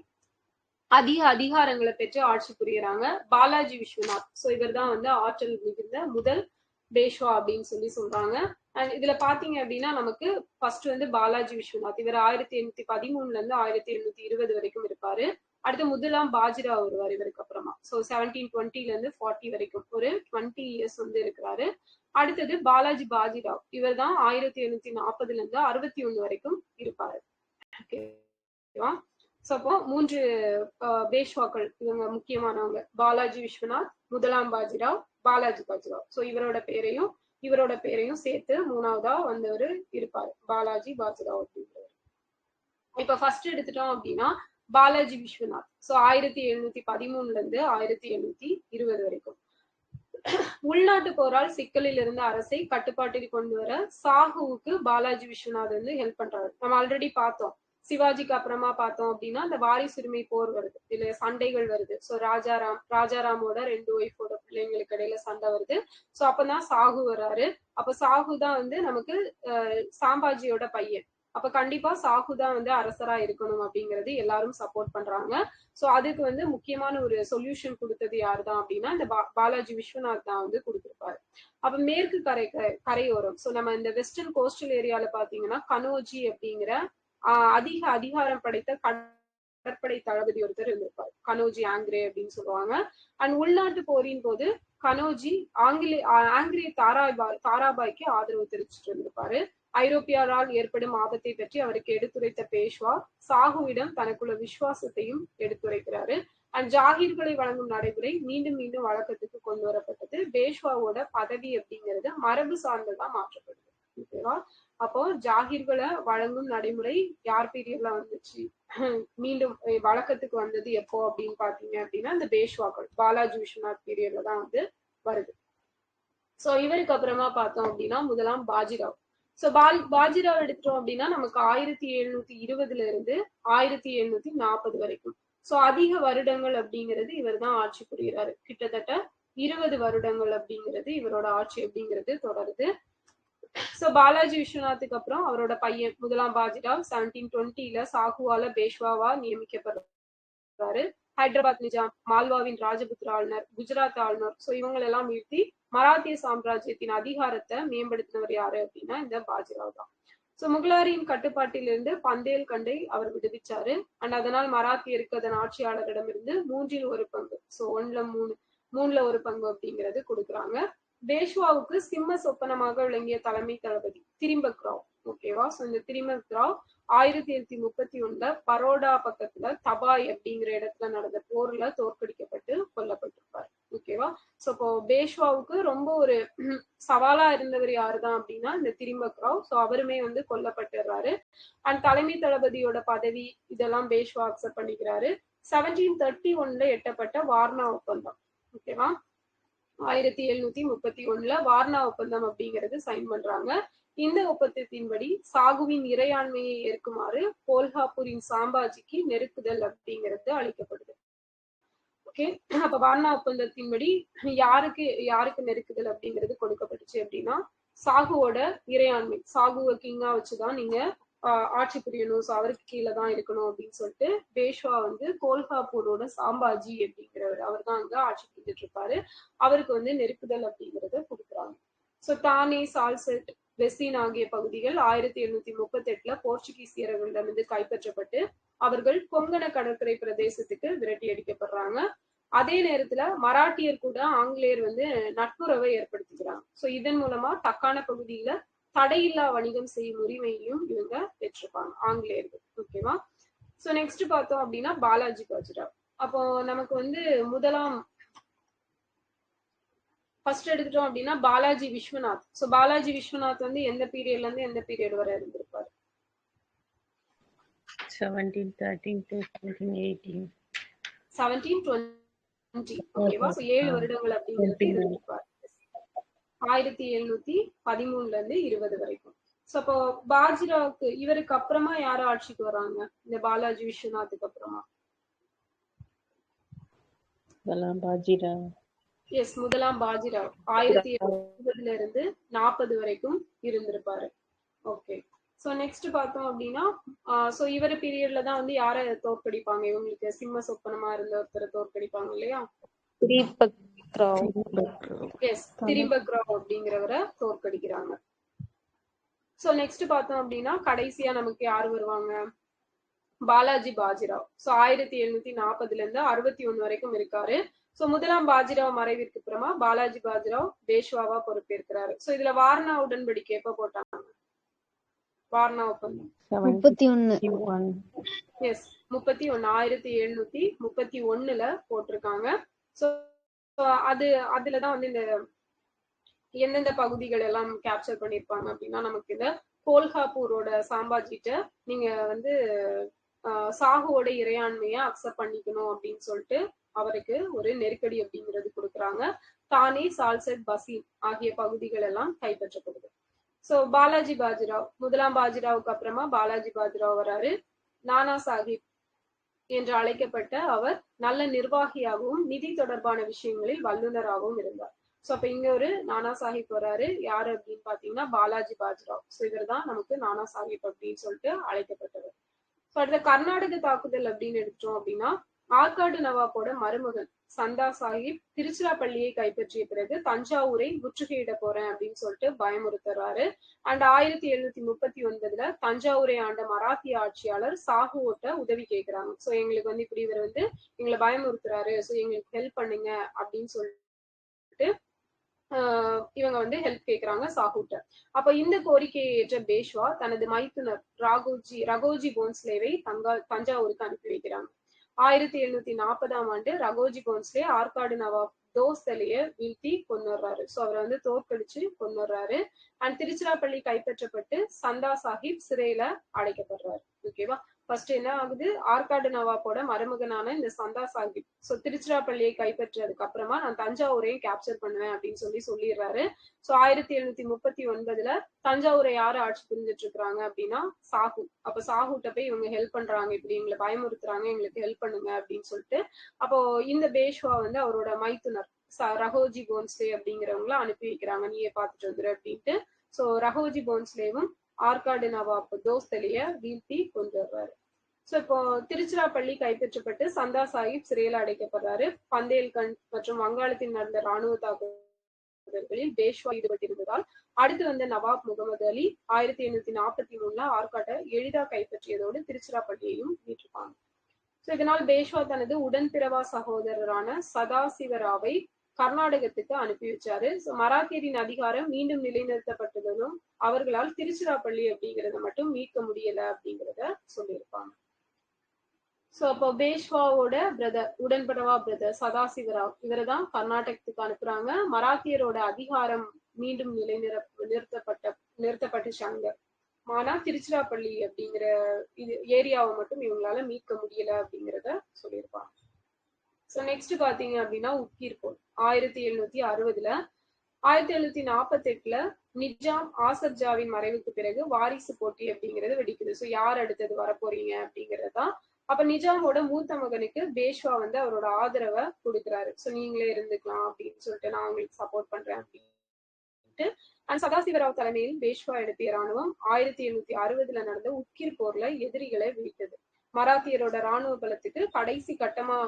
அதிக அதிகாரங்களை பெற்று ஆட்சி புரியறாங்க. பாலாஜி விஸ்வநாத், சோ இவர் தான் வந்து ஆற்றல் மிகுந்த முதல் பேஷ்வா அப்படின்னு சொல்றாங்க. அண்ட் இதுல பாத்தீங்க அப்படின்னா நமக்கு ஃபர்ஸ்ட் வந்து பாலாஜி விஸ்வநாத், இவர் 1813 இருந்து 1820 வரைக்கும் இருப்பாரு. அடுத்து முதலாம் பாஜிராவ் வருவார் இவருக்கு அப்புறமா. சோ 1720 இருந்து 40 வரைக்கும் ஒரு 20 இயர்ஸ் வந்து இருக்கிறாரு. அடுத்தது பாலாஜி பாஜிராவ், இவர் தான் 1740 இருந்து 61 வரைக்கும் இருப்பாரு. ஓகேவா? சோ அப்போ 3 பேஷ்வாக்கள் இவங்க முக்கியமானவங்க. பாலாஜி விஸ்வநாத், முதலாம் பாஜிராவ், பாலாஜி பாஜிராவ். சோ இவரோட பேரையும் சேர்த்து 3வதா வந்தவர் இருப்பாரு, பாலாஜி பாஜிராவ் அப்படிங்கிறவர். இப்ப ஃபர்ஸ்ட் எடுத்துட்டோம் அப்படின்னா பாலாஜி விஸ்வநாத், சோ 1713 இருந்து 1820 வரைக்கும். உள்நாட்டு போரால் சிக்கலில் இருந்த அரசை கட்டுப்பாட்டில் கொண்டு வர சாகுவுக்கு பாலாஜி விஸ்வநாத் வந்து ஹெல்ப் பண்றாரு. நம்ம ஆல்ரெடி பார்த்தோம், சிவாஜிக்கு அப்புறமா பார்த்தோம் அப்படின்னா இந்த வாரிசுரிமை போர் வருது, இதுல சண்டைகள் வருது. சோ ராஜாராமோட 2 ஒய்ஃபோட பிள்ளைங்களுக்கு இடையில சண்டை வருது. சோ அப்பதான் சாகு வர்றாரு. அப்ப சாகு தான் வந்து நமக்கு சாம்பாஜியோட பையன். அப்ப கண்டிப்பா சாகு தான் வந்து அரசரா இருக்கணும் அப்படிங்கிறது எல்லாரும் சப்போர்ட் பண்றாங்க. சோ அதுக்கு வந்து முக்கியமான ஒரு சொல்யூஷன் கொடுத்தது யாரு தான் அப்படின்னா இந்த பாலாஜி விஸ்வநாத் தான் வந்து கொடுத்திருப்பாரு. அப்ப மேற்கு கரையோரம், சோ நம்ம இந்த வெஸ்டர்ன் கோஸ்டல் ஏரியால பாத்தீங்கன்னா கனோஜி அப்படிங்கிற அதிக அதிகாரம் படைத்த கடற்படை தளபதி ஒருத்தர் இருந்திருப்பாரு, கனோஜி ஆங்கிரே அப்படின்னு சொல்லுவாங்க. அண்ட் உள்நாட்டு போரின் போது கனோஜி ஆங்கிலேய தாராபாய்க்கு ஆதரவு தெரிவிச்சுட்டு இருந்திருப்பாரு. ஐரோப்பியரால் ஏற்படும் ஆபத்தை பற்றி அவருக்கு எடுத்துரைத்த பேஷ்வா சாகுவிடம் தனக்குள்ள விசுவாசத்தையும் எடுத்துரைக்கிறாரு. அண்ட் ஜாகீர்களை வழங்கும் நடைமுறை மீண்டும் மீண்டும் வழக்கத்துக்கு கொண்டு வரப்பட்டது. பேஷ்வாவோட பதவி அப்படிங்கிறது மரபு சார்ந்ததா மாற்றப்படுது. ஓகேவா? அப்போ ஜாகீர்களை வழங்கும் நடைமுறை யார் பீரியட்ல வந்துச்சு, மீண்டும் வழக்கத்துக்கு வந்தது எப்போ அப்படின்னு பாத்தீங்க அப்படின்னா இந்த பேஷ்வாக்கள் பாலாஜி விஸ்வநாத் பீரியட்ல தான் வந்து வருது. சோ இவருக்கு அப்புறமா பார்த்தோம் அப்படின்னா முதலாம் பாஜிராவ். சோ பாஜிராவ் எடுத்துட்டோம் அப்படின்னா நமக்கு 1720 இருந்து 1740 வரைக்கும். சோ அதிக வருடங்கள் அப்படிங்கிறது இவர் தான் ஆட்சி புரிகிறாரு. கிட்டத்தட்ட 20 வருடங்கள் அப்படிங்கிறது இவரோட ஆட்சி அப்படிங்கிறது தொடருது. சோ பாலாஜி விஸ்வநாத்துக்கு அப்புறம் அவரோட பையன் முதலாம் பாஜிராவ் 1720 சாகுவால பேஷ்வாவா நியமிக்கப்படுறாரு. ஹைதராபாத் நிஜாம், மால்வாவின் ராஜபுத்திர ஆளுநர், குஜராத் ஆளுநர், சோ இவங்க எல்லாம் வீழ்த்தி மராத்திய சாம்ராஜ்யத்தின் அதிகாரத்தை மேம்படுத்தினவர் யாரு அப்படின்னா இந்த பாஜிராவ் தான். So முகலாரியின் கட்டுப்பாட்டிலிருந்து பந்தேல்கண்டை our விடுவிச்சாரு. அண்ட் அதனால் மராத்தியருக்கு அதன் ஆட்சியாளரிடமிருந்து 1/3 பங்கு, சோ 1/3 அப்படிங்கிறது கொடுக்குறாங்க. பேஷ்வாவுக்கு சிம்ம சொப்பனமாக விளங்கிய தலைமை தளபதி திரிம்பக் ராவ். ஓகேவா? சோ இந்த திரிம்பக் ராவ் 1831 பரோடா பக்கத்துல தபாய் அப்படிங்கிற இடத்துல நடந்த போர்ல தோற்கடிக்கப்பட்டு கொல்லப்பட்டிருப்பார். ஓகேவா? சோ இப்போ பேஷ்வாவுக்கு ரொம்ப ஒரு சவாலா இருந்தவர் யாருதான் அப்படின்னா இந்த திரிம்பக் ராவ். சோ அவருமே வந்து கொல்லப்பட்டுறாரு. அண்ட் தலைமை தளபதியோட பதவி இதெல்லாம் பேஷ்வா அக்செப்ட் பண்ணிக்கிறாரு. 1731 எட்டப்பட்ட வார்னா ஒப்பந்தம், ஓகேவா. 1731 வார்னா ஒப்பந்தம் அப்படிங்கிறது சைன் பண்றாங்க. இந்த ஒப்பந்தத்தின்படி சாகுவின் இறையாண்மையை ஏற்குமாறு கோல்ஹாப்பூரின் சாம்பாஜிக்கு நெருக்குதல் அப்படிங்கிறது அளிக்கப்படுது. ஓகே, அப்ப வார்னா ஒப்பந்தத்தின்படி யாருக்கு நெருக்குதல் அப்படிங்கிறது கொடுக்கப்பட்டுச்சு அப்படின்னா, சாகுவோட இறையாண்மை, சாகுவை கிங்கா வச்சுதான் நீங்க ஆட்சி புரியணும், ஸோ அவருக்கு கீழே தான் இருக்கணும் அப்படின்னு சொல்லிட்டு பேஷ்வா வந்து கோல்ஹாப்பூரோட சாம்பாஜி அப்படிங்கிறவர், அவர் தான் அங்க ஆட்சி புரிஞ்சிட்டு இருப்பாரு. அவருக்கு வந்து நெருக்குதல் அப்படிங்கிறத கொடுக்குறாங்க. ஸோ தானே, சால்செட், வெஸ்டின் ஆகிய பகுதிகள் 1738 போர்ச்சுகீசியர்களிடமிருந்து கைப்பற்றப்பட்டு அவர்கள் கொங்கண கடற்கரை பிரதேசத்துக்கு விரட்டி அடிக்கப்படுறாங்க. அதே நேரத்துல மராட்டியர் கூட ஆங்கிலேயர் வந்து நட்புறவை ஏற்படுத்திக்கிறாங்க. ஸோ இதன் மூலமா தக்கான பகுதியில தடையில்லா வணிகம் செய்யும் உரிமையையும் இவங்க பெற்றிருப்பாங்க ஆங்கிலேயர்கள். ஓகேவா. ஸோ நெக்ஸ்ட் பார்த்தோம் அப்படின்னா பாலாஜி பாஜிராவ். அப்போ நமக்கு வந்து ஃபர்ஸ்ட் எடுத்துட்டோம் அப்படின்னா பாலாஜி விஸ்வநாத். ஸோ பாலாஜி விஸ்வநாத் வந்து எந்த பீரியட்ல இருந்து எந்த பீரியட் வரை இருந்திருப்பாரு? 1713 to 1718. 1720. ஓகேவா. ஸோ 7 வருடங்கள் அப்படிங்கிறது இருந்திருப்பாரு. 1713 இருந்து 20 வரைக்கும். ஸோ அப்போ பாஜிராவுக்கு இவருக்கு அப்புறமா யாரு ஆட்சிக்கு வராங்க இந்த பாலாஜி விஸ்வநாத்துக்கு அப்புறமா? பாஜிராவ். எஸ், முதலாம் பாஜிராவ் 1720 இருந்து 40 வரைக்கும் இருந்திருப்பாரு. ஓகே. ஸோ நெக்ஸ்ட் பார்த்தோம் அப்படின்னா ஸோ இவர் பீரியட்ல தான் வந்து யாரை தோற்கடிப்பாங்க, இவங்களுக்கு சிம்ம சொப்பனமா இருந்த ஒருத்தரை தோற்கடிப்பாங்க இல்லையா? எஸ், திரிபக் ராவ் அப்படிங்கிறவரை தோற்கடிக்கிறாங்க. ஸோ நெக்ஸ்ட் பார்த்தோம் அப்படின்னா கடைசியா நமக்கு யாரு வருவாங்க? பாலாஜி பாஜிராவ். ஸோ 1740 இருந்து 61 வரைக்கும் இருக்காரு. ஸோ முதலாம் பாஜிராவ் மறைவிற்கு அப்புறமா பாலாஜி பாஜிராவ் பேஷ்வாவா பொறுப்பேற்கிறாரு. ஸோ இதுல வார்னா உடன்படிக்கை எப்ப போட்டாங்க? வார்னா ஒப்பந்தம் 31. எஸ், 31 1731 போட்டிருக்காங்க. ஸோ அதுலதான் வந்து இந்த எந்தெந்த பகுதிகள் எல்லாம் கேப்சர் பண்ணிருப்பாங்க அப்படின்னா, நமக்கு இந்த கோல்ஹாப்பூரோட சாம்பாஜிட்ட நீங்க வந்து சாகுவோட இறையாண்மைய அக்செப்ட் பண்ணிக்கணும் அப்படின்னு சொல்லிட்டு அவருக்கு ஒரு நெருக்கடி அப்படிங்கிறது கொடுக்குறாங்க. தானே, சால்செட், பசீம் ஆகிய பகுதிகள் எல்லாம் கைப்பற்றப்படுது. சோ பாலாஜி பாஜிராவ், முதலாம் பாஜிராவுக்கு அப்புறமா பாலாஜி பாஜிராவ் வராரு. நானா சாஹிப் என்று அழைக்கப்பட்ட அவர் நல்ல நிர்வாகியாகவும் நிதி தொடர்பான விஷயங்களில் வல்லுநராகவும் இருந்தார். சோ அப்ப இங்க ஒரு நானா சாஹிப் வராரு. யாரு அப்படின்னு பாத்தீங்கன்னா பாலாஜி பாஜிராவ். சோ இவர் தான் நமக்கு நானா சாஹிப் அப்படின்னு சொல்லிட்டு அழைக்கப்பட்டவர். சோ அடுத்த கர்நாடக தாக்குதல் அப்படின்னு எடுத்தோம் அப்படின்னா, ஆற்காடு நவாப்போட மருமகன் சந்தா சாஹிப் திருச்சிராப்பள்ளியை கைப்பற்றிய பிறகு தஞ்சாவூரை முற்றுகையிட போறேன் அப்படின்னு சொல்லிட்டு பயமுறுத்துறாரு. அண்ட் 1739 தஞ்சாவூரை ஆண்ட மராத்திய ஆட்சியாளர் சாகுவோட்ட உதவி கேட்கிறாங்க. சோ எங்களுக்கு வந்து இப்படி இவர் வந்து எங்களை பயமுறுத்துறாரு, சோ எங்களுக்கு ஹெல்ப் பண்ணுங்க அப்படின்னு சொல்லிட்டு இவங்க வந்து ஹெல்ப் கேட்கிறாங்க சாகுட்ட. அப்ப இந்த கோரிக்கையை ஏற்ற பேஷ்வா தனது மைத்துனர் ரகோஜி போன்ஸ்லேவை தஞ்சாவூருக்கு அனுப்பி வைக்கிறாங்க. 1740 ரகோஜி போன்ஸ்லே ஆற்காடு நவாப் தோஸ்தலைய வீழ்த்தி கொண்டுறாரு. சோ அவரை வந்து தோற்கடிச்சு கொண்டுறாரு. அண்ட் திருச்சிராப்பள்ளி கைப்பற்றப்பட்டு சந்தா சாஹிப் சிறையில அடைக்கப்படுறாரு. ஓகேவா. ஃபர்ஸ்ட் என்ன ஆகுது, ஆற்காடு நவாப்போட மருமகனான இந்த சந்தா சாஹிப் சோ திருச்சிராப்பள்ளியை கைப்பற்றதுக்கு அப்புறமா நான் தஞ்சாவூரையும் கேப்சர் பண்ணுவேன் அப்படின்னு சொல்லிடுறாரு. சோ 1739 தஞ்சாவூரை யாரு ஆட்சி புரிஞ்சிட்டு இருக்காங்க அப்படின்னா சாகு. அப்ப சாகுட்ட போய் இவங்க ஹெல்ப் பண்றாங்க, இப்படி எங்களை பயமுறுத்துறாங்க, எங்களுக்கு ஹெல்ப் பண்ணுங்க அப்படின்னு சொல்லிட்டு அப்போ இந்த பேஷ்வா வந்து அவரோட மைத்துனர் ரகோஜி போன்ஸ்லே அப்படிங்கிறவங்கள அனுப்பி வைக்கிறாங்க, நீயே பாத்துட்டு வந்துரு அப்படின்ட்டு. சோ ரகோஜி போன்ஸ்லேவும் ஆற்காடு நவாப் தோஸ்தலிய வீழ்த்தி கொண்டு வர்றாரு. சோ இப்போ திருச்சிராப்பள்ளி கைப்பற்றப்பட்டு சந்தா சாஹிப் சிறையில் அடைக்கப்படுறாரு. பந்தேல்கண்ட் மற்றும் வங்காளத்தில் நடந்த ராணுவ தாக்குதல்களில் பேஷ்வா ஈடுபட்டிருந்ததால் அடுத்து வந்த நவாப் முகமது அலி 1843 ஆற்காட்டை எளிதா கைப்பற்றியதோடு திருச்சிராப்பள்ளியையும் மீட்டிருப்பாங்க. சோ இதனால் பேஷ்வா தனது உடன்பிறவா சகோதரரான சதாசிவராவை கர்நாடகத்துக்கு அனுப்பி வச்சாரு. சோ மராத்தியரின் அதிகாரம் மீண்டும் நிலைநிறுத்தப்பட்டதும் அவர்களால் திருச்சிராப்பள்ளி அப்படிங்கறத மட்டும் மீட்க முடியல அப்படிங்கிறத சொல்லியிருப்பாங்க. சோ அப்போ பேஷ்வாவோட பிரதர், உடன்பிறவா பிரதர் சதாசிவராவ், இவரைதான் கர்நாடகத்துக்கு அனுப்புறாங்க. மராத்தியரோட அதிகாரம் மீண்டும் நிறுத்தப்பட்டுச்சாங்க. ஆனா திருச்சிராப்பள்ளி அப்படிங்கிற இது ஏரியாவை மட்டும் இவங்களால மீட்க முடியல அப்படிங்கிறத சொல்லியிருப்பாங்க. ஸோ நெக்ஸ்ட் பாத்தீங்க அப்படின்னா உக்கீர் போர் 1760. 1748 நிஜாம் ஆசப் ஜாவின் மறைவுக்கு பிறகு வாரிசு போட்டி அப்படிங்கிறது வெடிக்குது. ஸோ யார் அடுத்தது வரப்போறீங்க அப்படிங்கிறது தான். அப்ப நிஜாமோட மூத்த மகனுக்கு பேஷ்வா வந்து அவரோட ஆதரவை கொடுக்குறாரு. ஸோ நீங்களே இருந்துக்கலாம் அப்படின்னு சொல்லிட்டு, நான் உங்களுக்கு சப்போர்ட் பண்றேன் அப்படின்ட்டு. அண்ட் சதாசிவராவ் தலைமையில் பேஷ்வா எடுத்திய ராணுவம் 1760 நடந்த உக்கிர் போர்ல எதிரிகளை வீழ்த்தது. மராத்தியரோட ராணுவ பலத்துக்கு கடைசி கட்டமா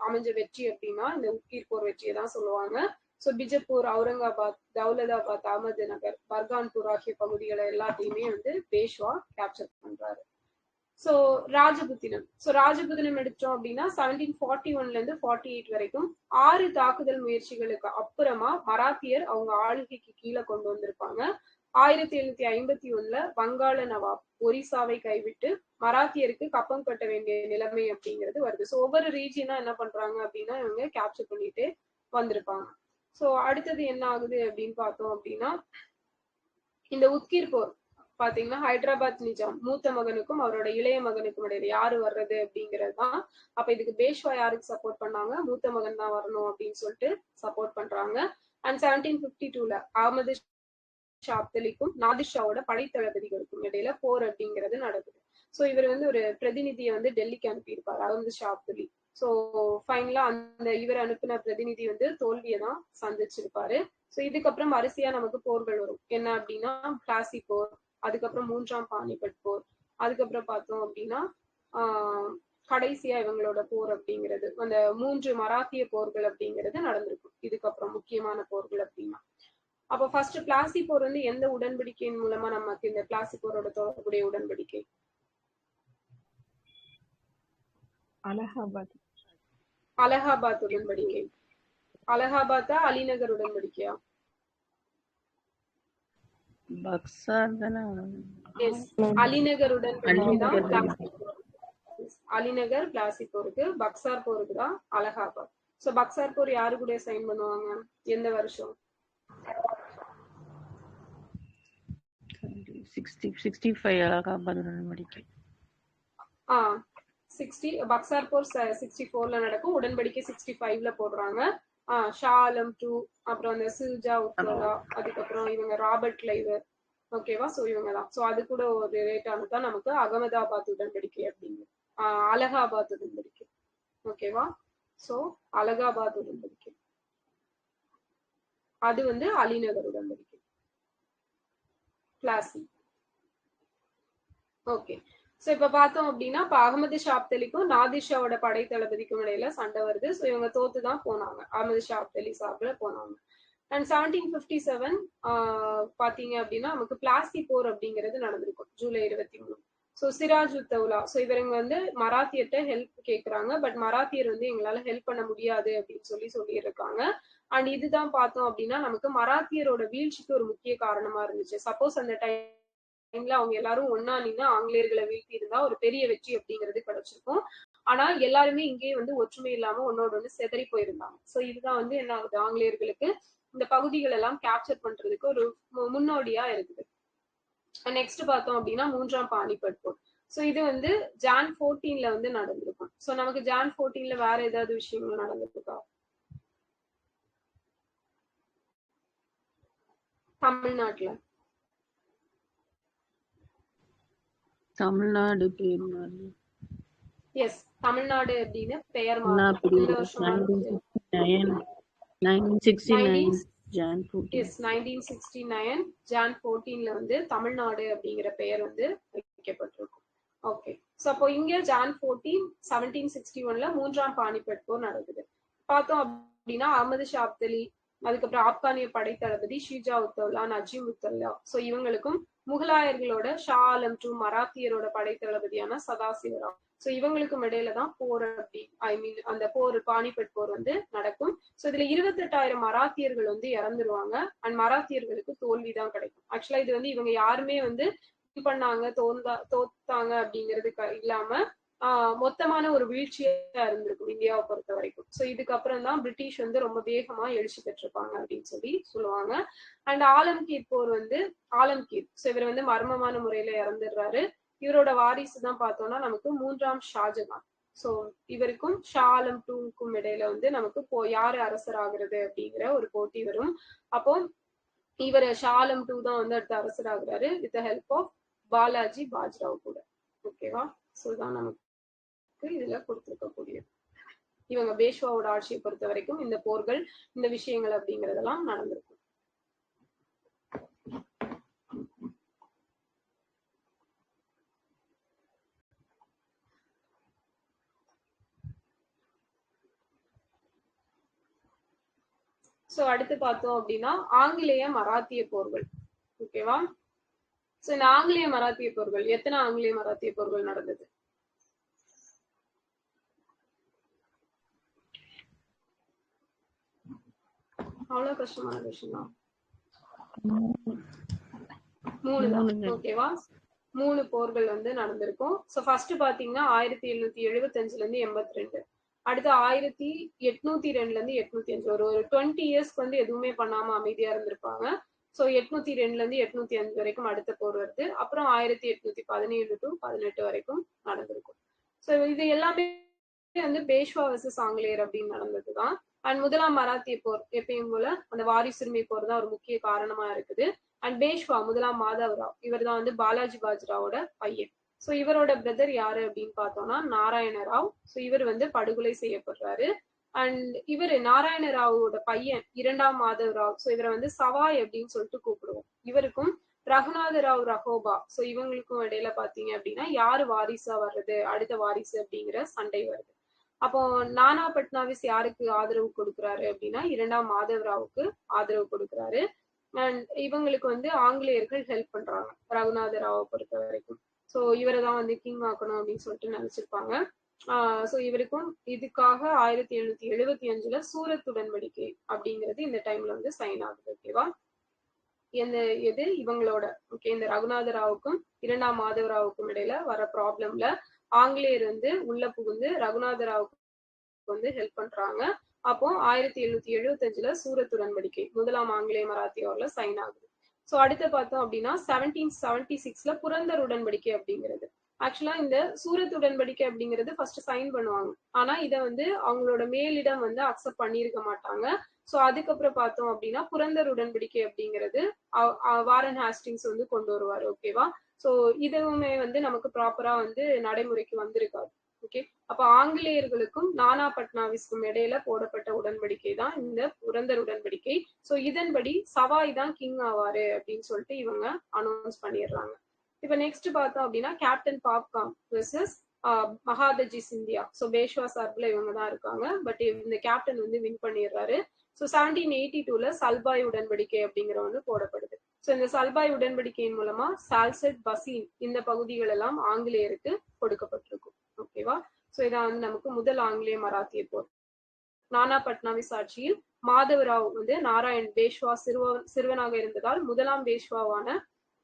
அமைஞ்ச வெற்றி அப்படின்னா இந்த உக்கீர் போர் வெற்றியை தான் சொல்லுவாங்க. ஸோ பிஜப்பூர், அவுரங்காபாத், தௌலதாபாத், அகமது நகர், பர்கான்பூர் ஆகிய பகுதிகளை எல்லாத்தையுமே வந்து பேஷ்வா கேப்சர் பண்றாரு. ஸோ ராஜபுத்தினம் எடுத்தோம் அப்படின்னா 1741 இருந்து 48 வரைக்கும் 6 தாக்குதல் முயற்சிகளுக்கு அப்புறமா மராத்தியர் அவங்க ஆளுகைக்கு கீழே கொண்டு வந்திருப்பாங்க. 1751 வங்காள நவாப் ஒரிசாவை கைவிட்டு மராத்தியருக்கு கப்பம் கட்ட வேண்டிய நிலைமை அப்படிங்கிறது வருது. ஸோ ஒவ்வொரு ரீஜியனா என்ன பண்றாங்க அப்படின்னா இவங்க கேப்சர் பண்ணிட்டு வந்திருப்பாங்க. ஸோ அடுத்தது என்ன ஆகுது அப்படின்னு பார்த்தோம் அப்படின்னா இந்த உத்கீர் போர் பாத்தீங்கன்னா ஹைதராபாத் நிஜாம் மூத்த மகனுக்கும் அவரோட இளைய மகனுக்கும் இடையில யாரு வர்றது அப்படிங்கிறது தான். அப்ப இதுக்கு பேஷ்வா யாருக்கு சப்போர்ட் பண்ணாங்க? மூத்த மகன் தான் வரணும் அப்படின்னு சொல்லிட்டு சப்போர்ட் பண்றாங்க. அண்ட் 1752 அகமது ஷா அப்தலிக்கும் நாதிர் ஷாவோட படைத்தளபதிகளுக்கும் இடையில போர் அப்படிங்கிறது நடக்குது. ஸோ இவர் வந்து ஒரு பிரதிநிதியை வந்து டெல்லிக்கு அனுப்பியிருப்பாரு, அகமது ஷா அப்தலி. ஸோ ஃபைனலா அந்த இவர் அனுப்பின பிரதிநிதி வந்து தோல்வியை தான் சந்திச்சிருப்பாரு. ஸோ இதுக்கப்புறம் வரிசையா நமக்கு போர்கள் வரும். என்ன அப்படின்னா பிளாசி போர், அதுக்கப்புறம் 3ஆம் பானிபட் போர், அதுக்கப்புறம் பார்த்தோம் அப்படின்னா கடைசியா இவங்களோட போர் அப்படிங்கிறது அந்த 3 மராத்திய போர்கள் அப்படிங்கிறது நடந்திருக்கும். இதுக்கப்புறம் முக்கியமான போர்கள் அப்படின்னா அப்ப ஃபர்ஸ்ட் பிளாசி போர் வந்து எந்த உடன்படிக்கையின் மூலமா நமக்கு இந்த பிளாசி போரோட தொடர்புடைய உடன்படிக்கை? அலகாபாத் உடன்படிக்கை. அலகாபாத்தா அலிநகர் உடன்படிக்கையா? அலிநகர் உடன்படிக்கை தான். அலிநகர் பிளாசி போருக்கு, பக்சார் போருக்கு தான் அலகாபாத். சோ பக்சார் போர் யாரு கூட சைன் பண்ணுவாங்க? எந்த வருஷம்? 65 அலகாபாத் உடன்படிக்கை. 60 பக்சார் போர் 64ல நடக்கும். உடன்படிக்கை 65ல போடுறாங்க. ஷா ஆலம் 2, அப்புறம் அந்த சில்ஜா உத்தோலா, அதுக்கப்புறம் இவங்க ராபர்ட் லைவ், ஓகேவா? சோ இவங்க தான். சோ அது கூட ஒரு ரிலேட்டானது தான் நமக்கு அகமதாபாத் உடன்படிக்கை அப்படிங்கிறது. அலகாபாத் உடன்படிக்கை, ஓகேவா? சோ அலகாபாத் உடன்படிக்கை அது வந்து அலிநகர் உடன்படிக்கை, பிளாசி. ஓகே. சோ இப்ப பார்த்தோம் அப்படின்னா இப்ப அகமது ஷா அப்தலிக்கும் நாதிர் ஷாவோட படை தளபதிக்கும் இடையில சண்டை வருது. சோ இவங்க தோத்துதான் போனாங்க, அகமது ஷா அப்தலி சார்பில் போனாங்க. அண்ட் 1757 பாத்தீங்க அப்படின்னா நமக்கு பிளாசி போர் அப்படிங்கிறது நடந்திருக்கும் ஜூலை 23. ஸோ சிராஜ் உத்தவுலா, ஸோ இவங்க வந்து மராத்தியர்கிட்ட ஹெல்ப் கேட்குறாங்க. பட் மராத்தியர் வந்து எங்களால ஹெல்ப் பண்ண முடியாது அப்படின்னு சொல்லியிருக்காங்க. அண்ட் இதுதான் பார்த்தோம் அப்படின்னா நமக்கு மராத்தியரோட வீழ்ச்சிக்கு ஒரு முக்கிய காரணமா இருந்துச்சு. சப்போஸ் அந்த டைம்ல அவங்க எல்லாரும் ஒன்னா நின்று ஆங்கிலேயர்களை வீழ்த்தி இருந்தா ஒரு பெரிய வெற்றி அப்படிங்கிறது கிடைச்சிருக்கும். ஆனா எல்லாருமே இங்கேயே வந்து ஒற்றுமை இல்லாம ஒன்னோட ஒண்ணு செதறி போயிருந்தாங்க. ஸோ இதுதான் வந்து என்ன ஆகுது, ஆங்கிலேயர்களுக்கு இந்த பகுதிகள் எல்லாம் கேப்சர் பண்றதுக்கு ஒரு முன்னோடியா இருக்குது. நெக்ஸ்ட் பார்த்தோம் அப்படின்னா 3ஆம் பானிபட் போர். சோ இது வந்து ஜான் 14ல வந்து நடந்திருக்கும். சோ நமக்கு ஜான் 14ல வேற ஏதாவது விஷயங்கள் நடந்திருக்கா? தமிழ்நாட்டுல தமிழ்நாடு பேர் மாறி. எஸ், தமிழ்நாடு அப்படின்னு பெயர் மாறி இந்த வருஷமா 1969 ஜான் 14. எஸ், 1969 ஜான் 14ல வந்து தமிழ்நாடு அப்படிங்கிற பெயர் வந்து வைக்கப்பட்டிருக்கும். ஓகே. சோ அப்போ இங்க ஜான் 14 1761ல 3ஆம் பானிபட் போர் நடக்குது. பார்த்தோம் அப்படின்னா அகமது ஷா அப்தலி, அதுக்கப்புறம் ஆப்கானிய படை தளபதி ஷிஜா உத்தவுலா, நஜீம் உத்தவுலா, சோ இவங்களுக்கும் முகலாயர்களோட ஷா ஆலம் 2 மராத்தியரோட படை தளபதியான சதாசிவராவ், சோ இவங்களுக்கும் இடையில தான் போர் அப்படி அந்த போர் பானிபட் போர் வந்து நடக்கும். சோ இதுல 28,000 மராத்தியர்கள் வந்து இறந்துருவாங்க. அண்ட் மராத்தியர்களுக்கு தோல்விதான் கிடைக்கும். ஆக்சுவலா இது வந்து இவங்க யாருமே வந்து பண்ணாங்க தோத்தாங்க அப்படிங்கிறது இல்லாம மொத்தமான ஒரு வீழ்ச்சியா இருந்திருக்கும் இந்தியாவை பொறுத்த வரைக்கும். சோ இதுக்கப்புறம் தான் பிரிட்டிஷ் வந்து ரொம்ப வேகமா எழுச்சி பெற்றிருப்பாங்க அப்படின்னு சொல்லுவாங்க. அண்ட் ஆலம்கீர் போர் வந்து ஆலம்கீர், சோ இவர் வந்து மர்மமான முறையில இறந்துடுறாரு. இவரோட வாரிசு தான் பார்த்தோம்னா நமக்கு 3ஆம் ஷாஜகான். சோ இவருக்கும் ஷா ஆலம் டூக்கும் இடையில வந்து நமக்கு யாரு அரசர் ஆகுறது அப்படிங்கிற ஒரு போட்டி வரும். அப்போ இவர் ஷா ஆலம் டூ தான் வந்து அடுத்த அரசர் ஆகுறாரு with the help of Balaji Bajirao கூட. ஓகேவா? சோ தான் நமக்கு இதுல கொடுத்திருக்கக்கூடியது. இவங்க பேஷ்வாவோட ஆட்சியை பொறுத்த வரைக்கும் இந்த போர்கள், இந்த விஷயங்கள் அப்படிங்கறதெல்லாம் நடந்திருக்கும். சோ அடுத்து பார்த்தோம் அப்படின்னா ஆங்கிலேய மராத்திய போர்கள். ஓகேவா? சோ இந்த ஆங்கிலேய மராத்திய போர்கள், எத்தனை ஆங்கிலேய மராத்திய போர்கள் நடந்தது? அவ்வளவு கஷ்டமான விஷயம் தான். 3 தான். ஓகேவா? 3 போர்கள் வந்து நடந்திருக்கும். சோ ஃபர்ஸ்ட் பாத்தீங்கன்னா 1775ல இருந்து 82, அடுத்து 1802ல இருந்து 805, ஒரு 20 இயர்ஸ்க்கு வந்து எதுவுமே பண்ணாம அமைதியா இருந்திருப்பாங்க. சோ 802ல இருந்து 805 வரைக்கும் அடுத்த போர் வருது. அப்புறம் 1817 டு 18 வரைக்கும் நடந்திருக்கும். சோ இது எல்லாமே வந்து பேஷ்வா வர்சஸ் ஆங்கிலேயர் அப்படின்னு நடந்ததுதான். அண்ட் முதலாம் மராத்திய போர் எப்பயும் போல அந்த வாரிசுரிமை போர் தான் ஒரு முக்கிய காரணமா இருக்குது. அண்ட் பேஷ்வா முதலாம் மாதவராவ், இவர் தான் வந்து பாலாஜி பாஜ்ராவோட பையன். சோ இவரோட பிரதர் யாரு அப்படின்னு பார்த்தோம்னா நாராயண ராவ். சோ இவர் வந்து படுகொலை செய்யப்படுறாரு. அண்ட் இவரு நாராயண ராவோட பையன் 2ஆம் மாதவராவ். சோ இவரை வந்து சவாய் அப்படின்னு சொல்லிட்டு கூப்பிடுவோம். இவருக்கும் ரகுநாத ராவ் ரஹோபா, சோ இவங்களுக்கும் இடையில பாத்தீங்க அப்படின்னா யாரு வாரிசா வர்றது, அடுத்த வாரிசு அப்படிங்கிற சண்டை வருது. அப்போ நானா பட்னாவிஸ் யாருக்கு ஆதரவு கொடுக்குறாரு அப்படின்னா 2ஆம் மாதவராவுக்கு ஆதரவு கொடுக்குறாரு. அண்ட் இவங்களுக்கு வந்து ஆங்கிலேயர்கள் ஹெல்ப் பண்றாங்க ரகுநாத ராவை பொறுத்த வரைக்கும். சோ இவரை தான் வந்து கிங் ஆக்கணும் அப்படின்னு சொல்லிட்டு நினைச்சிருப்பாங்க. சோ இவருக்கும் இதுக்காக 1775ல சூரத் உடன்படிக்கை அப்படிங்கிறது இந்த டைம்ல வந்து சைன் ஆகுது. ஓகேவா? எது இவங்களோட இந்த ரகுநாத ராவுக்கும் 2ஆம் மாதவராவுக்கும் இடையில வர ப்ராப்ளம்ல ஆங்கிலேயர் வந்து உள்ள புகுந்து ரகுநாத ராவுக்கு வந்து ஹெல்ப் பண்றாங்க. அப்போ 1775ல சூரத் உடன்படிக்கை முதலாம் ஆங்கிலேய மராத்தியோர்ல சைன் ஆகுது. சோ அடுத்து பார்த்தோம் அப்படின்னா 1776ல புரந்தர் உடன்படிக்கை அப்படிங்கிறது. ஆக்சுவலா இந்த சூரத் உடன்படிக்கை அப்படிங்கிறது ஃபர்ஸ்ட் சைன் பண்ணுவாங்க. ஆனா இத வந்து அவங்களோட மேலிடம் வந்து அக்செப்ட் பண்ணியிருக்க மாட்டாங்க. சோ அதுக்கப்புறம் பார்த்தோம் அப்படின்னா புரந்தர் உடன்படிக்கை அப்படிங்கிறது வாரன் ஹாஸ்டிங்ஸ் வந்து கொண்டு வருவாரு. ஓகேவா? சோ இதுவுமே வந்து நமக்கு ப்ராப்பரா வந்து நடைமுறைக்கு வந்திருக்காது. ஓகே, அப்ப ஆங்கிலேயர்களுக்கும் நானா பட்னாவிஸ்க்கும் இடையில போடப்பட்ட உடன்படிக்கை தான் இந்த புரந்தர் உடன்படிக்கை. சோ இதன்படி சவாய் தான் கிங் ஆவாரு அப்படின்னு சொல்லிட்டு இவங்க அனௌன்ஸ் பண்ணிடுறாங்க. இப்ப நெக்ஸ்ட் பார்த்தோம் அப்படின்னா captain Popham versus Mahadji Scindia. So Peshwa சார்பில் இவங்க தான் இருக்காங்க. பட் இந்த கேப்டன் வந்து வின் பண்ணிடுறாரு. சோ 1782ல சல்பாய் உடன்படிக்கை அப்படிங்கிற ஒண்ணு போடப்படுது. சோ இந்த சல்பாய் உடன்படிக்கையின் மூலமா சால்செட் பசீன் இந்த பகுதிகள் எல்லாம் ஆங்கிலேயருக்கு கொடுக்கப்பட்டிருக்கும். ஓகேவா? சோ இதான் வந்து நமக்கு முதல் ஆங்கிலேய மராத்திய போர். நானா பட்னாவிஸ் ஆட்சியில் மாதவராவ் வந்து நாராயண் பேஷ்வா சிறுவனாக இருந்ததால்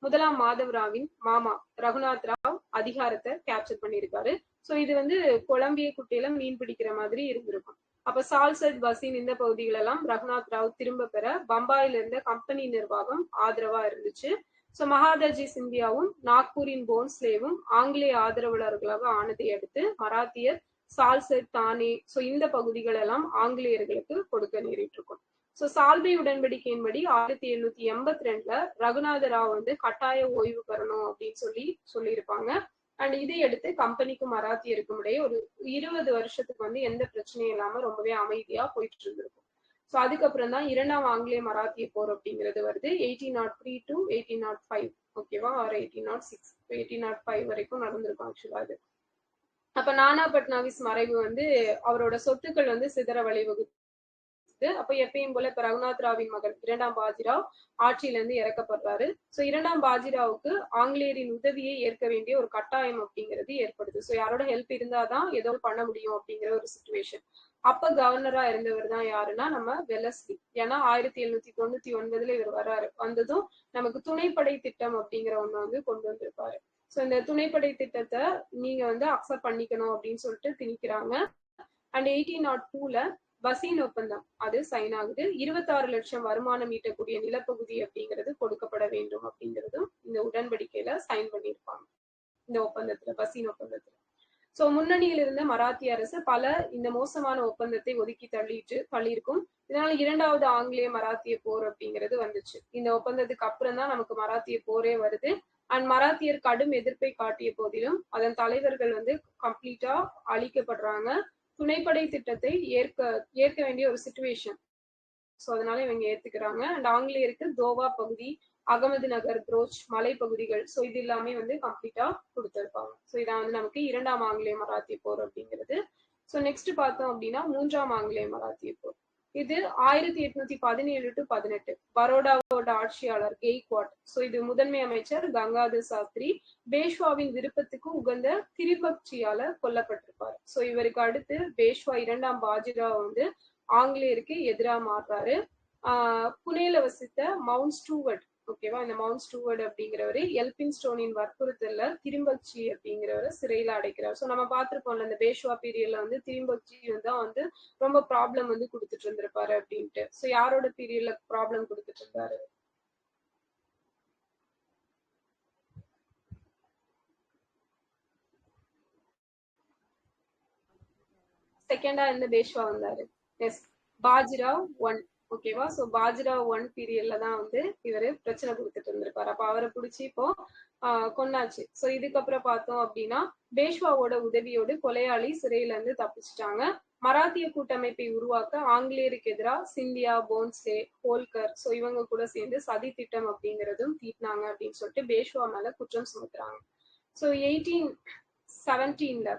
முதலாம் மாதவராவின் மாமா ரகுநாத் ராவ் அதிகாரத்தை கேப்சர் பண்ணியிருக்காரு. சோ இது வந்து கொலம்பிய குட்டையில மீன் பிடிக்கிற மாதிரி இருந்திருக்கும். அப்ப சால்செட் பசீன் இந்த பகுதிகள் எல்லாம் ரகுநாத் ராவ் திரும்ப பெற பம்பாயில இருந்த கம்பெனி நிர்வாகம் ஆதரவா இருந்துச்சு. சோ மகாதஜி சிந்தியாவும் நாக்பூரின் போன்ஸ்லேவும் ஆங்கிலேய ஆதரவாளர்களாக ஆனதை அடுத்து மராத்தியர் சால்செட் தானே சோ இந்த பகுதிகள் எல்லாம் ஆங்கிலேயர்களுக்கு கொடுக்க நேரிட்டு இருக்கும். சோ சால்பை உடன்படிக்கையின்படி 1782ல ரகுநாத ராவ் வந்து கட்டாய ஓய்வு பெறணும் அப்படின்னு சொல்லியிருப்பாங்க. அண்ட் இதை அடுத்து கம்பெனிக்கும் மராத்தியருக்கும் இடையே ஒரு 20 வருஷத்துக்கு வந்து எந்த பிரச்சனையும் இல்லாம ரொம்பவே அமைதியா போயிட்டு இருந்திருக்கும். சோ அதுக்கப்புறம் தான் 2ஆம் ஆங்கிலேய மராத்திய போர் அப்படிங்கிறது வருது. 1803 to 1805. ஓகேவா? ஆர் 1806 1805 வரைக்கும் நடந்திருக்கும் ஆக்சுவலா அது. அப்ப நானா பட்னாவிஸ் மறைவு வந்து அவரோட சொத்துக்கள் வந்து சிதற வழிவகுத்து அப்ப எப்பயும் போல இப்ப ரகுநாத் ராவின் மகன் 2ஆம் பாஜிராவ் ஆட்சியில இருந்து இறக்கப்படுறாரு. சோ 2ஆம் பாஜிராவுக்கு ஆங்கிலேயரின் உதவியை ஏற்க வேண்டிய ஒரு கட்டாயம் அப்படிங்கிறது ஏற்படுது. சோ யாரோட ஹெல்ப் இருந்தாதான் ஏதோ பண்ண முடியும் அப்படிங்கிற ஒரு சிச்சுவேஷன். அப்ப கவர்னரா இருந்தவர் தான் யாருன்னா நம்ம வெலஸ்லி. ஏன்னா 1799ல இவர் வர்றாரு. வந்ததும் நமக்கு துணைப்படை திட்டம் அப்படிங்கிற ஒண்ணு வந்து கொண்டு வந்திருப்பாரு. சோ இந்த துணைப்படை திட்டத்தை நீங்க வந்து அக்செப்ட் பண்ணிக்கணும் அப்படின்னு சொல்லிட்டு திணிக்கிறாங்க. அண்ட் 1802ல பசீன் ஒப்பந்தம் அது சைன் ஆகுது. 26 லட்சம் வருமானம் ஈட்டக்கூடிய நிலப்பகுதி அப்படிங்கிறது கொடுக்கப்பட வேண்டும் அப்படிங்கிறதும் இந்த உடன்படிக்கையில சைன் பண்ணியிருப்பாங்க இந்த ஒப்பந்தத்துல, பசீன் ஒப்பந்தத்துல. சோ முன்னணியில் இருந்த மராத்திய அரசு பல இந்த மோசமான ஒப்பந்தத்தை ஒதுக்கி தள்ளியிருக்கும். இதனால இரண்டாவது ஆங்கிலேய மராத்திய போர் அப்படிங்கிறது வந்துச்சு. இந்த ஒப்பந்தத்துக்கு அப்புறம் தான் நமக்கு மராத்திய போரே வருது. அண்ட் மராத்தியர் கடும் எதிர்ப்பை காட்டிய போதிலும் அதன் தலைவர்கள் வந்து கம்ப்ளீட்டா அழிக்கப்படுறாங்க. துணைப்படை திட்டத்தை ஏற்க வேண்டிய ஒரு சிச்சுவேஷன். சோ அதனால இவங்க ஏத்துக்கிறாங்க. அண்ட் ஆங்கிலேயருக்கு தோவா பகுதி, அகமது நகர், புரோச் மலைப்பகுதிகள், சோ இது எல்லாமே வந்து கம்ப்ளீட்டா கொடுத்திருப்பாங்க. சோ இதான் வந்து நமக்கு இரண்டாம் ஆங்கிலேய மராத்திய போர் அப்படிங்கிறது. சோ நெக்ஸ்ட் பார்த்தோம் அப்படின்னா மூன்றாம் ஆங்கிலேய மராத்திய போர். இது 1817 to 18 பரோடாவோட ஆட்சியாளர் கெய்க்வாட், சோ இது முதன்மை அமைச்சர் கங்காதர் சாஸ்திரி பேஷ்வாவின் விருப்பத்துக்கு உகந்த திரிபக்சியால கொல்லப்பட்டிருப்பாரு. சோ இவருக்கு அடுத்து பேஷ்வா இரண்டாம் பாஜிராவ் வந்து ஆங்கிலேயருக்கு எதிராக மாறுறாரு. புனேல வசித்த மவுண்ட் ஸ்டூவர்ட், ஓகேவா, இந்த மவுண்ட் ஸ்டூவர்ட் அப்படிங்கிறவரு எல்பின்ஸ்டோனின் வற்புறுத்தல்ல திரிம்பக்சி அப்படிங்கிறவரை சிறையில அடைக்கிறார். சோ நம்ம பார்த்திருப்போம்ல இந்த பேஷ்வா பீரியட்ல வந்து திரிம்பக்சி தான் வந்து ரொம்ப ப்ராப்ளம் வந்து கொடுத்துட்டு இருந்திருப்பாரு அப்படின்ட்டு. சோ யாரோட பீரியட்ல ப்ராப்ளம் கொடுத்துட்டு இருந்தாரு? செகண்டா இந்த பேஷ்வா வந்தாரு. எஸ், பாஜிராவ் 1, ஓகேவா. சோ பாஜிராவ் 1 பீரியட்ல தான் வந்து இவரு பிரச்சனை கொடுத்துட்டு இருந்திருப்பாரு. அப்ப அவரை பிடிச்சி இப்போ கொன்னாச்சு. சோ இதுக்கப்புறம் பார்த்தோம் அப்படின்னா பேஷ்வாவோட உதவியோடு கொலையாளி சிறையில இருந்து தப்பிச்சிட்டாங்க. மராத்திய கூட்டமைப்பை உருவாக்க ஆங்கிலேயருக்கு எதிராக சிந்தியா, போன்ஸ்லே, ஹோல்கர், சோ இவங்க கூட சேர்ந்து சதி திட்டம் அப்படிங்கிறதும் தீட்டினாங்க அப்படின்னு சொல்லிட்டு பேஷ்வா மேல குற்றம் சுமத்துறாங்க. சோ 1817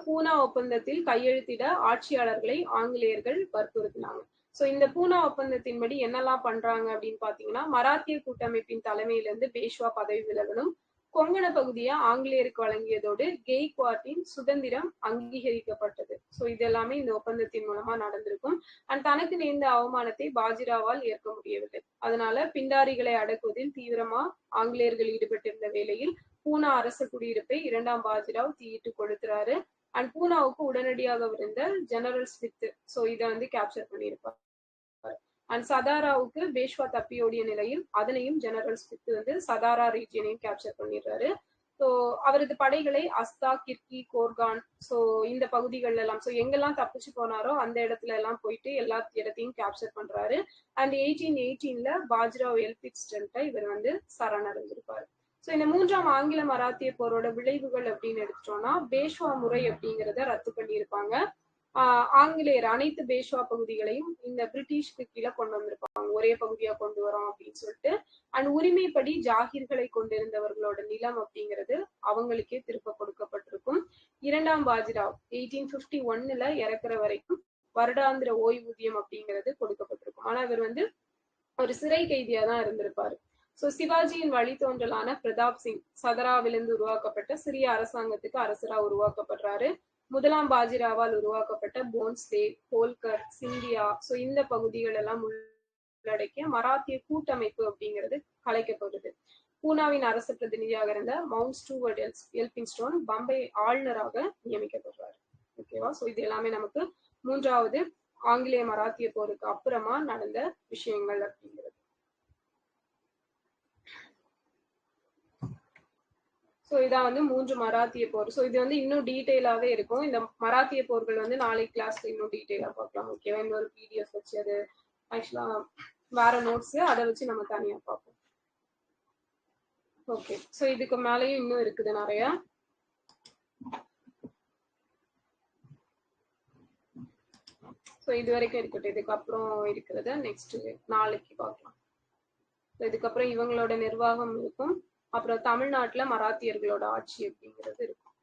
பூனா ஒப்பந்தத்தில் கையெழுத்திட ஆட்சியாளர்களை ஆங்கிலேயர்கள் வற்புறுத்தினாங்க. சோ இந்த பூனா ஒப்பந்தத்தின்படி என்னெல்லாம் பண்றாங்க அப்படின்னு பாத்தீங்கன்னா மராத்திய கூட்டமைப்பின் தலைமையிலிருந்து பேஷ்வா பதவி விலகணும், கொங்கண பகுதியை ஆங்கிலேயருக்கு வழங்கியதோடு கெய்க்வாட்டின் சுதந்திரம் அங்கீகரிக்கப்பட்டது. சோ இது எல்லாமே இந்த ஒப்பந்தத்தின் மூலமா நடந்திருக்கும். அண்ட் தனக்கு நேர்ந்த அவமானத்தை பாஜிராவால் ஏற்க முடியவில்லை. அதனால பிண்டாரிகளை அடக்குவதில் தீவிரமா ஆங்கிலேயர்கள் ஈடுபட்டிருந்த வேளையில் பூனா அரச குடியிருப்பை இரண்டாம் பாஜிராவ் தீயிட்டு கொளுத்துறாரு. அண்ட் பூனாவுக்கு உடனடியாக இருந்த ஜெனரல் ஸ்மித், சோ இதை வந்து கேப்சர் பண்ணியிருப்பார். அண்ட் சதாராவுக்கு பேஷ்வா தப்பியோடிய நிலையில் அதனையும் ஜெனரல் ஸ்மித் வந்து சதாரா ரீஜியனையும் கேப்சர் பண்ணிடுறாரு. ஸோ அவரது படைகளை அஸ்தா, கிர்கி, கோர்கான், ஸோ இந்த பகுதிகள் எல்லாம், ஸோ எங்கெல்லாம் தப்பிச்சு போனாரோ அந்த இடத்துல எல்லாம் போயிட்டு எல்லா இடத்தையும் கேப்சர் பண்றாரு. அண்ட் 1818 பாஜிராவ் எல்பின்ஸ்டன்ட்ட இவர் வந்து சரணடைஞ்சிருப்பாரு. ஸோ இந்த மூன்றாம் ஆங்கில மராத்திய போரோட விளைவுகள் அப்படின்னு எடுத்துட்டோம்னா பேஷ்வா முறை அப்படிங்கிறத ரத்து பண்ணியிருப்பாங்க. ஆங்கிலேயர் அனைத்து பேஷ்வா பகுதிகளையும் இந்த பிரிட்டிஷ்க்கு கீழே கொண்டு வந்திருப்பாங்க, ஒரே பகுதியா கொண்டு வரோம் அப்படின்னு சொல்லிட்டு. அண்ட் உரிமைப்படி ஜாகிர்களை கொண்டிருந்தவர்களோட நிலம் அப்படிங்கிறது அவங்களுக்கே திருப்ப கொடுக்கப்பட்டிருக்கும். இரண்டாம் பாஜிராவ் 1851 இறக்குற வரைக்கும் வருடாந்திர ஓய்வூதியம் அப்படிங்கிறது கொடுக்கப்பட்டிருக்கும். ஆனா இவர் வந்து ஒரு சிறை கைதியா தான் இருந்திருப்பாரு. சோ சிவாஜியின் வழித்தோன்றலான பிரதாப் சிங் சதராவிலிருந்து உருவாக்கப்பட்ட சிறிய அரசாங்கத்துக்கு அரசரா உருவாக்கப்படுறாரு. முதலாம் பாஜிராவால் உருவாக்கப்பட்ட போன்ஸ்லே, ஹோல்கர், சிந்தியா, சோ இந்த பகுதிகள் எல்லாம் உள்ளடக்கிய மராத்திய கூட்டமைப்பு அப்படிங்கிறது கலைக்கப்படுது. பூனாவின் அரசு பிரதிநிதியாக இருந்த மவுண்ட் ஸ்டூவர்ட் எல்பின்ஸ்டோன் பம்பை ஆளுநராக நியமிக்கப்படுறாரு. ஓகேவா. சோ இது எல்லாமே நமக்கு மூன்றாவது ஆங்கிலேய மராத்திய போருக்கு அப்புறமா நடந்த விஷயங்கள் அப்படிங்கிறது. சோ இதான் வந்து 3 மராத்திய போர். சோ இது வந்து இன்னும் டீடைலாவே இருக்கும். இந்த மராத்திய போர்கள் வந்து நாளைக்கு கிளாஸ்ல இன்னும் டீடைலா பார்க்கலாம். ஓகேவா. இன்னொரு PDF வச்சு அது ஆக்சுவலா வேற நோட்ஸ், அதை வச்சு நம்ம தனியா பார்ப்போம். ஓகே. சோ இதுக்கு மேலேயும் இன்னும் இருக்குது நிறைய. சோ இது வரைக்கும் இருக்கட்டும். இதுக்கப்புறம் இருக்கிறத நெக்ஸ்ட் நாளைக்கு பார்க்கலாம். இதுக்கப்புறம் இவங்களோட நிர்வாகம் இருக்கும். அப்புறம் தமிழ்நாட்டுல மராத்தியர்களோட ஆட்சி அப்படிங்கிறது இருக்கும்.